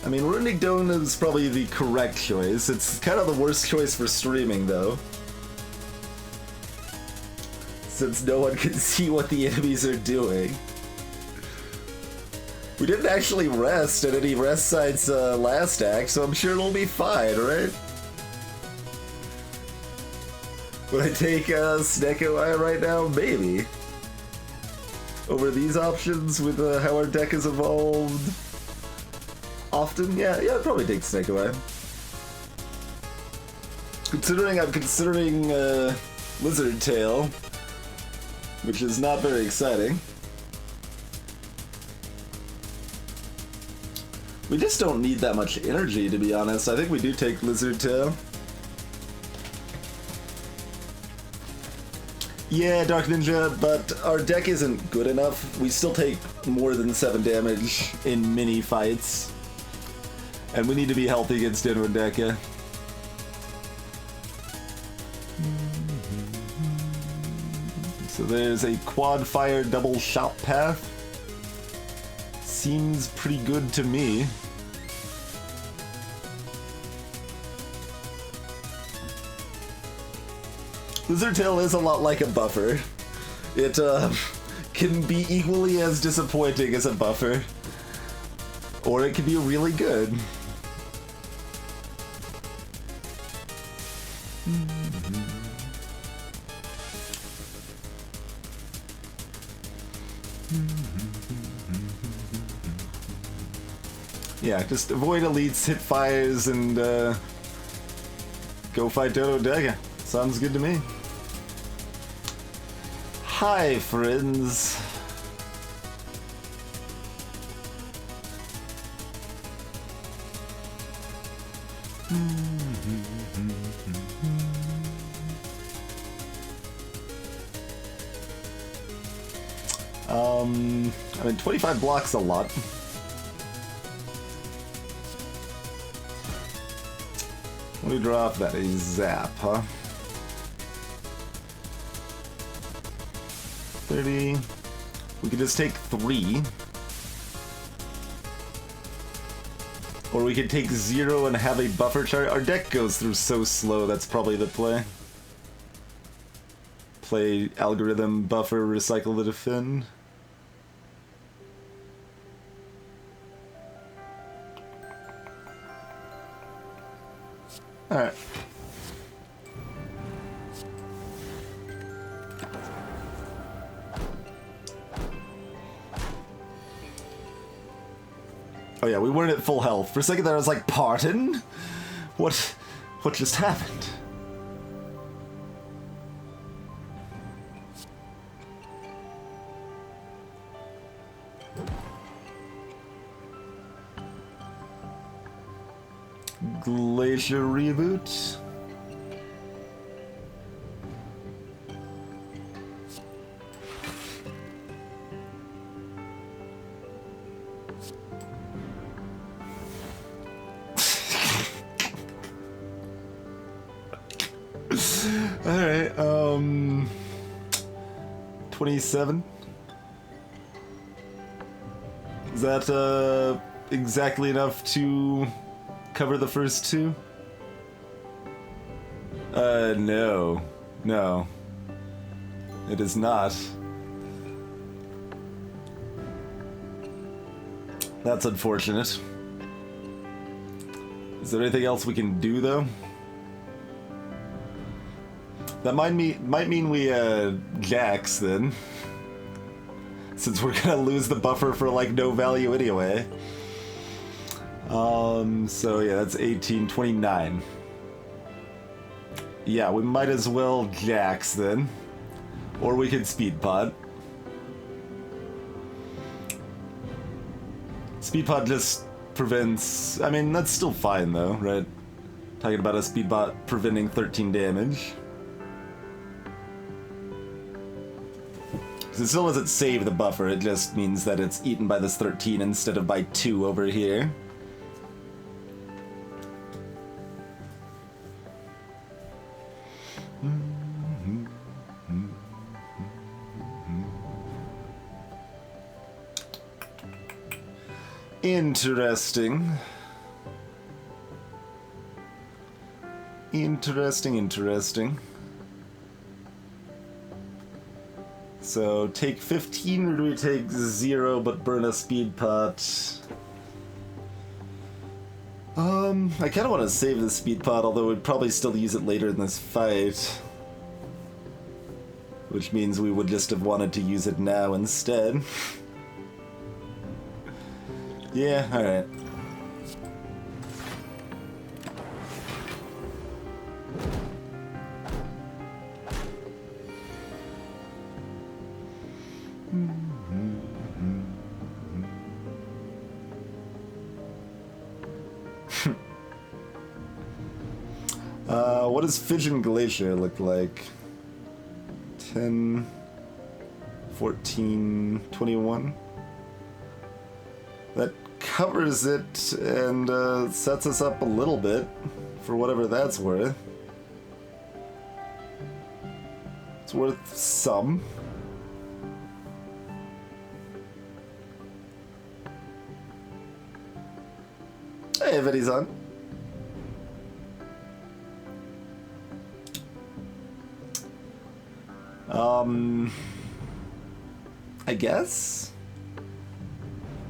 I mean, Runic Dome is probably the correct choice. It's kind of the worst choice for streaming, though. Since no one can see what the enemies are doing. We didn't actually rest at any rest sites last act, so I'm sure it'll be fine, right? Would I take Sneko Eye right now? Maybe. Over these options with how our deck has evolved often? Yeah, I'd probably take Sneko Eye. I'm considering Lizard Tail, which is not very exciting. We just don't need that much energy, to be honest. I think we do take Lizard Tail. Yeah, Dark Ninja, but our deck isn't good enough. We still take more than 7 damage in mini fights. And we need to be healthy against Denwendeka. So there's a quad fire double shot path. Seems pretty good to me. Lizard Tail is a lot like a buffer. It can be equally as disappointing as a buffer, or it can be really good. Yeah, just avoid elites, hit fires, and go fight Dodo Dega. Sounds good to me. Hi, friends. I mean, 25 blocks a lot. What do we drop that? A zap, huh? 30. We could just take 3. Or we could take 0 and have a buffer chart. Our deck goes through so slow, that's probably the play. Play algorithm, buffer, recycle the defend. Alright. Oh yeah, we weren't at full health. For a second there I was like, pardon? What just happened? Glacier reboot. Alright, 27. Is that exactly enough to cover the first 2? No. No. It is not. That's unfortunate. Is there anything else we can do, though? That might mean we, Jax, then. Since we're gonna lose the buffer for, like, no value anyway. So yeah, that's 18, 29. Yeah, we might as well Jax, then. Or we could Speed Pod. Speed Pod just prevents... I mean, that's still fine, though, right? Talking about a Speed Pod preventing 13 damage. It still doesn't save the buffer, it just means that it's eaten by this 13 instead of by 2 over here. Interesting. Interesting. So, take 15, or do we take 0 but burn a speed pot? I kinda wanna save the speed pot, although we'd probably still use it later in this fight. Which means we would just have wanted to use it now instead. Yeah, alright. What does Fission Glacier look like? 10, 14, 21? That covers it and sets us up a little bit, for whatever that's worth. It's worth some. Hey, Vinny-san. I guess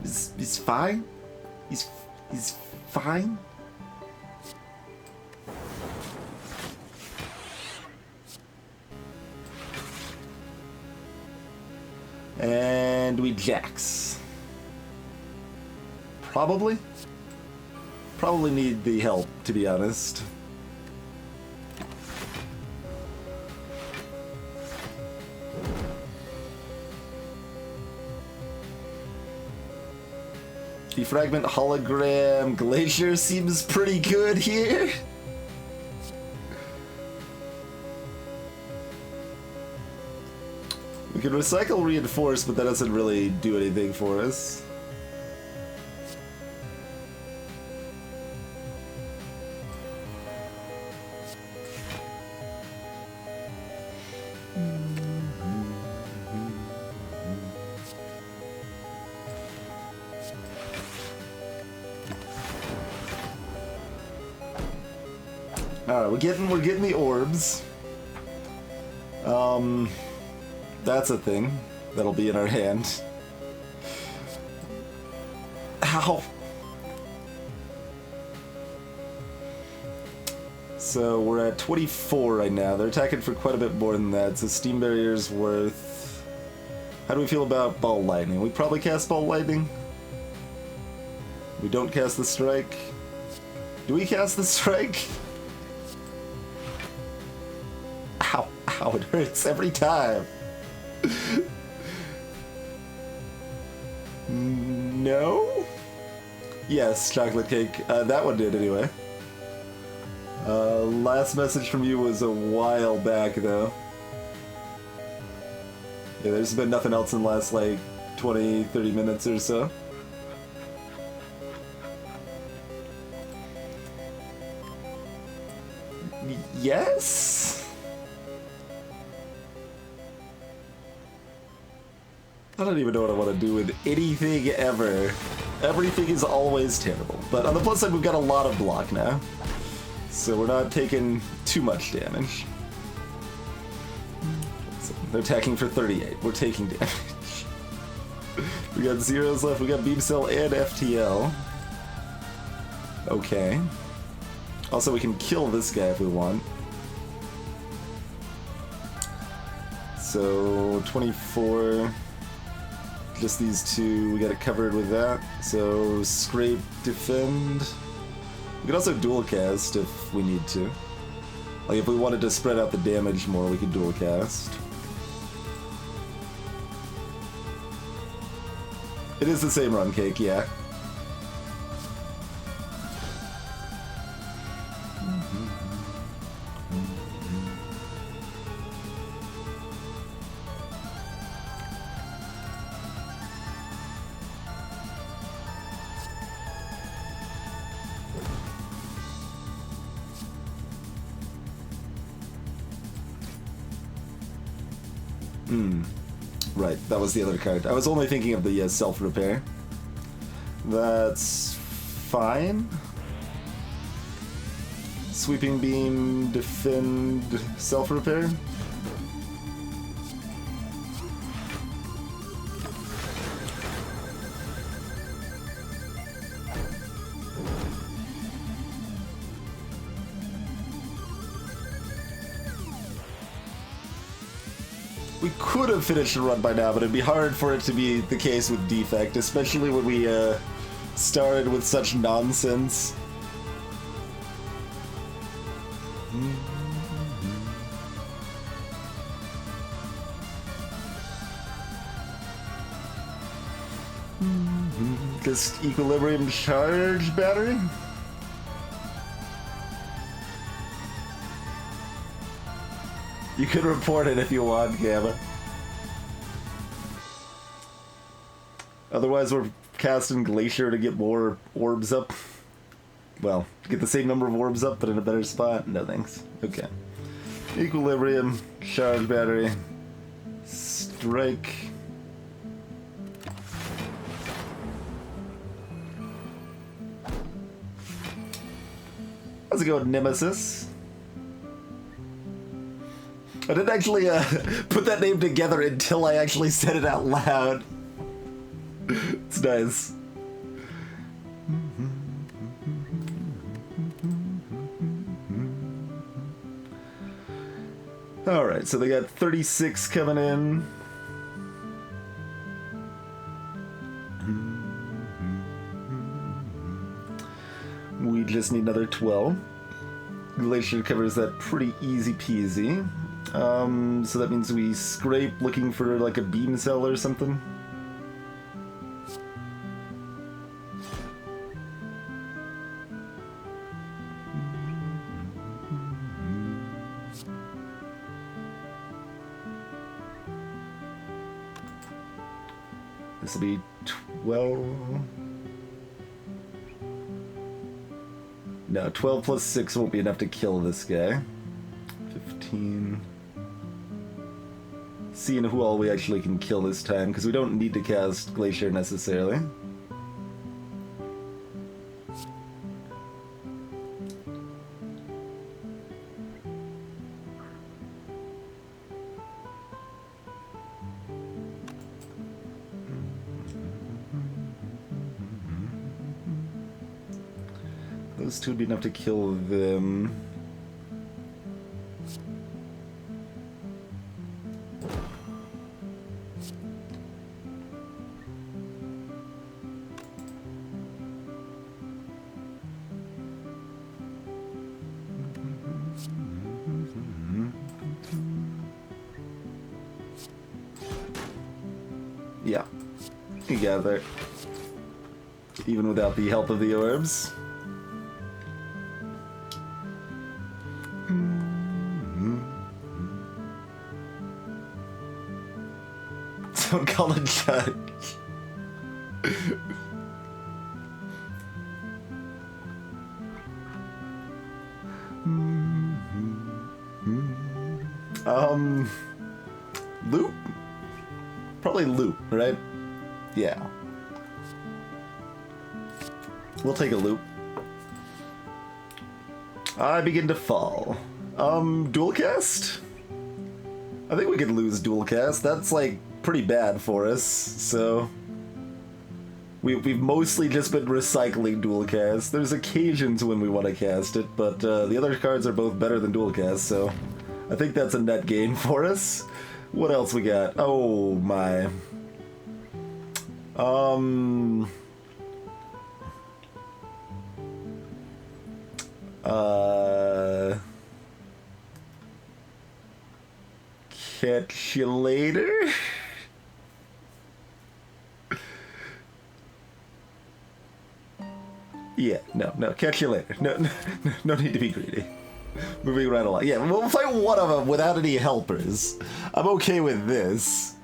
he's fine. He's fine. And we jacks. Probably need the help, to be honest. Defragment hologram glacier seems pretty good here. We can recycle reinforce, but that doesn't really do anything for us. Alright, we're getting the orbs. That's a thing that'll be in our hand. Ow! So we're at 24 right now. They're attacking for quite a bit more than that, so Steam Barrier's worth... How do we feel about Ball Lightning? We probably cast Ball Lightning? We don't cast the Strike? Do we cast the Strike? Ow, ow, it hurts every time. No? Yes, chocolate cake. That one did anyway. Last message from you was a while back though. Yeah, there's been nothing else in the last like 20-30 minutes or so. Yes? I don't even know what I want to do with anything ever. Everything is always terrible. But on the plus side, we've got a lot of block now. So we're not taking too much damage. So they're attacking for 38. We're taking damage. We got zeros left. We got Beam Cell and FTL. Okay. Also, we can kill this guy if we want. So 24. Just these two, we got it covered with that. So, scrape, defend. We could also dual cast if we need to. Like, if we wanted to spread out the damage more, we could dual cast. It is the same run cake, yeah. Right, that was the other card. I was only thinking of the self-repair. That's fine. Sweeping beam, defend, self-repair. We could have finished the run by now, but it'd be hard for it to be the case with Defect, especially when we started with such nonsense. Just equilibrium charge battery? You can report it if you want, Gamma. Otherwise, we're casting Glacier to get more orbs up. Well, to get the same number of orbs up, but in a better spot? No thanks. Okay. Equilibrium, charge battery, strike. How's it going, Nemesis? I didn't actually put that name together until I actually said it out loud. It's nice. Alright, so they got 36 coming in. We just need another 12. Glacier covers that pretty easy peasy. So that means we scrape looking for like a beam cell or something. This will be 12. No, 12 plus 6 won't be enough to kill this guy. 15. Seeing who all we actually can kill this time, because we don't need to cast Glacier necessarily. Those two would be enough to kill them. Yeah, you got there. Even without the help of the orbs. Don't call a judge. Loop? Probably loop, right? Yeah. We'll take a loop. I begin to fall. Dual cast? I think we could lose dual cast. That's like pretty bad for us, so we've mostly just been recycling dual cast. There's occasions when we want to cast it, but the other cards are both better than dual cast, so I think that's a net gain for us. What else we got? Oh my. Catch you later? Yeah, no, catch you later. No need to be greedy. Moving right along. Yeah, we'll fight one of them without any helpers. I'm okay with this.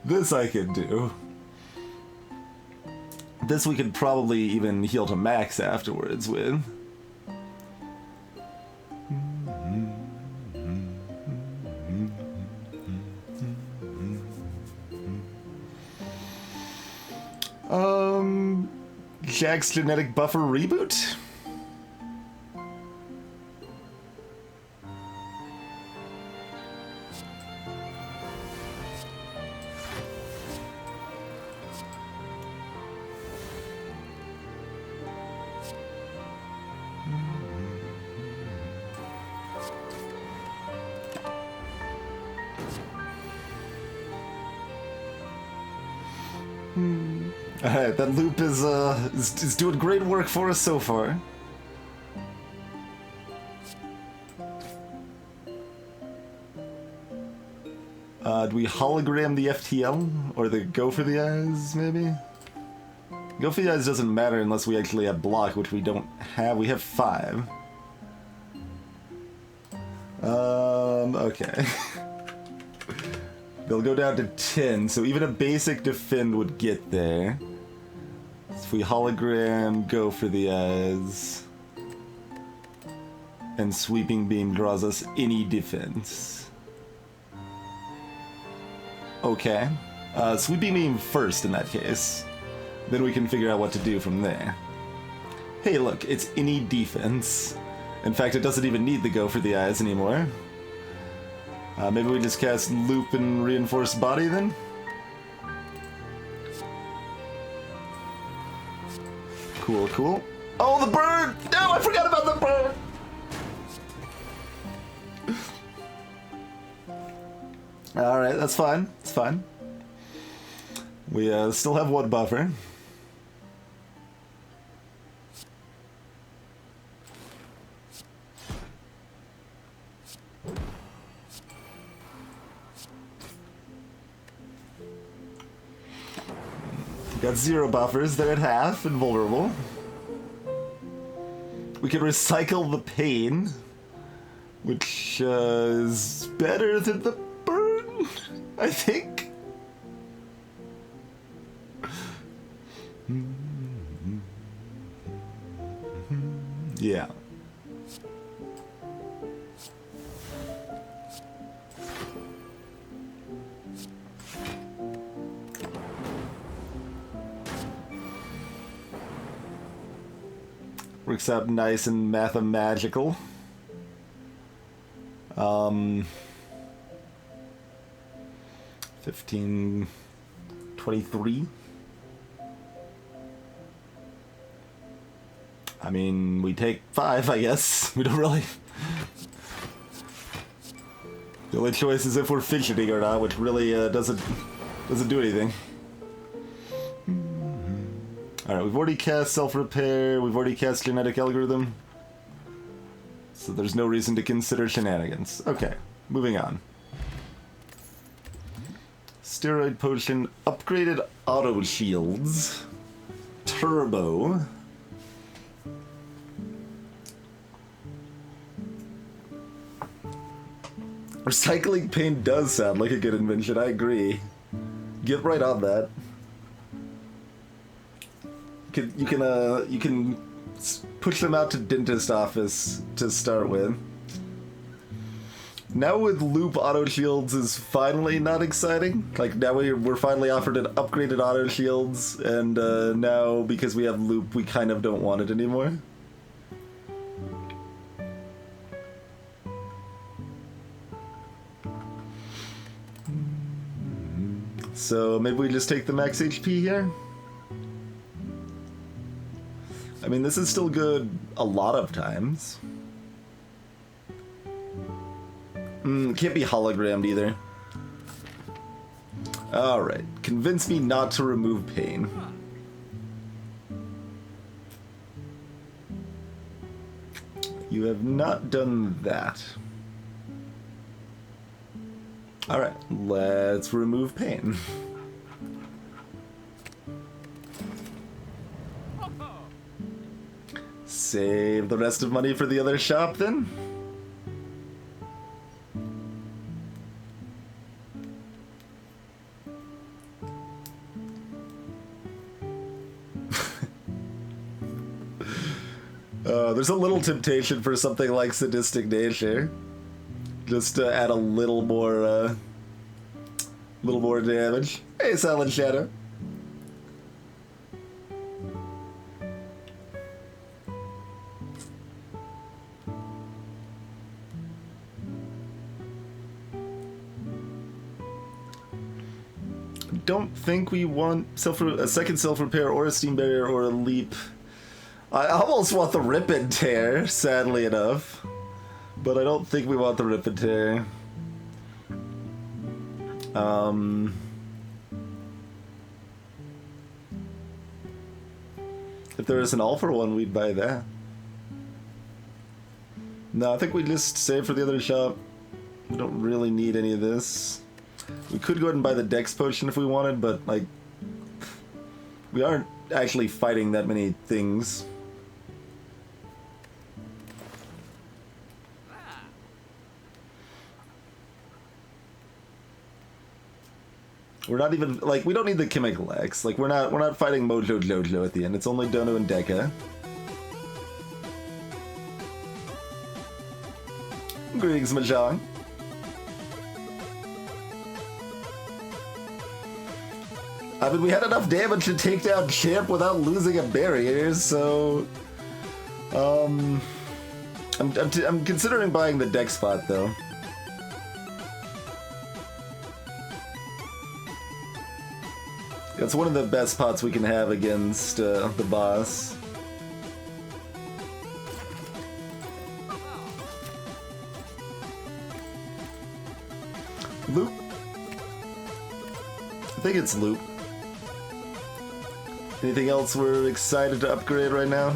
This I can do. This we could probably even heal to max afterwards with. Jack's genetic buffer reboot? Alright, that loop is doing great work for us so far. Do we hologram the FTL? Or the Go for the Eyes, maybe? Go for the Eyes doesn't matter unless we actually have block, which we don't have. We have 5. Okay. They'll go down to 10, so even a basic defend would get there. So if we hologram, Go for the Eyes. And Sweeping Beam draws us any defense. Okay. Sweeping Beam first in that case. Then we can figure out what to do from there. Hey look, it's any defense. In fact, it doesn't even need the Go for the Eyes anymore. Maybe we just cast Loop and Reinforced Body then? Cool, cool. Oh, the bird! No, I forgot about the bird! Alright, that's fine. It's fine. We still have one buffer. Got 0 buffers, they're at half, invulnerable. We can recycle the pain, which is better than the burn, I think. Yeah. Works out nice and mathemagical. 15, 23. I mean, we take 5, I guess. We don't really... The only choice is if we're fidgeting or not, which really doesn't do anything. Alright, we've already cast Self-Repair, we've already cast Genetic Algorithm. So there's no reason to consider shenanigans. Okay, moving on. Steroid Potion, upgraded auto shields, turbo. Recycling paint does sound like a good invention, I agree. Get right on that. You can push them out to dentist office to start with. Now with loop auto shields is finally not exciting. Like now we're finally offered an upgraded auto shields, and now because we have loop, we kind of don't want it anymore. So maybe we just take the max HP here. I mean, this is still good a lot of times. Can't be hologrammed either. Alright, convince me not to remove pain. You have not done that. Alright, let's remove pain. Save the rest of money for the other shop then? There's a little temptation for something like Sadistic Nature. Just to add a little more damage. Hey, Silent Shadow. Don't think we want a second self-repair or a steam barrier or a leap. I almost want the rip and tear, sadly enough. But I don't think we want the rip and tear. If there is an all for one, we'd buy that. No, I think we just save for the other shop. We don't really need any of this. We could go ahead and buy the Dex Potion if we wanted, but, like, we aren't actually fighting that many things. We're not even, like, we don't need the Chemical X. Like, we're not fighting Mojo Jojo at the end. It's only Dono and Deka. Greetings, Mahjong. I mean, we had enough damage to take down Champ without losing a barrier, so... I'm considering buying the deck spot, though. It's one of the best pots we can have against the boss. Loop? I think it's Loop. Anything else we're excited to upgrade right now?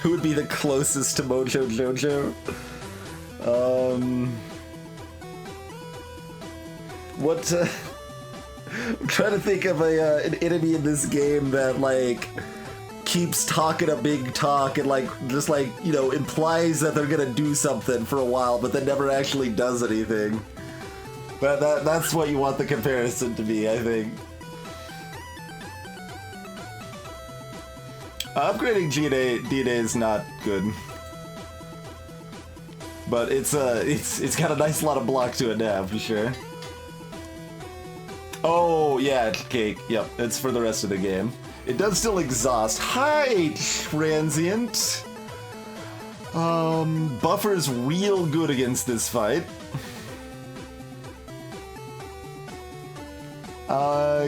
Who would be the closest to Mojo Jojo? I'm trying to think of an enemy in this game that, like, keeps talking a big talk and, like, just, like, you know, implies that they're gonna do something for a while, but then never actually does anything. That's what you want the comparison to be, I think. Upgrading DNA is not good, but it's got a nice lot of block to it now for sure. Oh yeah, cake. Yep, it's for the rest of the game. It does still exhaust. Hi, transient. Buffer's real good against this fight.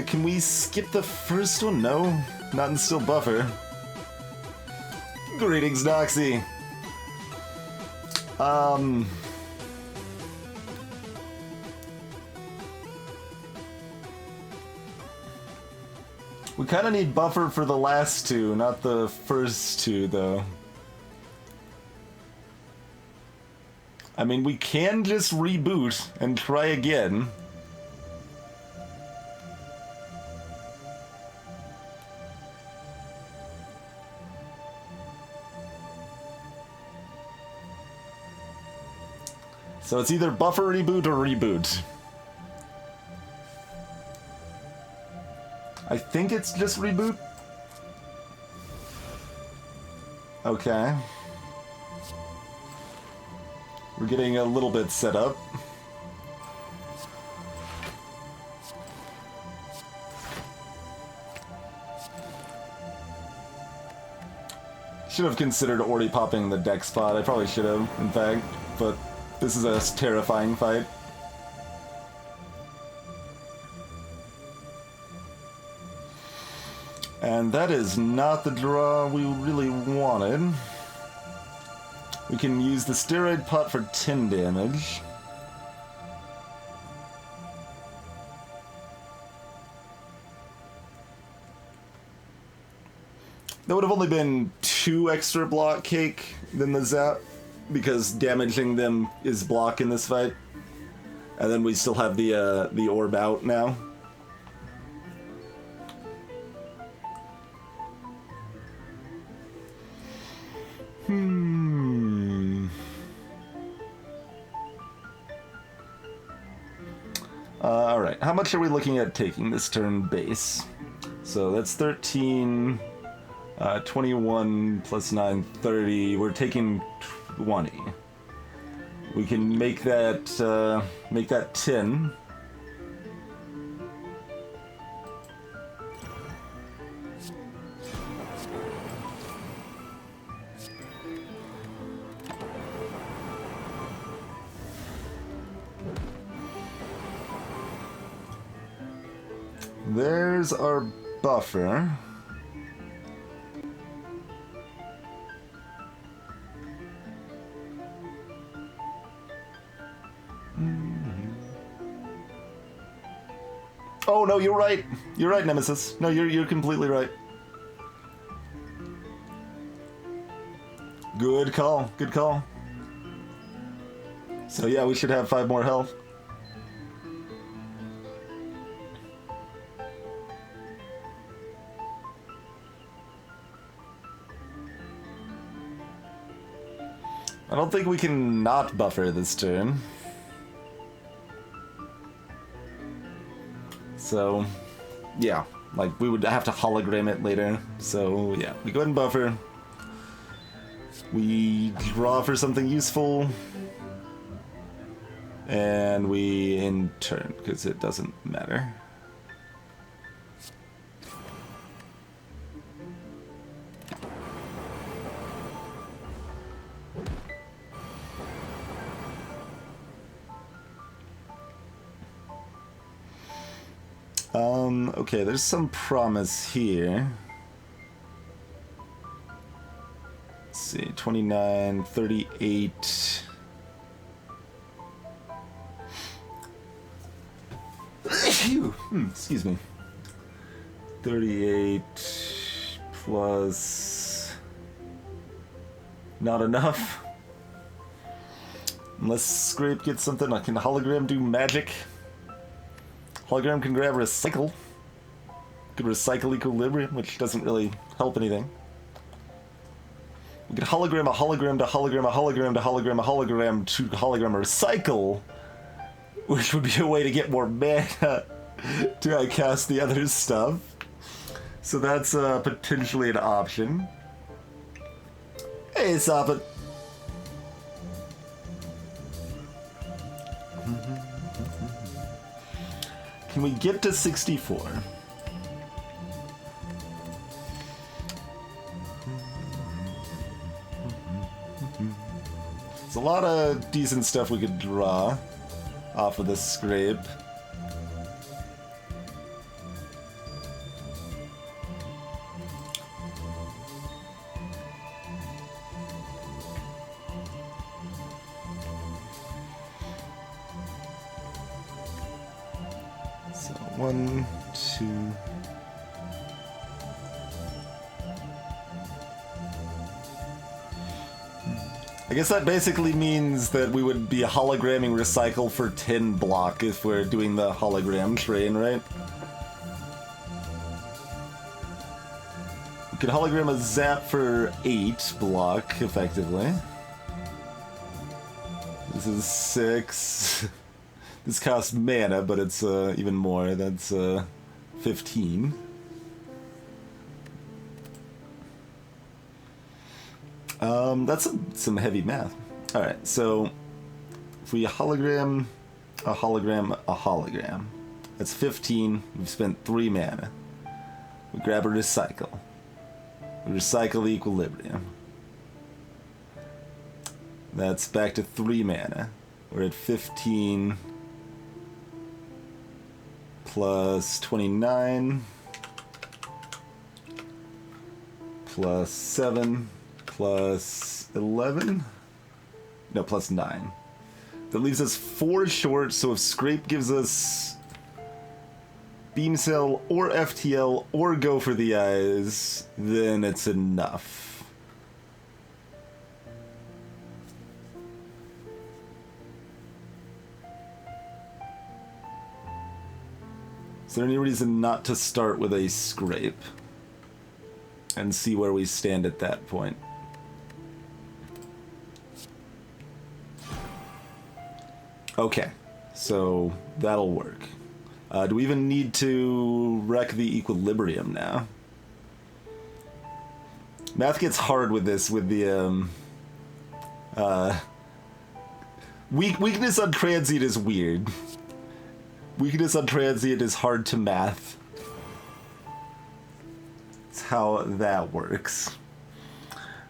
Can we skip the first one? No, not in still buffer. Greetings, Noxy. We kind of need buffer for the last two, not the first two, though. I mean, we can just reboot and try again. So it's either buffer reboot or reboot. I think it's just reboot. Okay. We're getting a little bit set up. Should have considered already popping the deck spot. I probably should have, in fact, but this is a terrifying fight. And that is not the draw we really wanted. We can use the steroid pot for 10 damage. That would have only been 2 extra block cake than the zap, because damaging them is block in this fight. And then we still have the orb out now. Alright, how much are we looking at taking this turn base? So that's 13, 21 plus 9, 30. We're taking 20. We can make that 10. There's our buffer. Oh no, you're right. You're right, Nemesis. No, you're completely right. Good call. Good call. So yeah, we should have 5 more health. I don't think we can not buffer this turn. So, yeah, like we would have to hologram it later. So yeah, we go ahead and buffer. We draw for something useful. And we in turn, because it doesn't matter. Okay, there's some promise here. Let's see, 29, 38. Excuse me. 38 plus... Not enough. Unless Scrape gets something, I can hologram do magic. Hologram can grab recycle. Could recycle equilibrium, which doesn't really help anything. We could hologram a hologram to hologram a hologram to hologram a hologram to hologram a recycle, which would be a way to get more mana to cast the other stuff. So that's potentially an option. Hey, stop it. Can we get to 64? There's a lot of decent stuff we could draw off of this Scrape. So 1, 2... I guess that basically means that we would be hologramming recycle for 10 block if we're doing the hologram train, right? We could hologram a zap for 8 block, effectively. This is 6. This costs mana, but it's even more. That's 15. That's some heavy math. Alright, so if we hologram, a hologram, that's 15. We've spent 3 mana. We grab a recycle. We recycle the equilibrium. That's back to 3 mana. We're at 15 plus 29 plus 7 plus 11? No, plus 9. That leaves us 4 short, so if Scrape gives us Beam Cell or FTL or Go for the Eyes, then it's enough. Is there any reason not to start with a Scrape and see where we stand at that point? Okay, so that'll work. Do we even need to wreck the equilibrium now? Math gets hard with this, with the, weakness on transient is weird. Weakness on transient is hard to math. That's how that works.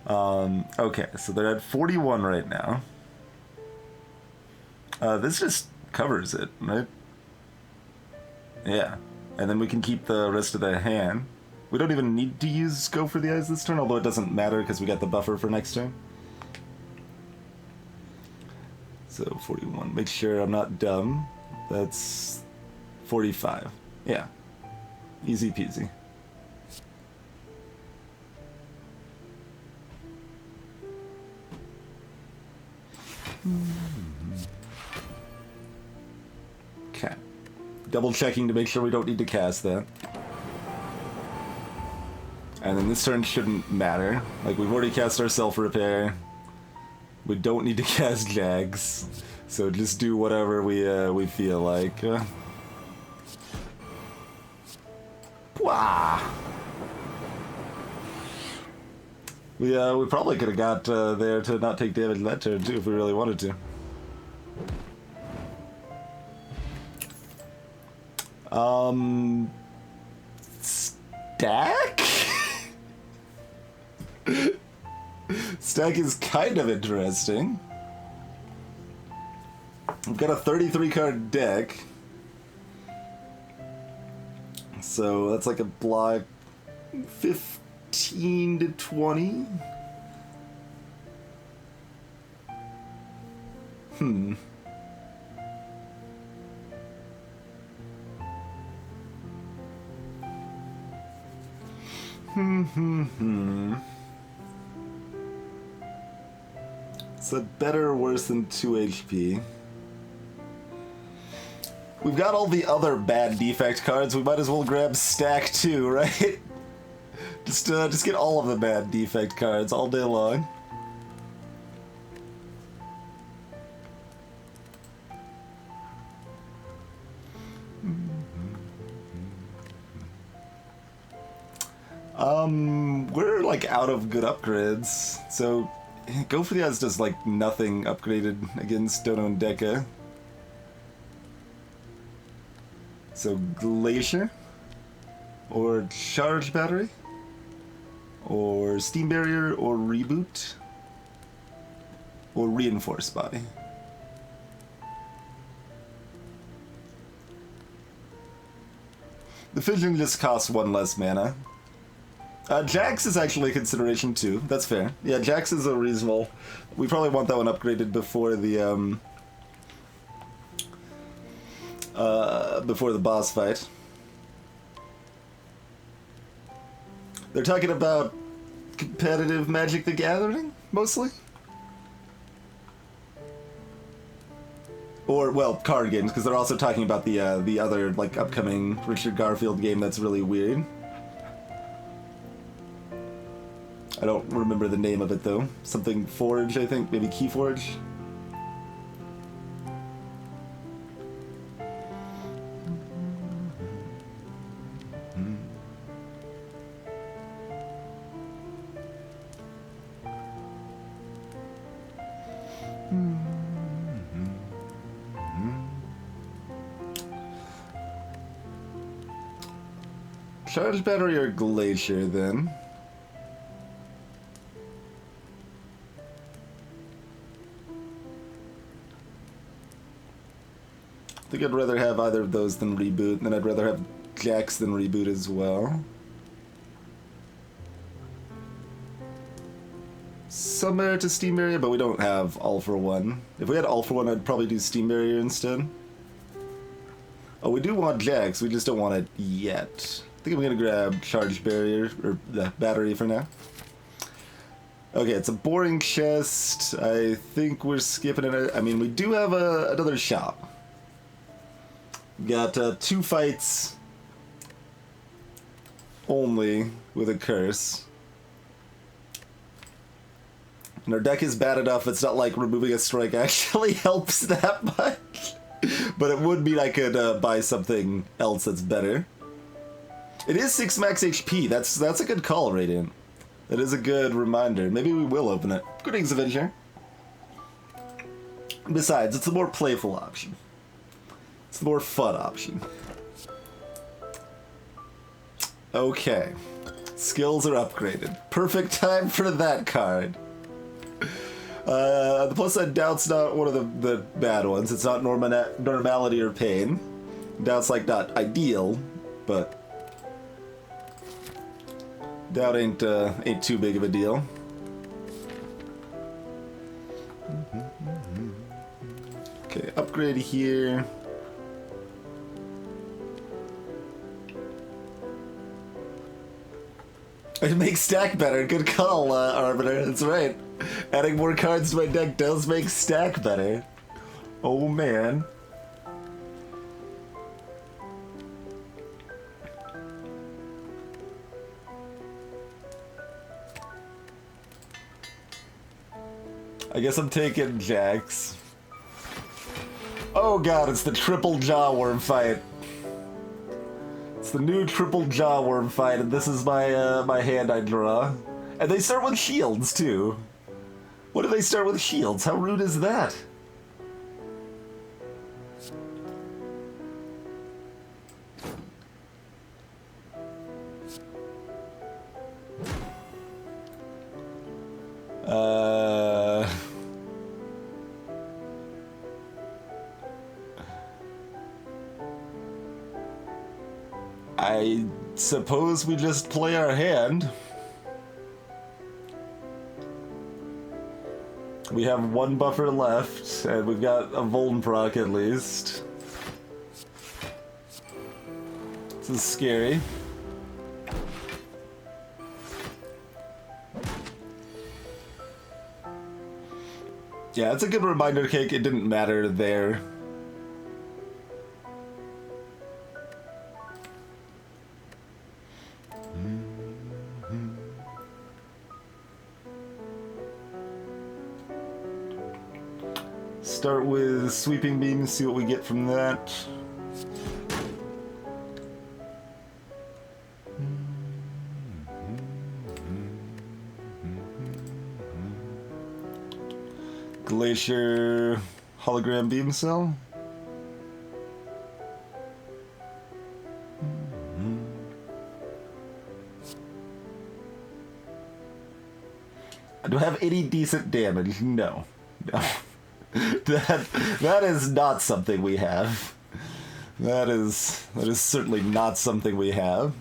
Okay, so they're at 41 right now. This just covers it, right? Yeah. And then we can keep the rest of the hand. We don't even need to use Go for the Eyes this turn, although it doesn't matter because we got the buffer for next turn. So 41. Make sure I'm not dumb. That's 45. Yeah. Easy peasy. Okay. Double checking to make sure we don't need to cast that. And then this turn shouldn't matter. Like, we've already cast our self-repair. We don't need to cast Jags. So just do whatever we feel like. Wah! We probably could have got there to not take damage that turn too if we really wanted to. Stack? Stack is kind of interesting. We've got a 33 card deck. So that's like a block 15 to 20. Is that better or worse than 2 HP? We've got all the other bad defect cards. We might as well grab stack too, right? Just get all of the bad defect cards all day long. We're like out of good upgrades, so Gopher has just like nothing upgraded against Dono and Deca. So Glacier, or Charge Battery, or Steam Barrier, or Reboot, or Reinforced Body. The Fission just costs 1 less mana. Jax is actually a consideration too. That's fair. Yeah, Jax is a reasonable. We probably want that one upgraded before the boss fight. They're talking about competitive Magic the Gathering, mostly? Or, well, card games, because they're also talking about the other, like, upcoming Richard Garfield game that's really weird. I don't remember the name of it, though. Something Forge, I think. Maybe Keyforge? Charge Battery or Glacier, then? I think I'd rather have either of those than Reboot, and then I'd rather have Jax than Reboot as well. Some merit to Steam Barrier, but we don't have All for One. If we had All for One, I'd probably do Steam Barrier instead. Oh, we do want Jax, we just don't want it yet. I think I'm gonna grab Charge Barrier, or the Battery for now. Okay, it's a boring chest. I think we're skipping it. I mean, we do have another shop. We got 2 fights only with a curse. And our deck is bad enough, it's not like removing a strike actually helps that much. But it would mean I could buy something else that's better. It is 6 max HP. That's a good call, Radiant. That is a good reminder. Maybe we will open it. Greetings, Avenger. Besides, it's a more playful option. It's the more fun option. Okay. Skills are upgraded. Perfect time for that card. The plus side, Doubt's not one of the bad ones. It's not normality or pain. Doubt's like not ideal, but Doubt ain't too big of a deal. Okay, upgrade here. It makes stack better. Good call, Arbiter. That's right. Adding more cards to my deck does make stack better. Oh, man. I guess I'm taking Jax. Oh god, it's the triple jaw worm fight. It's the new triple jaw worm fight, and this is my my hand I draw. And they start with shields too. What do they start with shields? How rude is that? I suppose we just play our hand. We have one buffer left, and we've got a Vuln proc at least. This is scary. Yeah, it's a good reminder, Cake. It didn't matter there. Start with sweeping beams, see what we get from that. Glacier hologram beam cell. Do I have any decent damage? No. No. That is not something we have. That is certainly not something we have.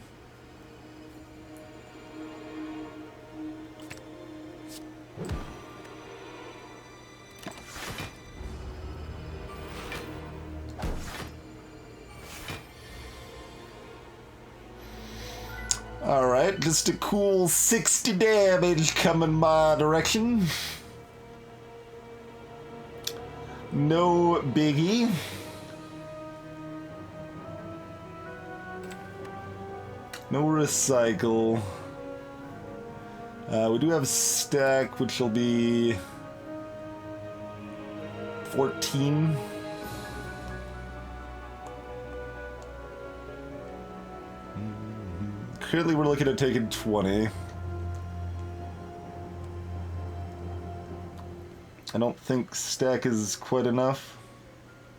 Alright, just a cool 60 damage coming my direction. No biggie. No recycle. We do have stack, which will be 14. Currently we're looking at taking 20. I don't think stack is quite enough,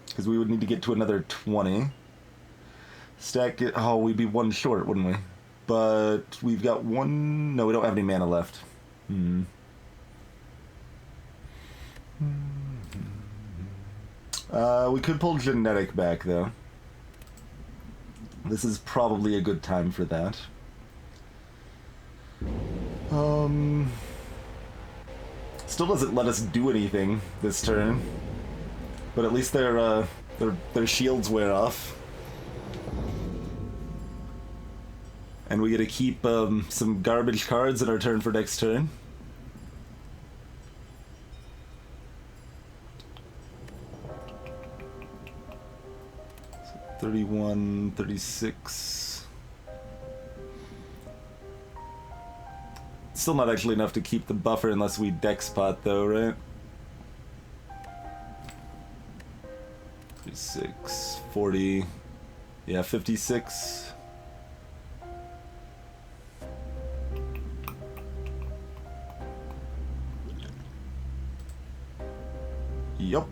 because we would need to get to another 20. Stack, oh, we'd be one short, wouldn't we? But we've got one, no, we don't have any mana left. We could pull genetic back, though. This is probably a good time for that. Still doesn't let us do anything this turn, but at least their shields wear off, and we get to keep some garbage cards in our turn for next turn. So 31, 36. Still not actually enough to keep the buffer unless we dex pot though, right? 36, 40, yeah, 56. Yup.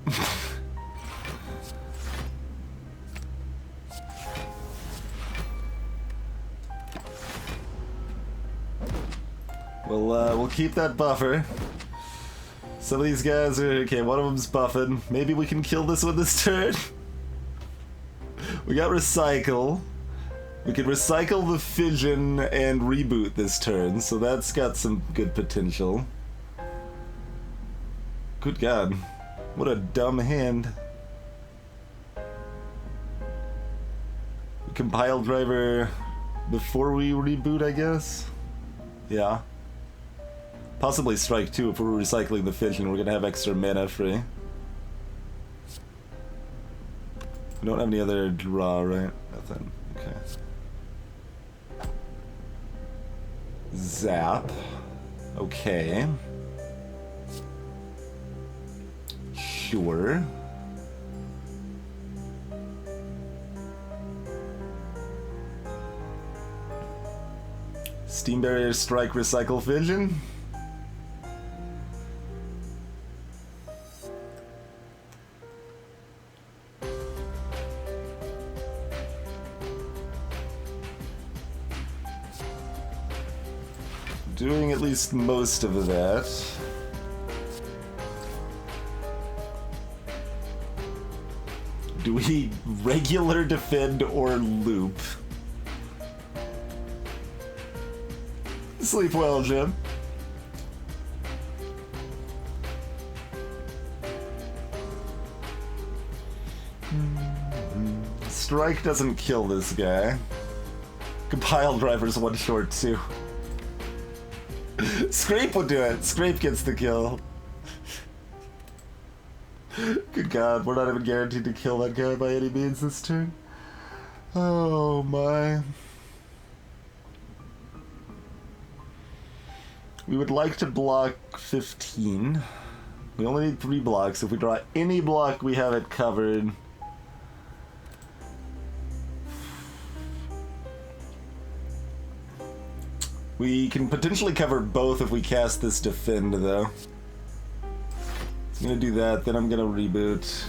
We'll keep that buffer. Some of these guys are... Okay, one of them's buffing. Maybe we can kill this one this turn. We got recycle. We can recycle the fission and reboot this turn, so that's got some good potential. Good God. What a dumb hand. Compile driver before we reboot, I guess? Yeah. Possibly strike too if we're recycling the fission. We're gonna have extra mana free. We don't have any other draw, right? Nothing. Okay. Zap. Okay. Sure. Steam barrier, strike, recycle, vision. Doing at least most of that. Do we regular defend or loop? Sleep well, Jim. Strike doesn't kill this guy. Compile driver's one short too. Scrape would do it. Scrape gets the kill. Good God, we're not even guaranteed to kill that guy by any means this turn. Oh my. We would like to block 15. We only need 3 blocks. If we draw any block, we have it covered. We can potentially cover both if we cast this defend, though. I'm gonna do that, then I'm gonna reboot.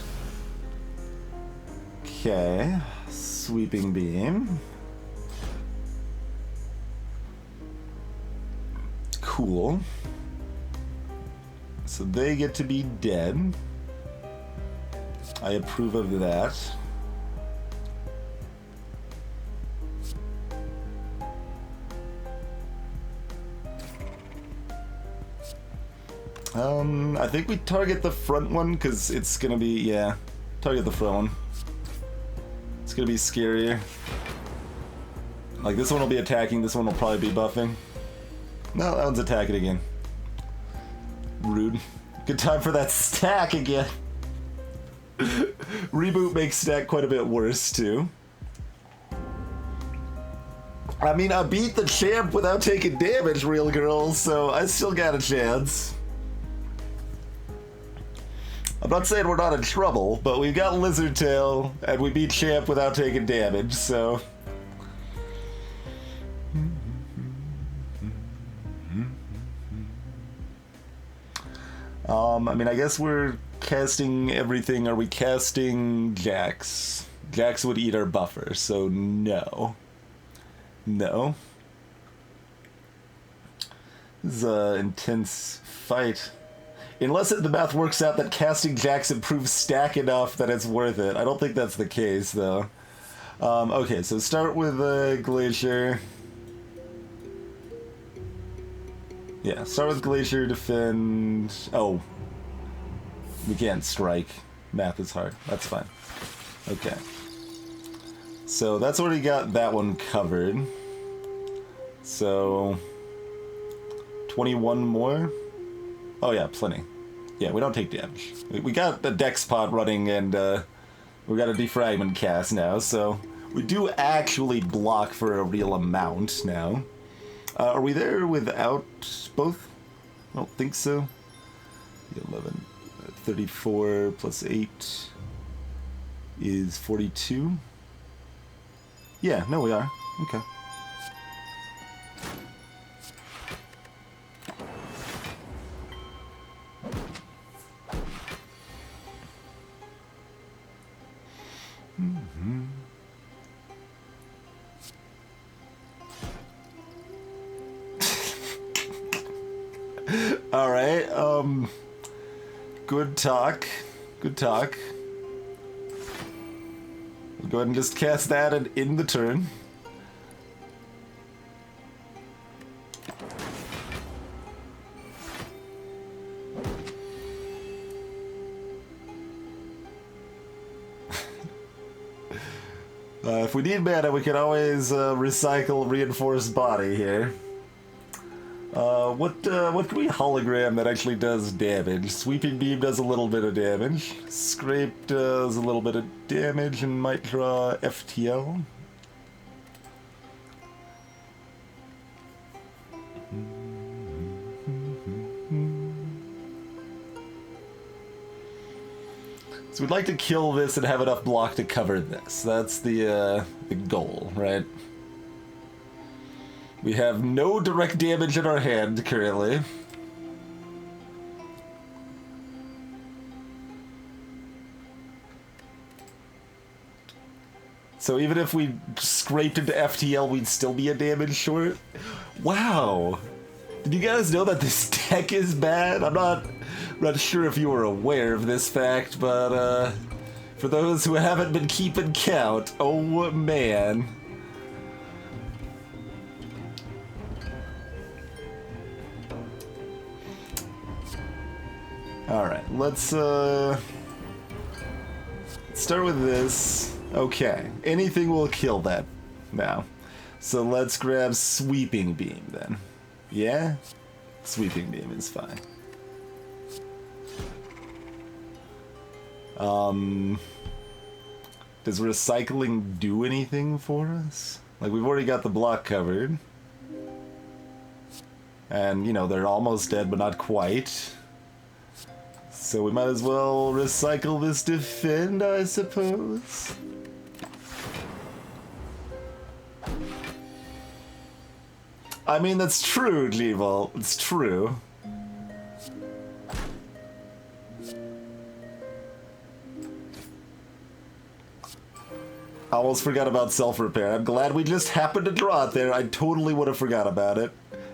Okay. Sweeping beam. Cool. So they get to be dead. I approve of that. I think we target the front one because it's gonna be, yeah, target the front one. It's gonna be scarier. Like, this one will be attacking, this one will probably be buffing. No, that one's attacking again. Rude. Good time for that stack again. Reboot makes stack quite a bit worse, too. I mean, I beat the champ without taking damage, real girls, so I still got a chance. I'm not saying we're not in trouble, but we've got Lizard Tail, and we beat champ without taking damage, so... I mean, I guess we're casting everything. Are we casting Jax? Jax would eat our buffer, so no. No. This is an intense fight. Unless the math works out that casting Jax improves stack enough that it's worth it. I don't think that's the case, though. Okay, so start with Glacier. Yeah, start with Glacier, defend... Oh. We can't strike. Math is hard. That's fine. Okay. So that's already got that one covered. So... 21 more? Oh yeah, plenty. Yeah, we don't take damage. We got the Dex pod running and we got a defragment cast now, so we do actually block for a real amount now. Are we there without both? I don't think so. 11, 34 plus 8 is 42. Yeah, no, we are. Okay. Alright, good talk. Good talk. We'll go ahead and just cast that and end the turn. If we need mana, we can always recycle reinforced body here. What can we hologram that actually does damage? Sweeping beam does a little bit of damage. Scrape does a little bit of damage and might draw FTL. So we'd like to kill this and have enough block to cover this. That's the goal, right? We have no direct damage in our hand currently. So even if we scraped into FTL, we'd still be a damage short? Wow! Did you guys know that this deck is bad? I'm not sure if you were aware of this fact, but for those who haven't been keeping count, oh man. Alright, let's start with this. Okay, anything will kill that now. So let's grab Sweeping Beam then. Yeah? Sweeping Beam is fine. Does recycling do anything for us? Like, we've already got the block covered. And, you know, they're almost dead, but not quite. So we might as well recycle this Defend, I suppose. I mean, that's true, G-Vault. It's true. I almost forgot about self-repair. I'm glad we just happened to draw it there. I totally would have forgot about it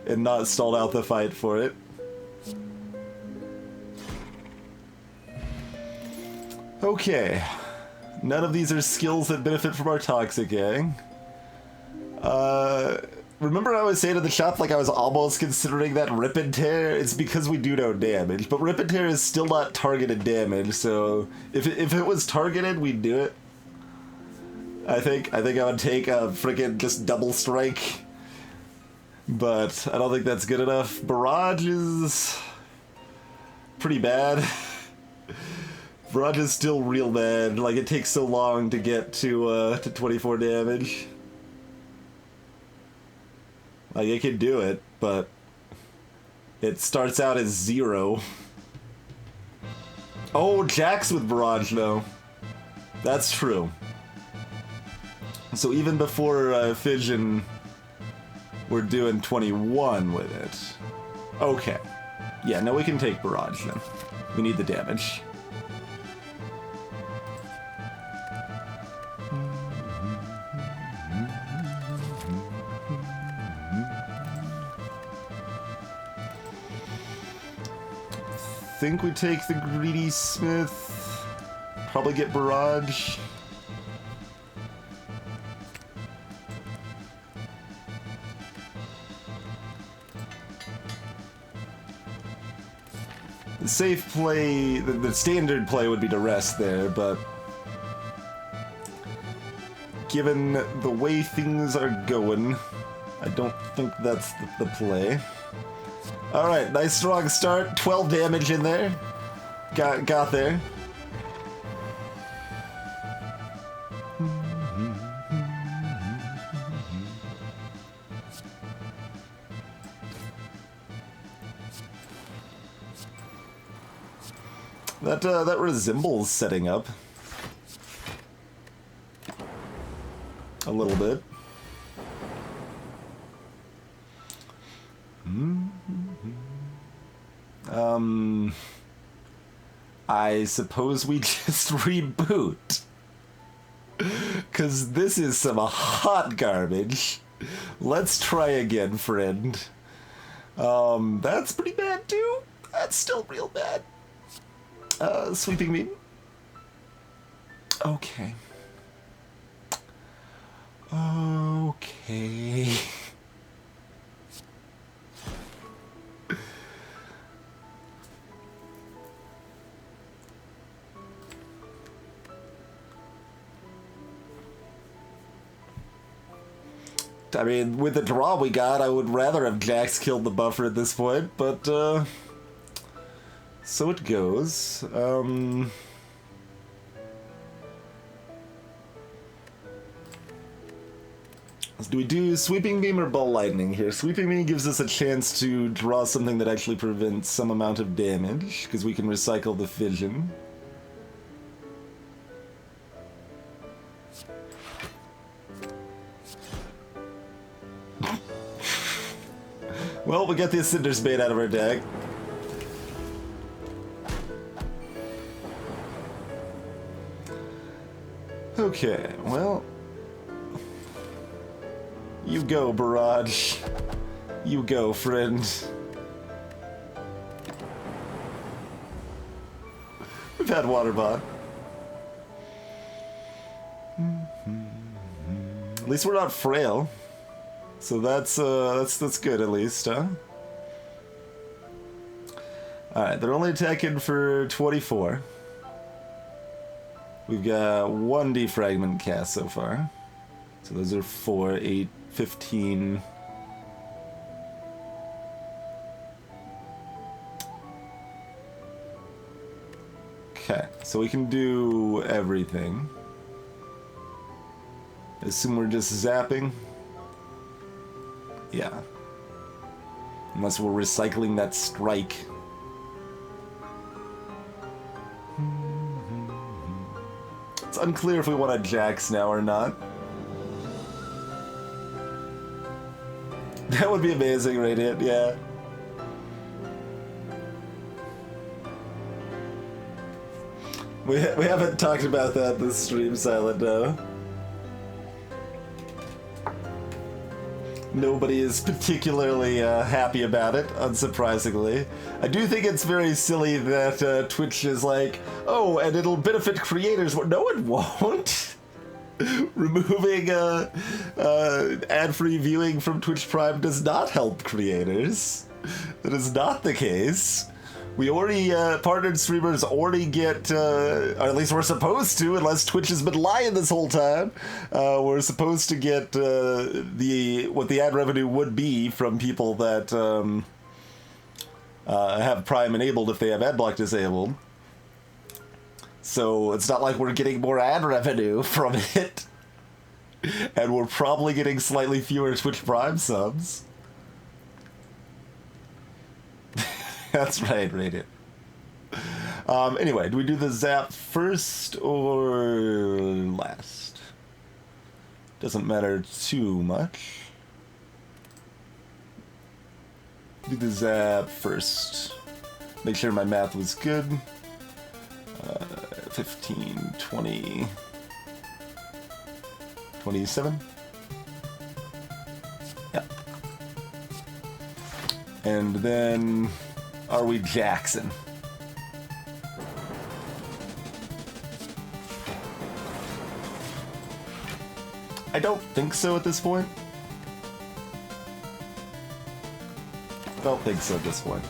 and not stalled out the fight for it. Okay. None of these are skills that benefit from our Toxic Gang. Remember I was saying in the shop, like, I was almost considering that Rip and Tear? It's because we do no damage, but Rip and Tear is still not targeted damage, so if it was targeted, we'd do it. I think I would take a freaking just double strike, but I don't think that's good enough. Barrage is pretty bad. Barrage is still real bad. Like, it takes so long to get to 24 damage. Like, it can do it, but it starts out as 0. Oh, Jack's with Barrage, though. That's true. So even before Fission, we're doing 21 with it. Okay. Yeah, no, we can take Barrage, then. We need the damage. I think we take the Greedy Smith. Probably get Barrage. The safe play, the standard play would be to rest there, but given the way things are going, I don't think that's the play. Alright, nice strong start. 12 damage in there. Got there. That resembles setting up. A little bit. I suppose we just reboot. 'Cause this is some hot garbage. Let's try again, friend. That's pretty bad too. That's still real bad. Sweeping Beam. Okay. Okay. I mean, with the draw we got, I would rather have Jax killed the buffer at this point, but, so it goes. Do we do Sweeping Beam or Ball Lightning here? Sweeping Beam gives us a chance to draw something that actually prevents some amount of damage, because we can recycle the Fission. Well, we got the Cinder's Bait out of our deck. Okay, well... You go, Barrage. You go, friend. We've had Waterbot. At least we're not frail. So that's good at least, huh? Alright, they're only attacking for 24. We've got 1 defragment cast so far. So those are 4, 8, 15. Okay, so we can do everything. Assume we're just zapping. Yeah. Unless we're recycling that strike. It's unclear if we want to Jax now or not. That would be amazing, Radiant, yeah. We haven't talked about that this stream, Silent, no. Nobody is particularly happy about it, unsurprisingly. I do think it's very silly that Twitch is like, oh, and it'll benefit creators. Well, no, it won't. Removing ad-free viewing from Twitch Prime does not help creators. That is not the case. We already, partnered streamers already get, or at least we're supposed to, unless Twitch has been lying this whole time, we're supposed to get what the ad revenue would be from people that have Prime enabled if they have adblock disabled. So it's not like we're getting more ad revenue from it. And we're probably getting slightly fewer Twitch Prime subs. That's right, Radiant. Anyway, do we do the zap first or last? Doesn't matter too much. Do the zap first. Make sure my math was good. 15, 20, 27? Yeah. And then... Are we Jackson? I don't think so at this point. I don't think so at this point.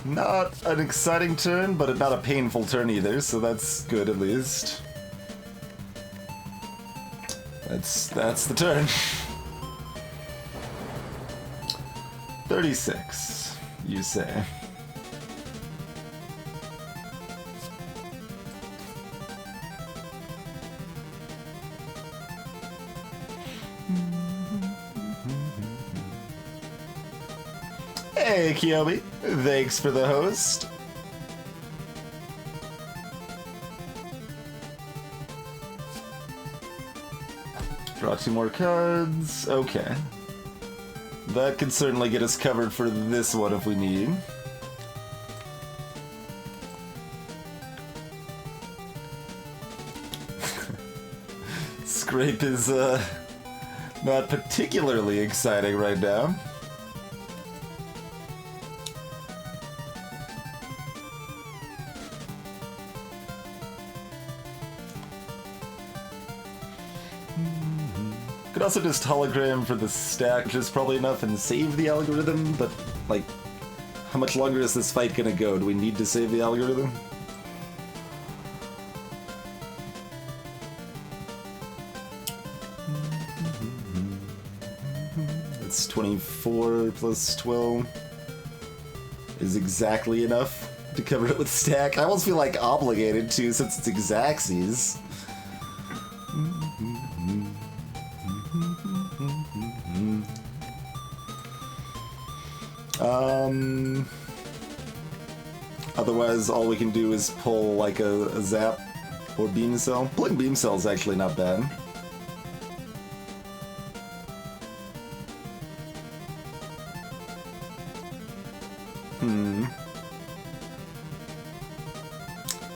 Not an exciting turn, but not a painful turn either, so that's good at least. That's the turn. 36, you say. Hey, Kiyomi. Thanks for the host. Draw 2 more cards. Okay. That could certainly get us covered for this one if we need. Scrape is, not particularly exciting right now. Could also just hologram for the stack, which is probably enough, and save the algorithm, but, like, how much longer is this fight gonna go? Do we need to save the algorithm? It's 24 plus 12 is exactly enough to cover it with stack. I almost feel like obligated to, since it's Exacxies. Otherwise, all we can do is pull like a zap or beam cell. Pulling beam cell is actually not bad.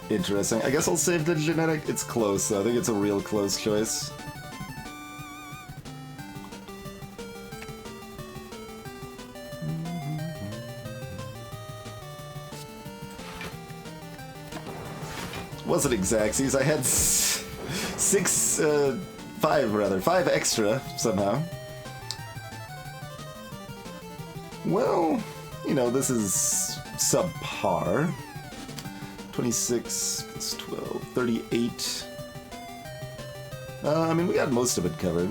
Interesting. I guess I'll save the genetic. It's close, though. I think it's a real close choice. Wasn't exactsies. I had five extra somehow. Well, you know, this is subpar. 26 plus 12, 38. I mean, we got most of it covered.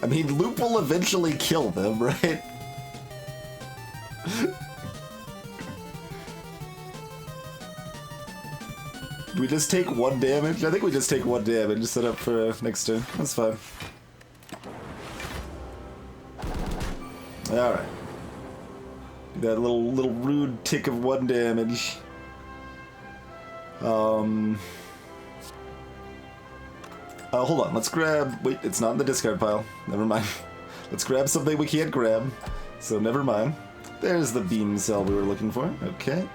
I mean, Loop will eventually kill them, right? Do we just take 1 damage? I think we just take 1 damage to set up for next turn. That's fine. Alright. That little rude tick of 1 damage. Hold on, let's grab... Wait, it's not in the discard pile. Never mind. Let's grab something we can't grab. So never mind. There's the beam cell we were looking for. Okay.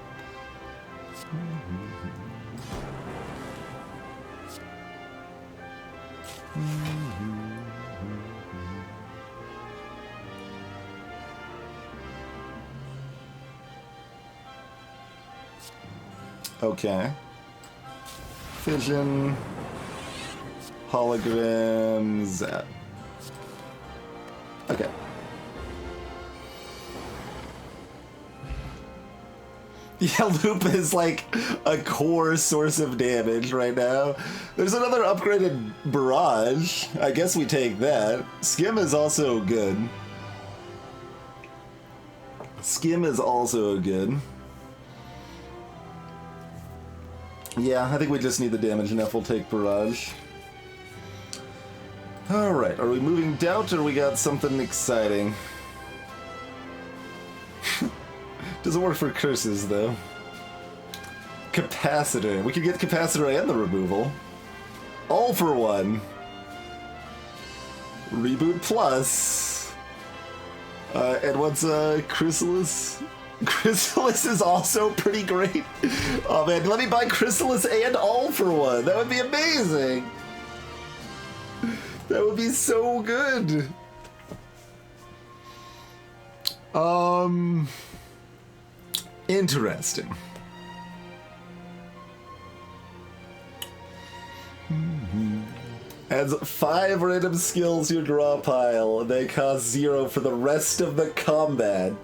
Okay. Fission. Hologram. Zap. Okay. Yeah, Loop is like a core source of damage right now. There's another upgraded Barrage. I guess we take that. Skim is also good. Skim is also good. Yeah, I think we just need the damage enough. We'll take Barrage. Alright, are we moving Doubt or we got something exciting? Doesn't work for curses, though. Capacitor. We could get Capacitor and the removal. All for one. Reboot Plus. And what's Chrysalis? Chrysalis is also pretty great. Oh man, let me buy Chrysalis and All for One. That would be amazing. That would be so good. Interesting. Adds 5 random skills to your draw pile. They cost 0 for the rest of the combat.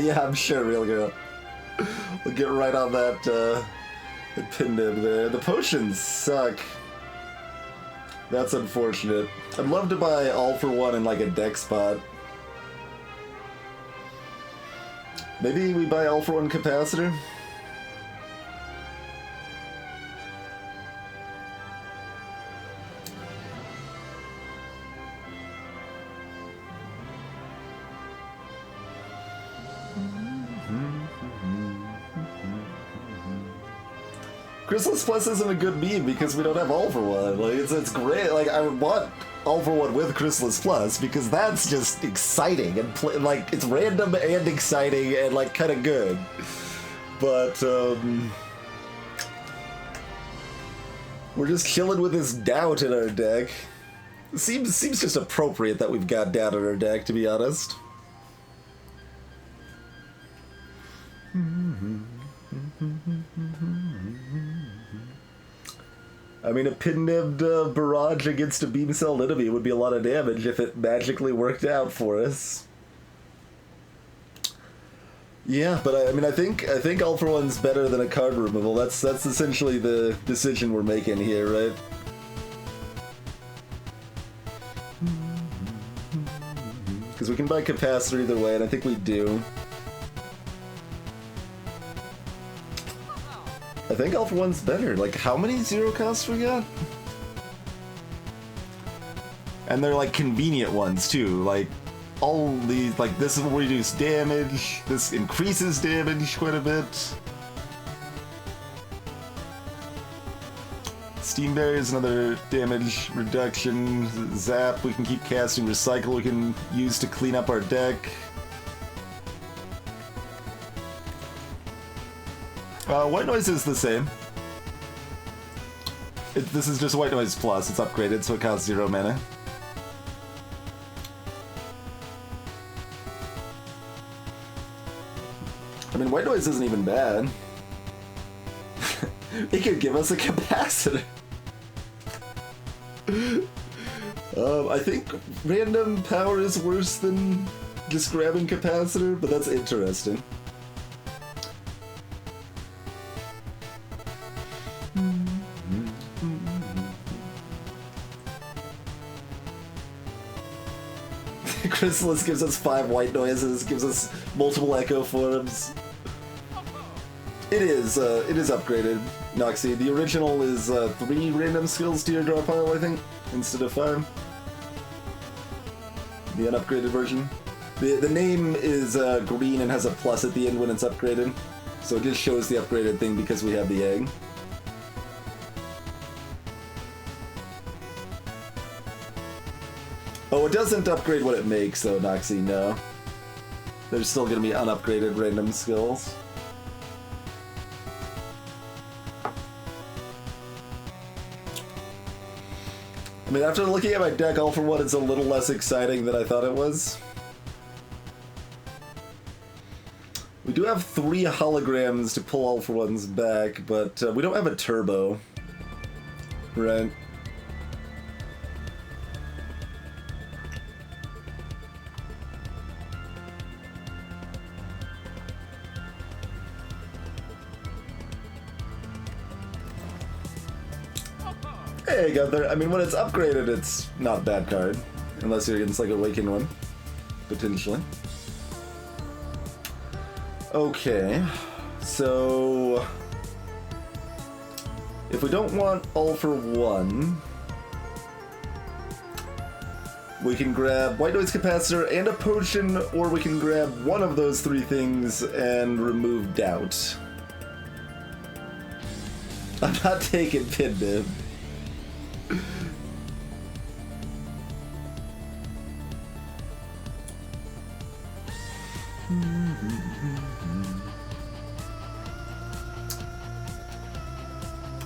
Yeah, I'm sure, real girl. We'll get right on that, the pin nib there. The potions suck. That's unfortunate. I'd love to buy All for One in like a deck spot. Maybe we buy All for One Capacitor? Chrysalis Plus isn't a good meme because we don't have All for One. Like it's great. Like I want All for One with Chrysalis Plus because that's just exciting and like it's random and exciting and like kind of good. But we're just chilling with this Doubt in our deck. Seems just appropriate that we've got Doubt in our deck, to be honest. I mean, a pin-nibbed barrage against a beam cell enemy would be a lot of damage if it magically worked out for us. Yeah, but I mean, I think All for One's better than a card removal. That's essentially the decision we're making here, right? Because we can buy Capacitor either way, and I think we do. I think All for One's better. Like, how many zero costs we got? And they're like convenient ones too. Like, all these, like, this will reduce damage. This increases damage quite a bit. Steam Barrier is another damage reduction. Zap, we can keep casting. Recycle, we can use to clean up our deck. White Noise is the same. This is just White Noise Plus. It's upgraded, so it costs 0 mana. I mean, White Noise isn't even bad. It could give us a capacitor. I think random power is worse than just grabbing capacitor, but that's interesting. Chrysalis gives us 5 white noises, gives us multiple echo forms. It is upgraded, Noxie. The original is 3 random skills to your draw pile, I think, instead of 5. The unupgraded version. The name is green and has a plus at the end when it's upgraded, so it just shows the upgraded thing because we have the egg. Oh, it doesn't upgrade what it makes, though, Noxie, no. There's still gonna be unupgraded random skills. I mean, after looking at my deck, All for One, it's a little less exciting than I thought it was. We do have 3 holograms to pull All for Ones back, but we don't have a turbo. Right. Hey, Gunther. I mean, when it's upgraded, it's not a bad card. Unless you're against, like, a Awakened one. Potentially. Okay. So... if we don't want All for One... we can grab White Noise Capacitor and a Potion, or we can grab one of those 3 things and remove Doubt. I'm not taking Pin Nib.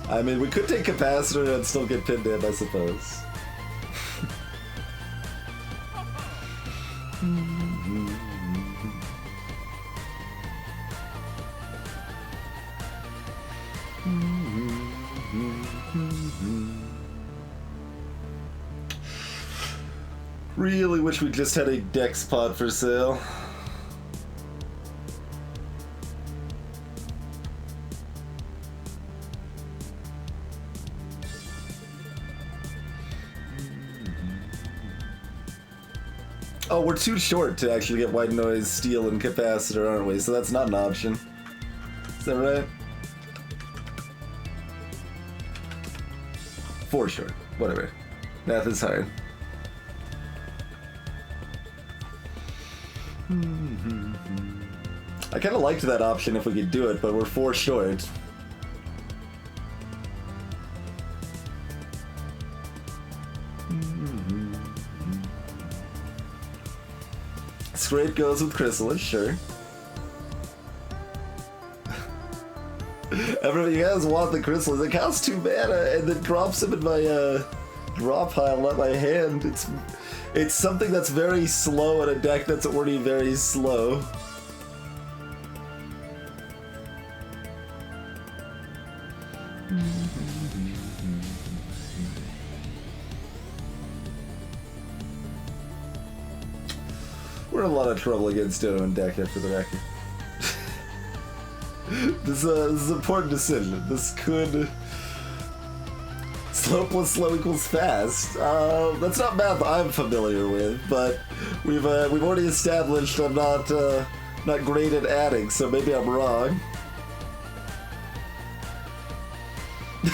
I mean, we could take Capacitor and still get Pin Nib, I suppose. Really wish we just had a dex pod for sale. Oh, we're too short to actually get White Noise, Steel, and Capacitor, aren't we? So that's not an option. Is that right? 4 short. Whatever. Math is hard. I kind of liked that option if we could do it, but we're 4 short. Scrape goes with Chrysalis, sure. Everybody, you guys want the Chrysalis. It costs 2 mana and then drops them in my draw pile, not my hand. It's something that's very slow in a deck that's already very slow. We're in a lot of trouble against Dodo and deck for the record. This is an important decision. This could... slow plus slow equals fast. That's not math I'm familiar with, but we've already established I'm not great at adding, so maybe I'm wrong.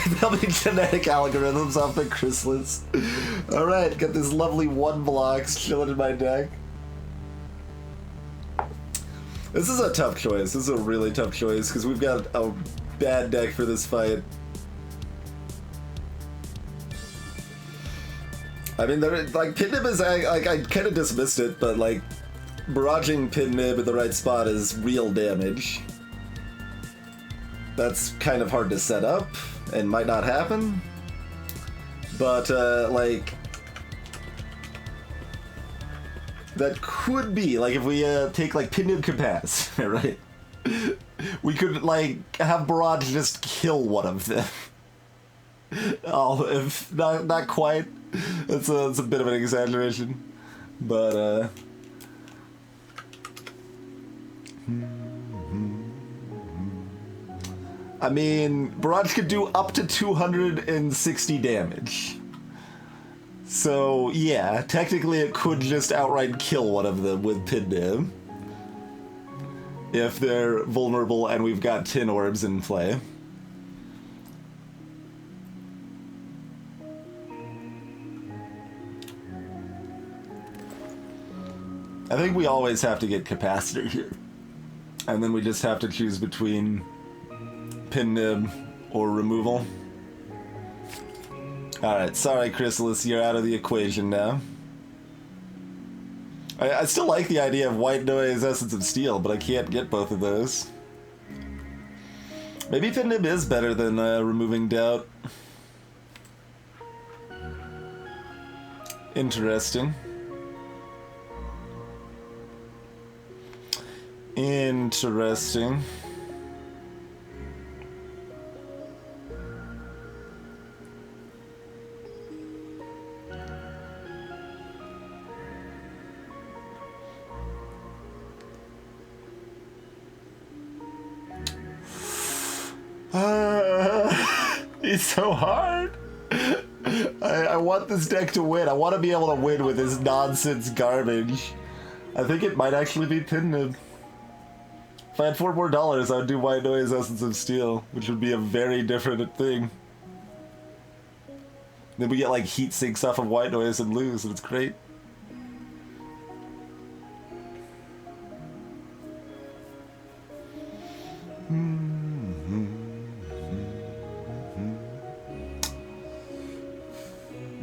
There'll be genetic algorithms off the chrysalids. Alright, got this lovely 1 blocks chilling in my deck. This is a tough choice. This is a really tough choice because we've got a bad deck for this fight. I mean, like, Pit Nib is, I kind of dismissed it, but, like, barraging Pit Nib at the right spot is real damage. That's kind of hard to set up, and might not happen. But, like, that could be, like, if we take, like, Pit Nib Capac, right? We could, like, have Barrage just kill one of them. Oh, if not quite. It's a bit of an exaggeration, but I mean, Barrage could do up to 260 damage. So yeah, technically it could just outright kill one of them with Pit Nib if they're vulnerable and we've got tin orbs in play. I think we always have to get Capacitor here. And then we just have to choose between Pit Nib or removal. Alright, sorry Chrysalis, you're out of the equation now. I still like the idea of White Noise, Essence of Steel, but I can't get both of those. Maybe Pit Nib is better than removing Doubt. Interesting. Interesting. It's so hard. I want this deck to win. I want to be able to win with this nonsense garbage. I think it might actually be Pit Nib. If I had $4 more, I would do White Noise, Essence of Steel, which would be a very different thing. Then we get like heat sinks off of White Noise and lose, and it's great.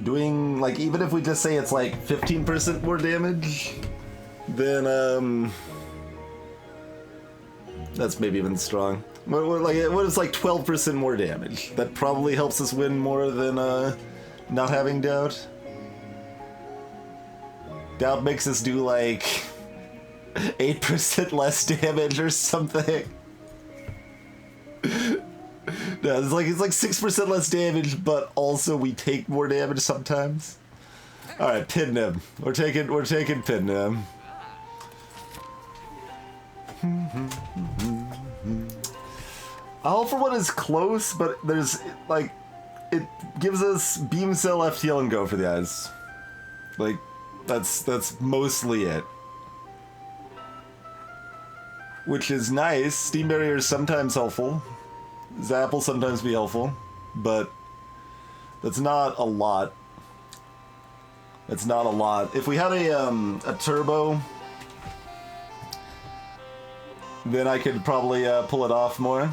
Doing, like, even if we just say it's like 15% more damage, then that's maybe even strong. What is like 12% more damage? That probably helps us win more than not having Doubt. Doubt makes us do like 8% less damage or something. No, it's like 6% less damage, but also we take more damage sometimes. All right, Pit Nib. We're taking Pit Nib. All for One is close, but there's like it gives us Beam Cell, FTL, and Go for the Eyes. Like that's mostly it. Which is nice. Steam Barrier is sometimes helpful. Zap will sometimes be helpful, but that's not a lot. It's not a lot. If we had a turbo, then I could probably pull it off more.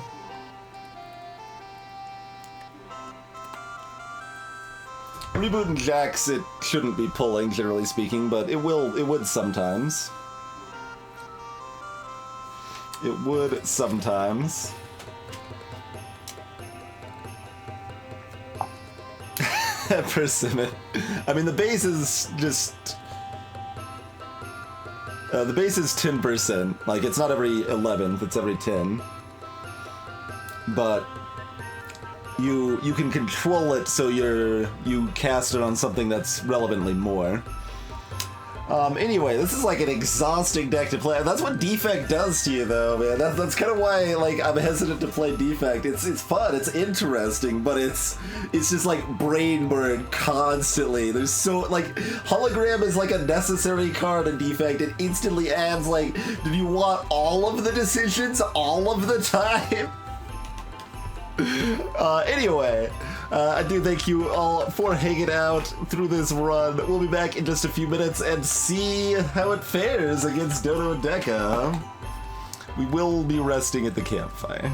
Reboot and Jax, it shouldn't be pulling, generally speaking, but it would sometimes. It would sometimes. Persimmon. I mean, the base is just... the base is 10%. Like, it's not every 11th, it's every 10. But you can control it so you cast it on something that's relevantly more. Anyway, this is like an exhausting deck to play. That's what Defect does to you, though, man. That's kind of why, like, I'm hesitant to play Defect. It's fun, it's interesting, but it's just like brain burn constantly. There's so, like, Hologram is like a necessary card in Defect. It instantly adds, like, do you want all of the decisions all of the time? Anyway, I do thank you all for hanging out through this run. We'll be back in just a few minutes and see how it fares against Dodo and Deca. We will be resting at the campfire.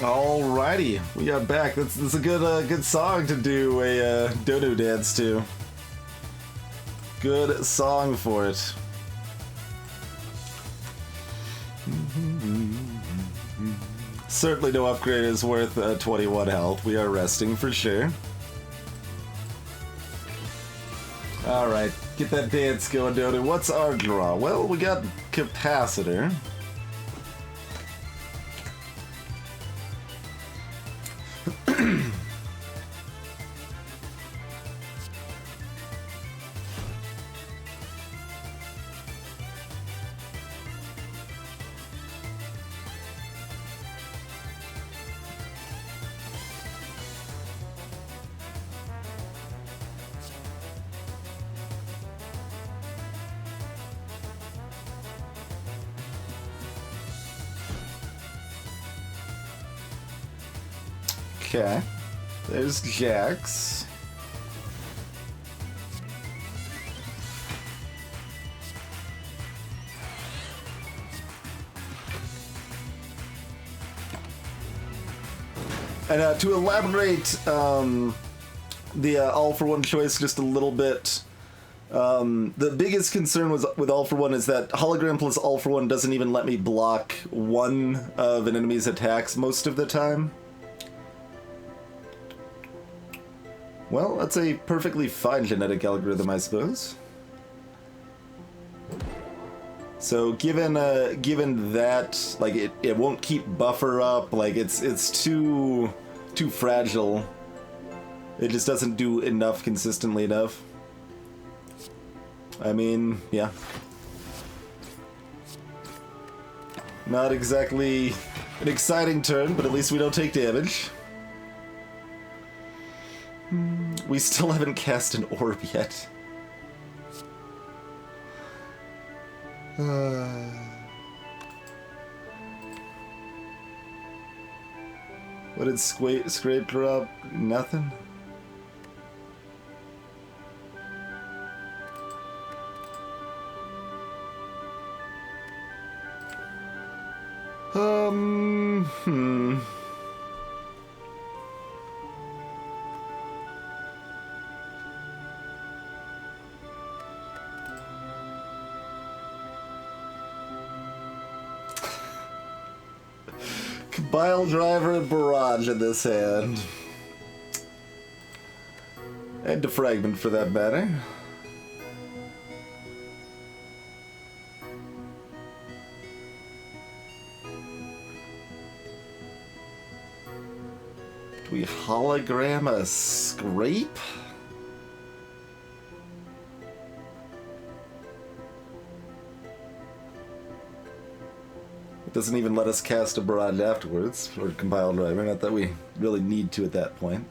Alrighty, we got back. That's a good song to do a Dodo dance to. Good song for it. Certainly no upgrade is worth 21 health. We are resting for sure. Alright, get that dance going, Dodo. What's our draw? Well, we got Capacitor. Okay, there's Jax. And to elaborate the All for One choice just a little bit, the biggest concern with All for One is that Hologram plus All for One doesn't even let me block one of an enemy's attacks most of the time. Well, that's a perfectly fine genetic algorithm, I suppose. So given that, like, it won't keep buffer up, like it's too fragile. It just doesn't do enough consistently enough. I mean, yeah. Not exactly an exciting turn, but at least we don't take damage. We still haven't cast an orb yet. What did Scrape drop? Nothing? Hmm. Bile Driver and Barrage in this hand. And Defragment for that matter. Do we hologram a Scrape? It doesn't even let us cast a Barrage afterwards, or Compile Driver, not that we really need to at that point.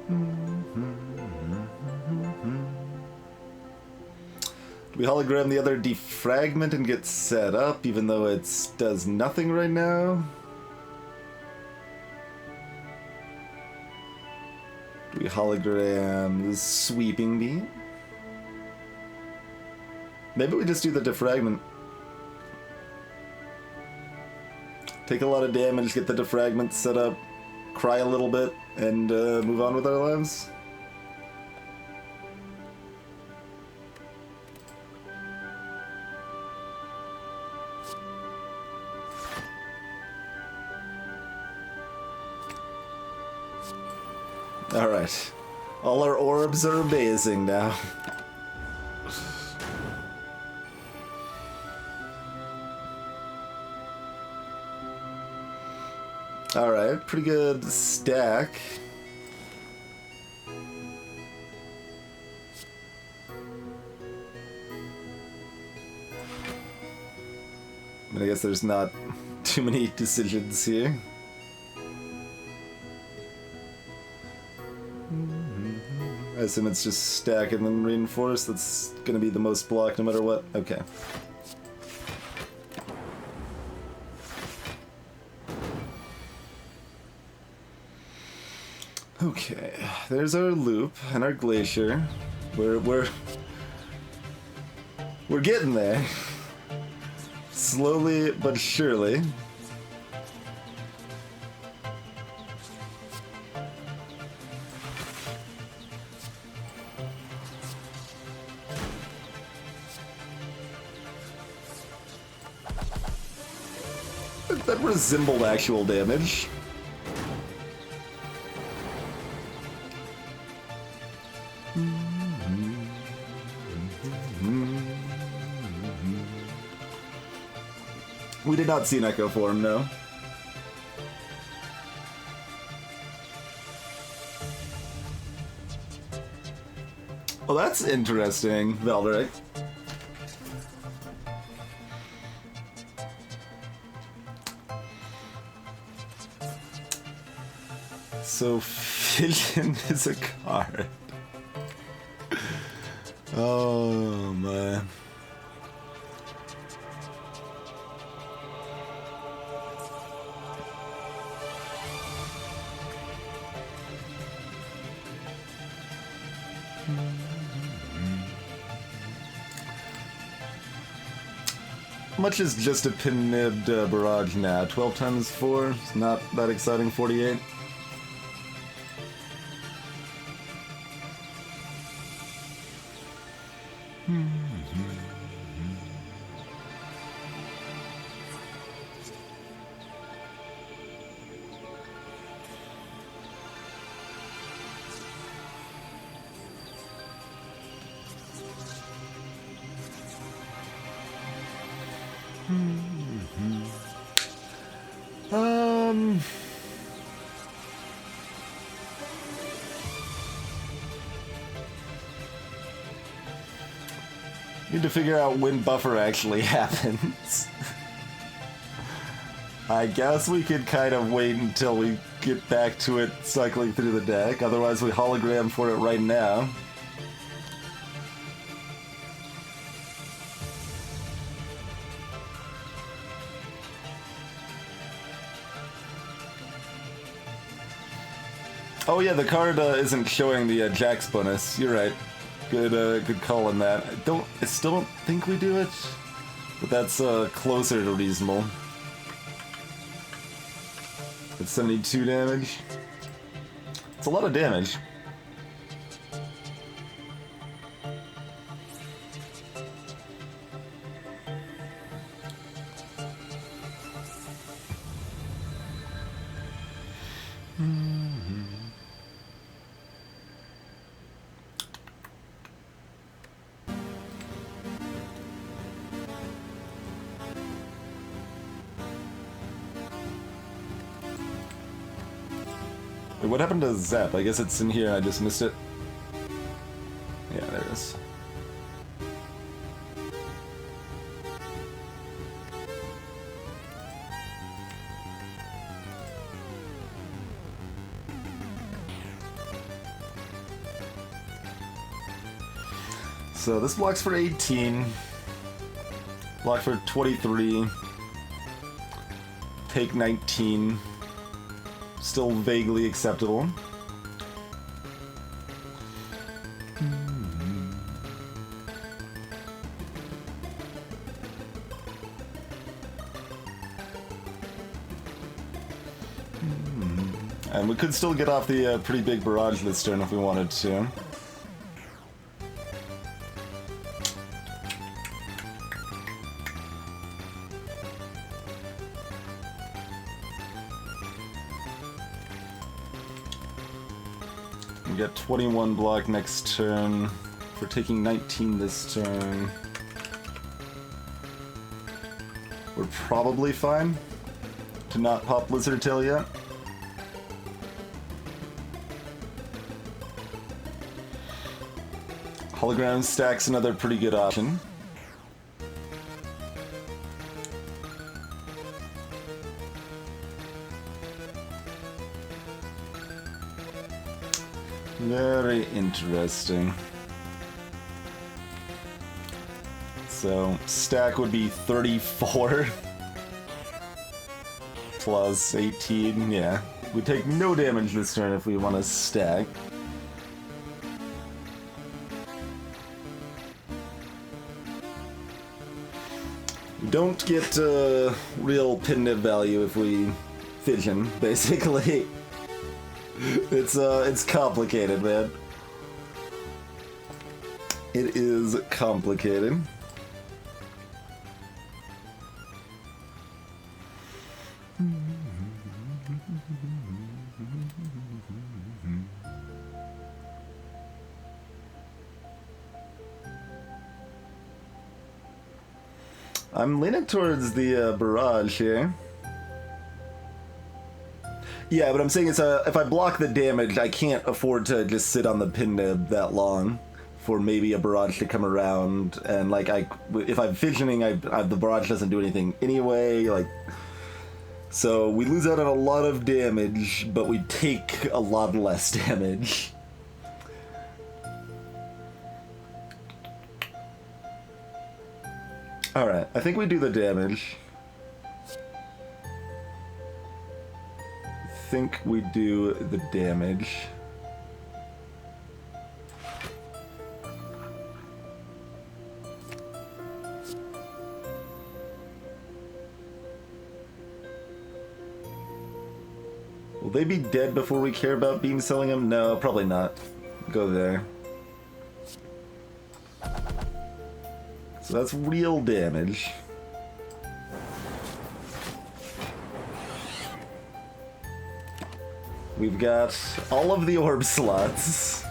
Do we hologram the other Defragment and get set up, even though it does nothing right now? Do we hologram the Sweeping Beam? Maybe we just do the Defragment. Take a lot of damage, get the Defragment set up, cry a little bit, and move on with our lives. Alright. All our orbs are amazing now. Alright, pretty good stack. I mean, I guess there's not too many decisions here. I assume it's just stack and then reinforce. That's gonna be the most block no matter what. Okay. Okay, there's our loop and our glacier. We're getting there. Slowly but surely. That resembled actual damage. We did not see an echo form, no. Well, that's interesting, Valderic. So, Fission is a card. Oh, man. How much is just a pin-nibbed barrage now? 12 times 4? It's not that exciting, 48. Need to figure out when buffer actually happens. I guess we could kind of wait until we get back to it cycling through the deck, otherwise we hologram for it right now. Oh yeah, the card isn't showing the Jax bonus. You're right. Good call on that. I still don't think we do it, but that's closer to reasonable. It's 72 damage. It's a lot of damage. Wait, what happened to Zap? I guess it's in here, I just missed it. Yeah, there it is. So this blocks for 18. Block for 23. Take 19. Still vaguely acceptable. And we could still get off the pretty big barrage this turn if we wanted to. We got 21 block next turn. For taking 19 this turn. We're probably fine to not pop Blizzard Tail yet. Hologram stack's another pretty good option. Very interesting. So, stack would be 34 plus 18, yeah. We take no damage this turn if we want to stack. We don't get real pin-nib value if we fission, basically. It's complicated, man. It is complicated. I'm leaning towards the barrage here. Yeah, but I'm saying it's if I block the damage, I can't afford to just sit on the pin nib that long for maybe a barrage to come around. And like, if I'm fissioning, the barrage doesn't do anything anyway. Like, so we lose out on a lot of damage, but we take a lot less damage. All right, I think we do the damage. I think we do the damage. Will they be dead before we care about beam selling them? No, probably not. Go there. So that's real damage. We've got all of the orb slots.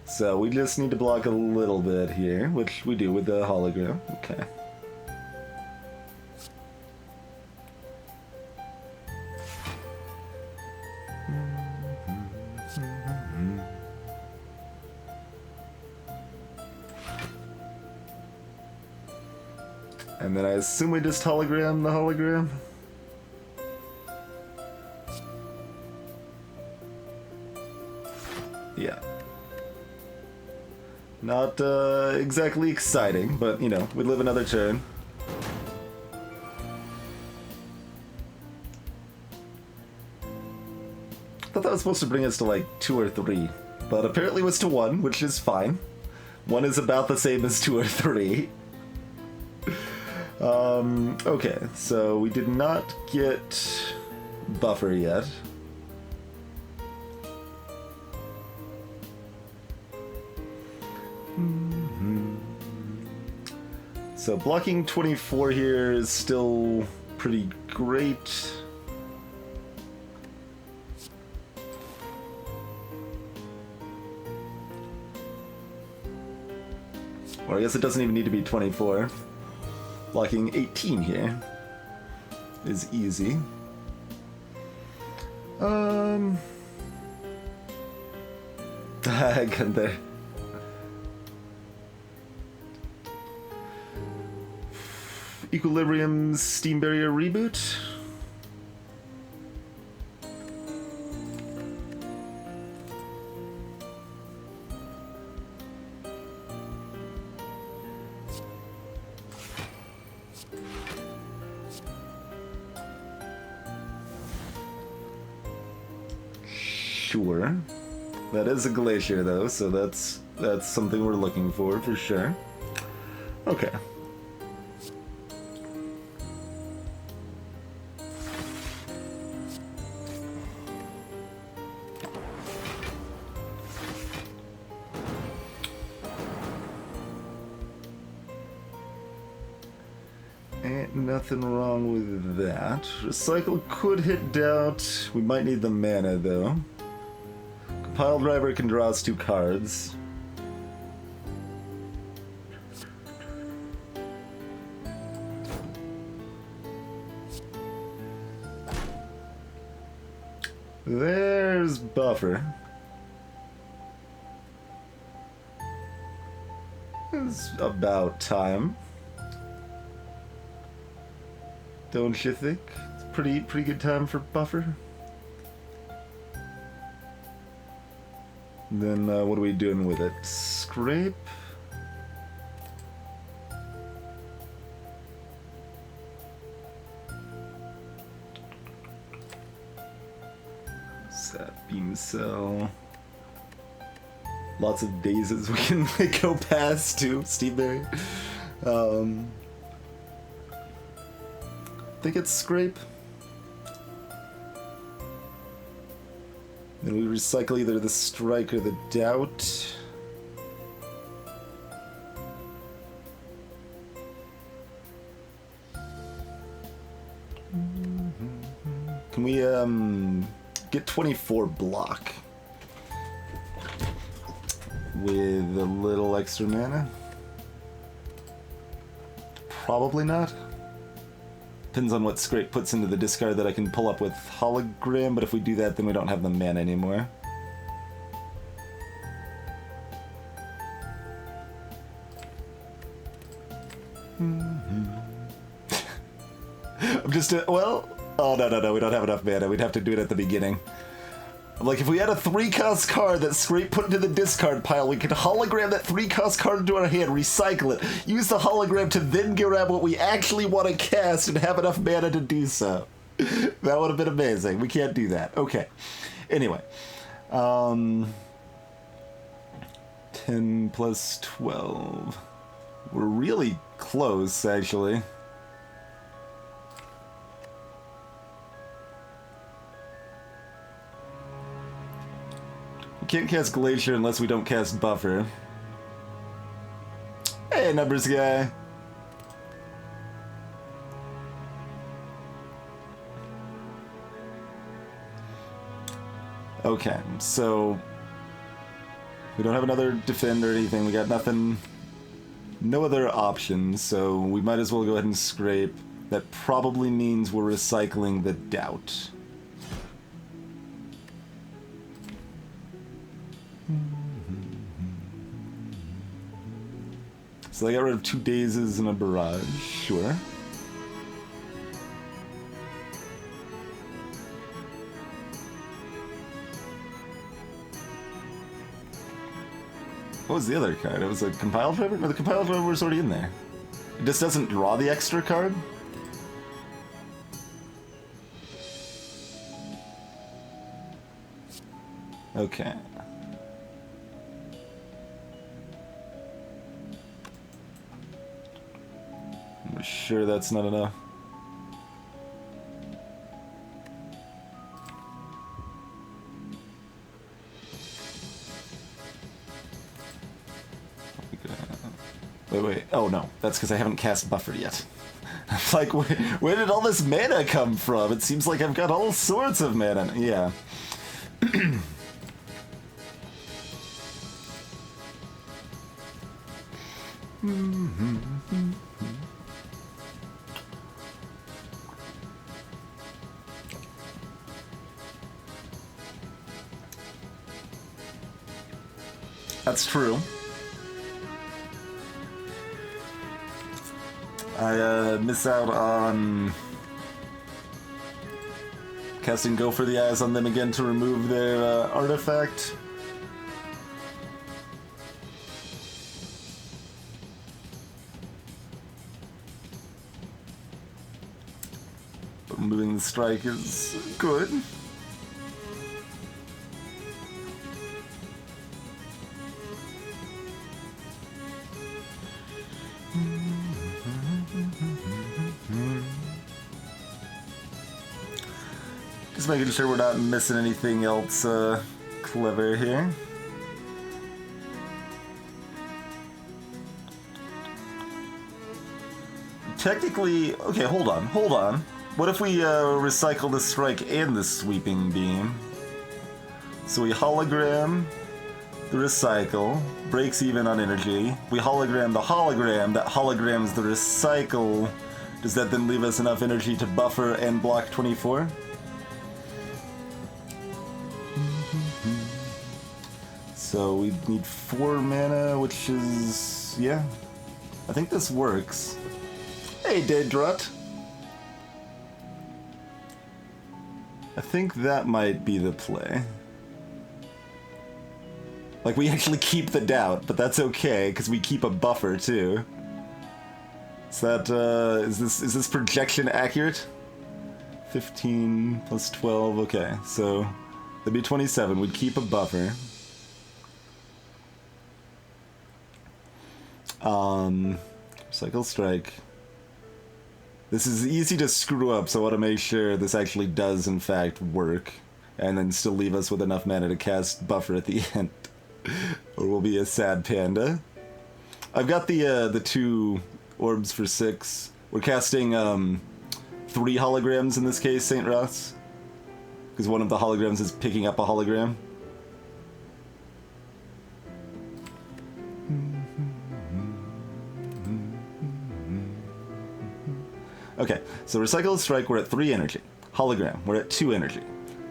So we just need to block a little bit here, which we do with the hologram. Okay. And then I assume we just hologram the hologram? Yeah. Not exactly exciting, but, you know, we live another turn. I thought that was supposed to bring us to, like, 2 or 3. But apparently it was to 1, which is fine. 1 is about the same as 2 or 3. Okay, so we did not get buffer yet. So blocking 24 here is still pretty great. Or I guess it doesn't even need to be 24. Blocking 18 here is easy. I got there. Equilibrium's Steam Barrier reboot. Sure. That is a glacier though, so that's something we're looking for sure. Okay. Ain't nothing wrong with that. Recycle could hit doubt. We might need the mana though. Compile driver can draw us 2 cards. There's buffer. It's about time. Don't you think? It's pretty good time for buffer. Then what are we doing with it? Scrape? Sap beam cell. Lots of dazes we can go past too. Steve Berry. I think it's scrape. Then we recycle either the strike or the doubt. Can we get 24 block with a little extra mana? Probably not. Depends on what Scrape puts into the discard that I can pull up with Hologram, but if we do that, then we don't have the mana anymore. I'm just, well, oh no, we don't have enough mana. We'd have to do it at the beginning. Like, if we had a 3-cost card that Scrape put into the discard pile, we could hologram that 3-cost card into our hand, recycle it, use the hologram to then grab what we actually want to cast and have enough mana to do so. That would have been amazing. We can't do that. Okay. Anyway. 10 plus 12. We're really close, actually. We can't cast Glacier unless we don't cast Buffer. Hey, numbers guy. Okay, so we don't have another defend or anything. We got nothing, no other options, so we might as well go ahead and scrape. That probably means we're recycling the doubt. So they got rid of 2 dazes and a barrage. Sure. What was the other card? It was a compile driver? No, the compile driver was already in there. It just doesn't draw the extra card? Okay. I'm sure that's not enough. Wait. Oh no, that's because I haven't cast Buffer yet. I'm like, where did all this mana come from? It seems like I've got all sorts of mana. Yeah. That's true. I miss out on casting Go for the Eyes on them again to remove their artifact. But removing the strike is good. Just making sure we're not missing anything else clever here. Technically, okay, hold on. What if we recycle the strike and the sweeping beam? So we hologram the recycle, breaks even on energy. We hologram the hologram, that holograms the recycle. Does that then leave us enough energy to buffer and block 24? So we need 4 mana, which is... yeah. I think this works. Hey, Daedrut! I think that might be the play. Like, we actually keep the doubt, but that's okay, because we keep a buffer, too. Is that, is this projection accurate? 15 plus 12, okay, so... that'd be 27, we'd keep a buffer. Cycle strike. This is easy to screw up, so I want to make sure this actually does in fact work, and then still leave us with enough mana to cast buffer at the end, or we'll be a sad panda. I've got the 2 orbs for 6. We're casting 3 holograms in this case, St. Ross, because one of the holograms is picking up a hologram. Okay, so recycle a strike, we're at 3 energy. Hologram, we're at 2 energy.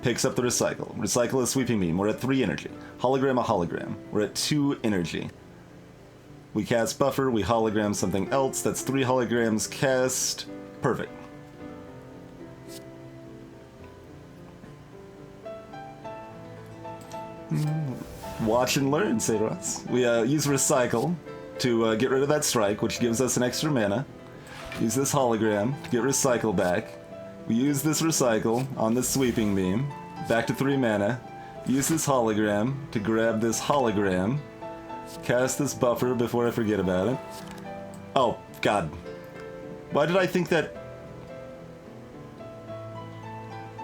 Picks up the recycle. Recycle a sweeping beam, we're at 3 energy. Hologram a hologram, we're at 2 energy. We cast buffer, we hologram something else, that's 3 holograms cast. Perfect. Watch and learn, Sadros. We use recycle to get rid of that strike, which gives us an extra mana. Use this hologram to get recycle back. We use this recycle on the sweeping beam, back to 3 mana. Use this hologram to grab this hologram. Cast this buffer before I forget about it. Oh, God. Why did I think that...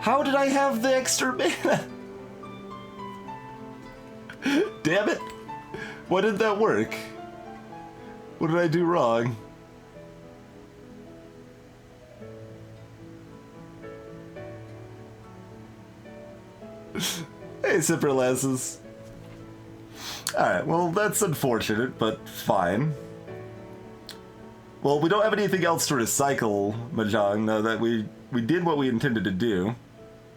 How did I have the extra mana? Damn it! Why did that work? What did I do wrong? Hey, Sipper Lasses. Alright, well, that's unfortunate, but fine. Well, we don't have anything else to recycle, Mahjong, though, that we did what we intended to do.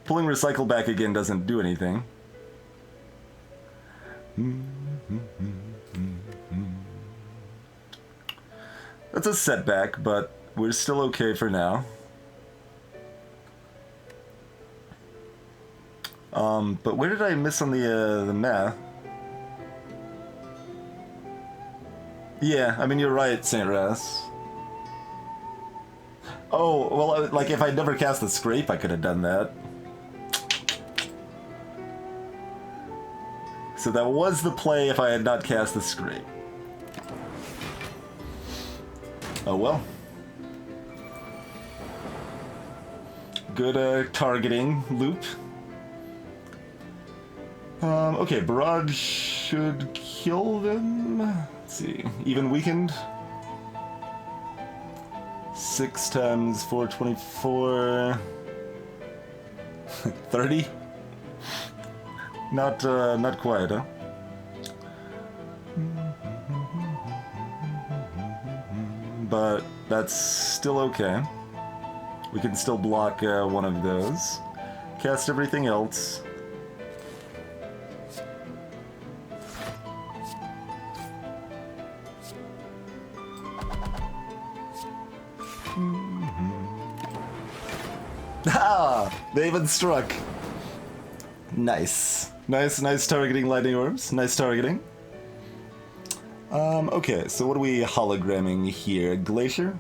Pulling recycle back again doesn't do anything. That's a setback, but we're still okay for now. But where did I miss on the math? Yeah, I mean, you're right, St. Ras. Oh, well, like, if I'd never cast the scrape, I could have done that. So that was the play if I had not cast the scrape. Oh well. Good targeting loop. Okay, barrage should kill them. Let's see. Even weakened. 6 times 424. 30? Not quite, huh? But that's still okay. We can still block one of those. Cast everything else. Ah! They even struck. Nice. Nice targeting lightning orbs. Nice targeting. Okay, so what are we hologramming here? Glacier?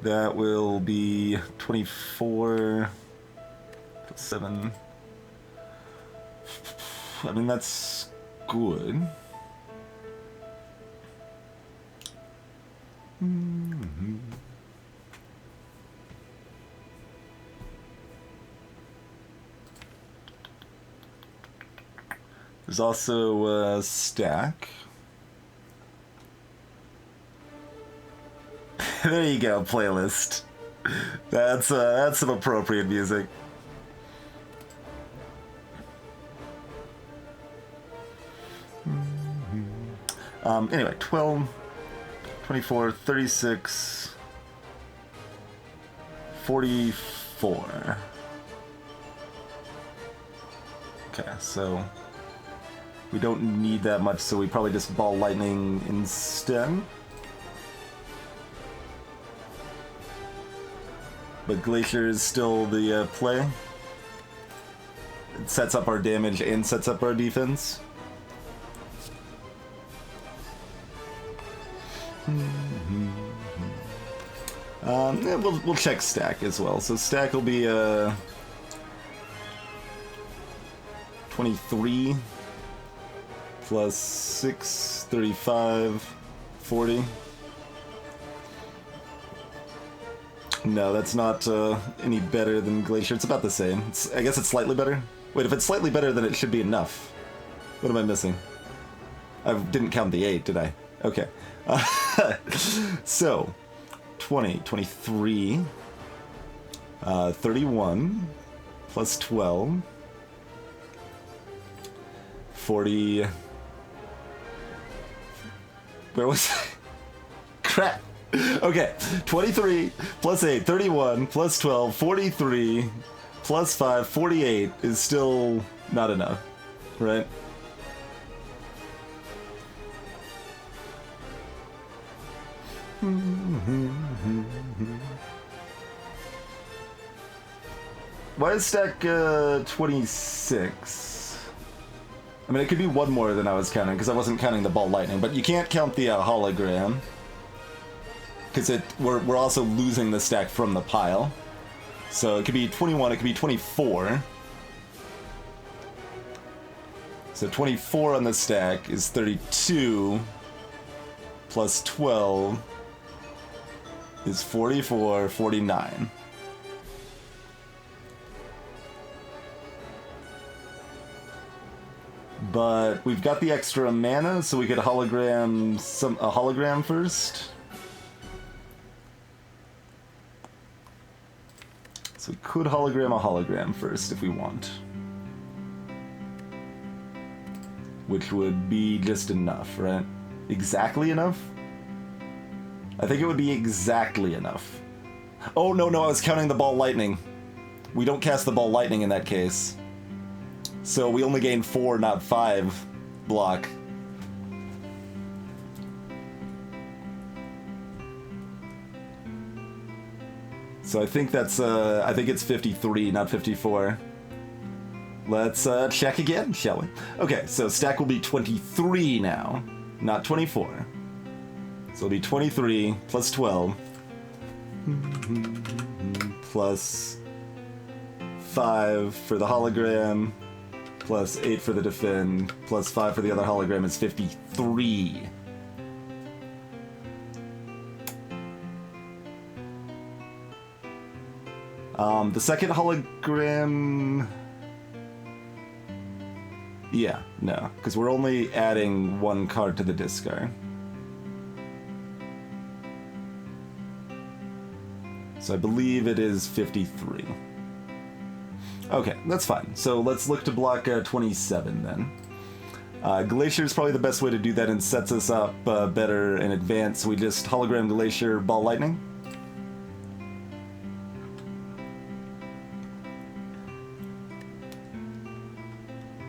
That will be 24 plus 7. I mean, that's good. There's also a stack. There you go, playlist. That's some appropriate music. Anyway, 12, 24, 36, 44. Okay, so we don't need that much, so we probably just ball lightning instead. But Glacier is still the play. It sets up our damage and sets up our defense. Yeah, we'll check stack as well. So stack will be 23 plus 6, 35, 40. No, that's not any better than Glacier. It's about the same. I guess it's slightly better. Wait, if it's slightly better, then it should be enough. What am I missing? I didn't count the 8, did I? Okay. So, 20, 23, 31, plus 12, 40... Where was I? Crap! Okay, 23 plus 8, 31 plus 12, 43 plus 5, 48 is still not enough, right? Why is stack 26? I mean, it could be one more than I was counting, because I wasn't counting the ball lightning, but you can't count the hologram. Because we're also losing the stack from the pile. So it could be 21, it could be 24. So 24 on the stack is 32, plus 12 is 44, 49. But we've got the extra mana, so we could hologram a hologram first. So we could hologram a hologram first if we want. Which would be just enough, right? Exactly enough? I think it would be exactly enough. Oh, no, I was counting the ball lightning. We don't cast the ball lightning in that case. So we only gain 4, not 5 block. So I think that's, I think it's 53, not 54. Let's check again, shall we? Okay, so stack will be 23 now, not 24. So it'll be 23 plus 12 plus 5 for the hologram plus 8 for the defend plus 5 for the other hologram is 53. The second hologram... Yeah, no, because we're only adding 1 card to the discard. So I believe it is 53. Okay, that's fine. So let's look to block 27 then. Glacier is probably the best way to do that and sets us up better in advance. We just hologram Glacier, Ball Lightning.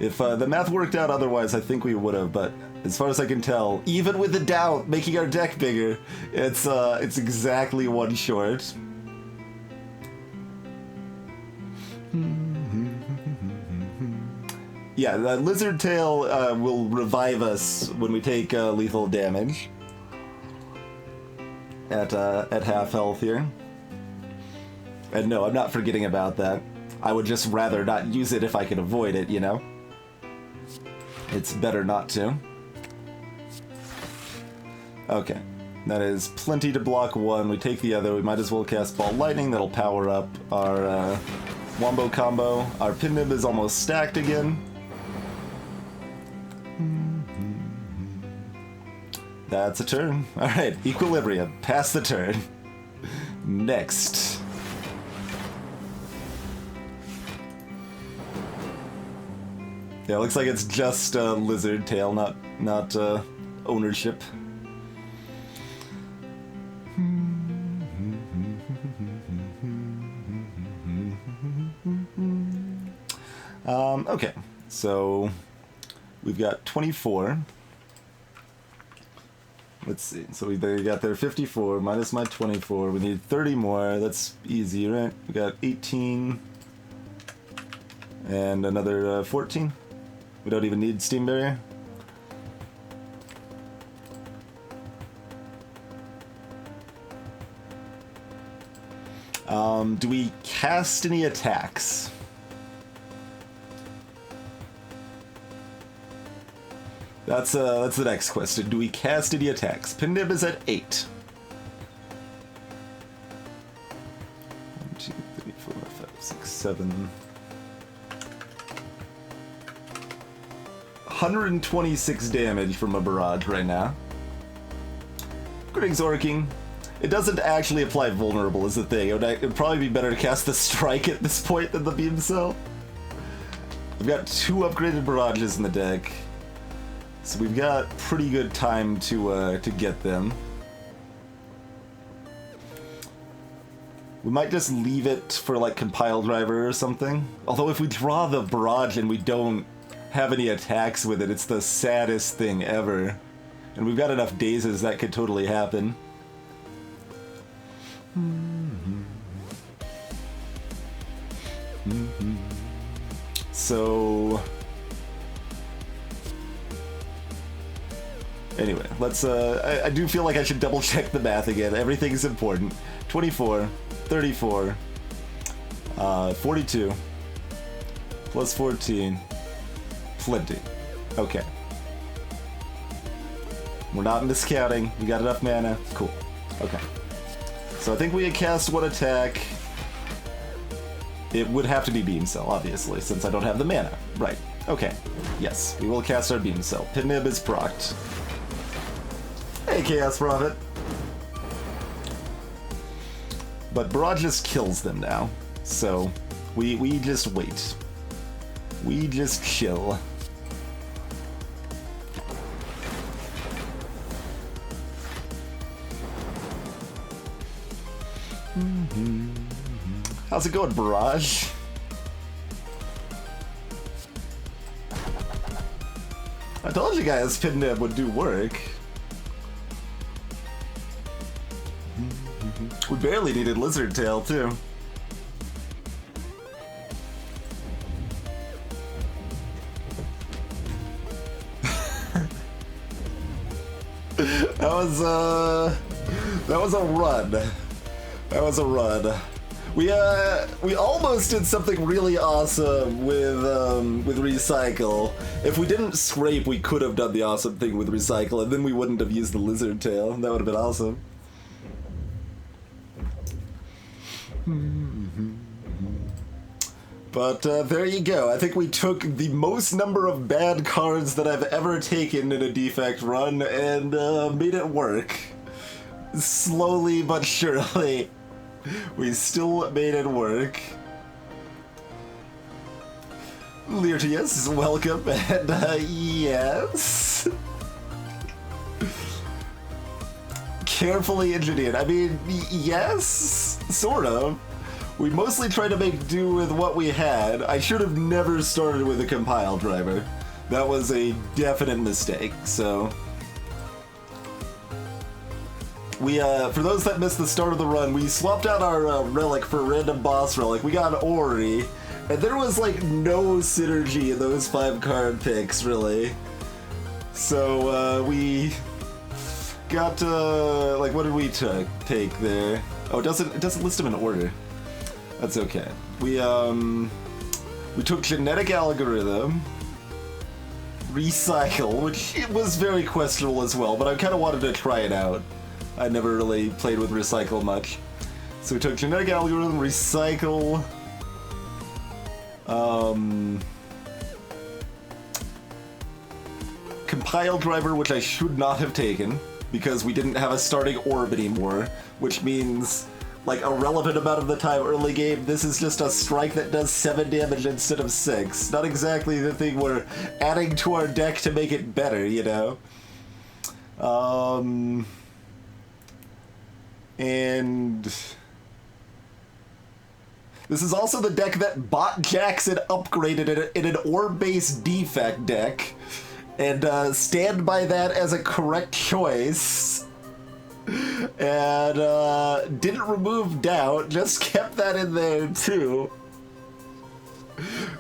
If the math worked out otherwise, I think we would have, but as far as I can tell, even with the doubt making our deck bigger, it's exactly 1 short. Yeah, the Lizard Tail will revive us when we take lethal damage at half health here. And no, I'm not forgetting about that. I would just rather not use it if I can avoid it, you know? It's better not to. Okay, that is plenty to block 1. We take the other. We might as well cast Ball Lightning. That'll power up our Wombo combo. Our Pin Nib is almost stacked again. That's a turn. Alright, Equilibrium. Pass the turn. Next. Yeah, looks like it's just Lizard Tail, not ownership. Okay, so we've got 24. Let's see, so we got there 54 minus my 24. We need 30 more. That's easy, right? We got 18 and another 14. We don't even need Steam Barrier. Do we cast any attacks? That's the next question. Do we cast any attacks? Pin Nib is at 8. 1, 2, 3, 4, 5, 6, 7. 126 damage from a barrage right now. Great Exorking. It doesn't actually apply vulnerable is the thing. It'd probably be better to cast the strike at this point than the beam cell. We've got 2 upgraded barrages in the deck. So we've got pretty good time to get them. We might just leave it for like Compile Driver or something. Although if we draw the barrage and we don't have any attacks with it, it's the saddest thing ever. And we've got enough dazes that could totally happen. So anyway, let's I do feel like I should double check the math again. Everything's important. 24, 34, 42 plus 14. Plenty. Okay. We're not miscounting. We got enough mana. Cool. Okay. So I think we had cast 1 attack. It would have to be Beam Cell, obviously, since I don't have the mana. Right. Okay. Yes, we will cast our Beam Cell. Pin Nib is procced. Hey, Chaos Prophet. But Barrage just kills them now. So we just wait. We just chill. How's it going, Barrage? I told you guys Pindab would do work. We barely needed Lizard Tail, too. That was a run. That was a run. We almost did something really awesome with Recycle. If we didn't scrape, we could have done the awesome thing with Recycle, and then we wouldn't have used the Lizard Tail. That would have been awesome. But there you go. I think we took the most number of bad cards that I've ever taken in a Defect run and made it work. Slowly but surely, we still made it work. Lyrtius, welcome, and yes. Carefully engineered. I mean, yes, sort of. We mostly tried to make do with what we had. I should have never started with a compile driver. That was a definite mistake, so... We, for those that missed the start of the run, we swapped out our relic for a random boss relic. We got Ori, and there was, like, no synergy in those 5 card picks, really. So, we got, like, what did we take there? Oh, it doesn't list them in order. That's okay. We took Genetic Algorithm, Recycle, which it was very questionable as well, but I kind of wanted to try it out. I never really played with Recycle much. So we took Genetic Algorithm, Recycle, Compile Driver, which I should not have taken, because we didn't have a starting orb anymore, which means... like a relevant amount of the time early game, this is just a strike that does 7 damage instead of 6. Not exactly the thing we're adding to our deck to make it better, you know? And... this is also the deck that bought Jackson upgraded in an orb-based Defect deck, and stand by that as a correct choice. And didn't remove Doubt, just kept that in there too.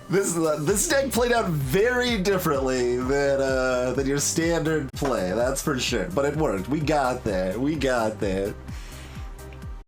This deck played out very differently than your standard play, that's for sure. But it worked. We got there. We got there.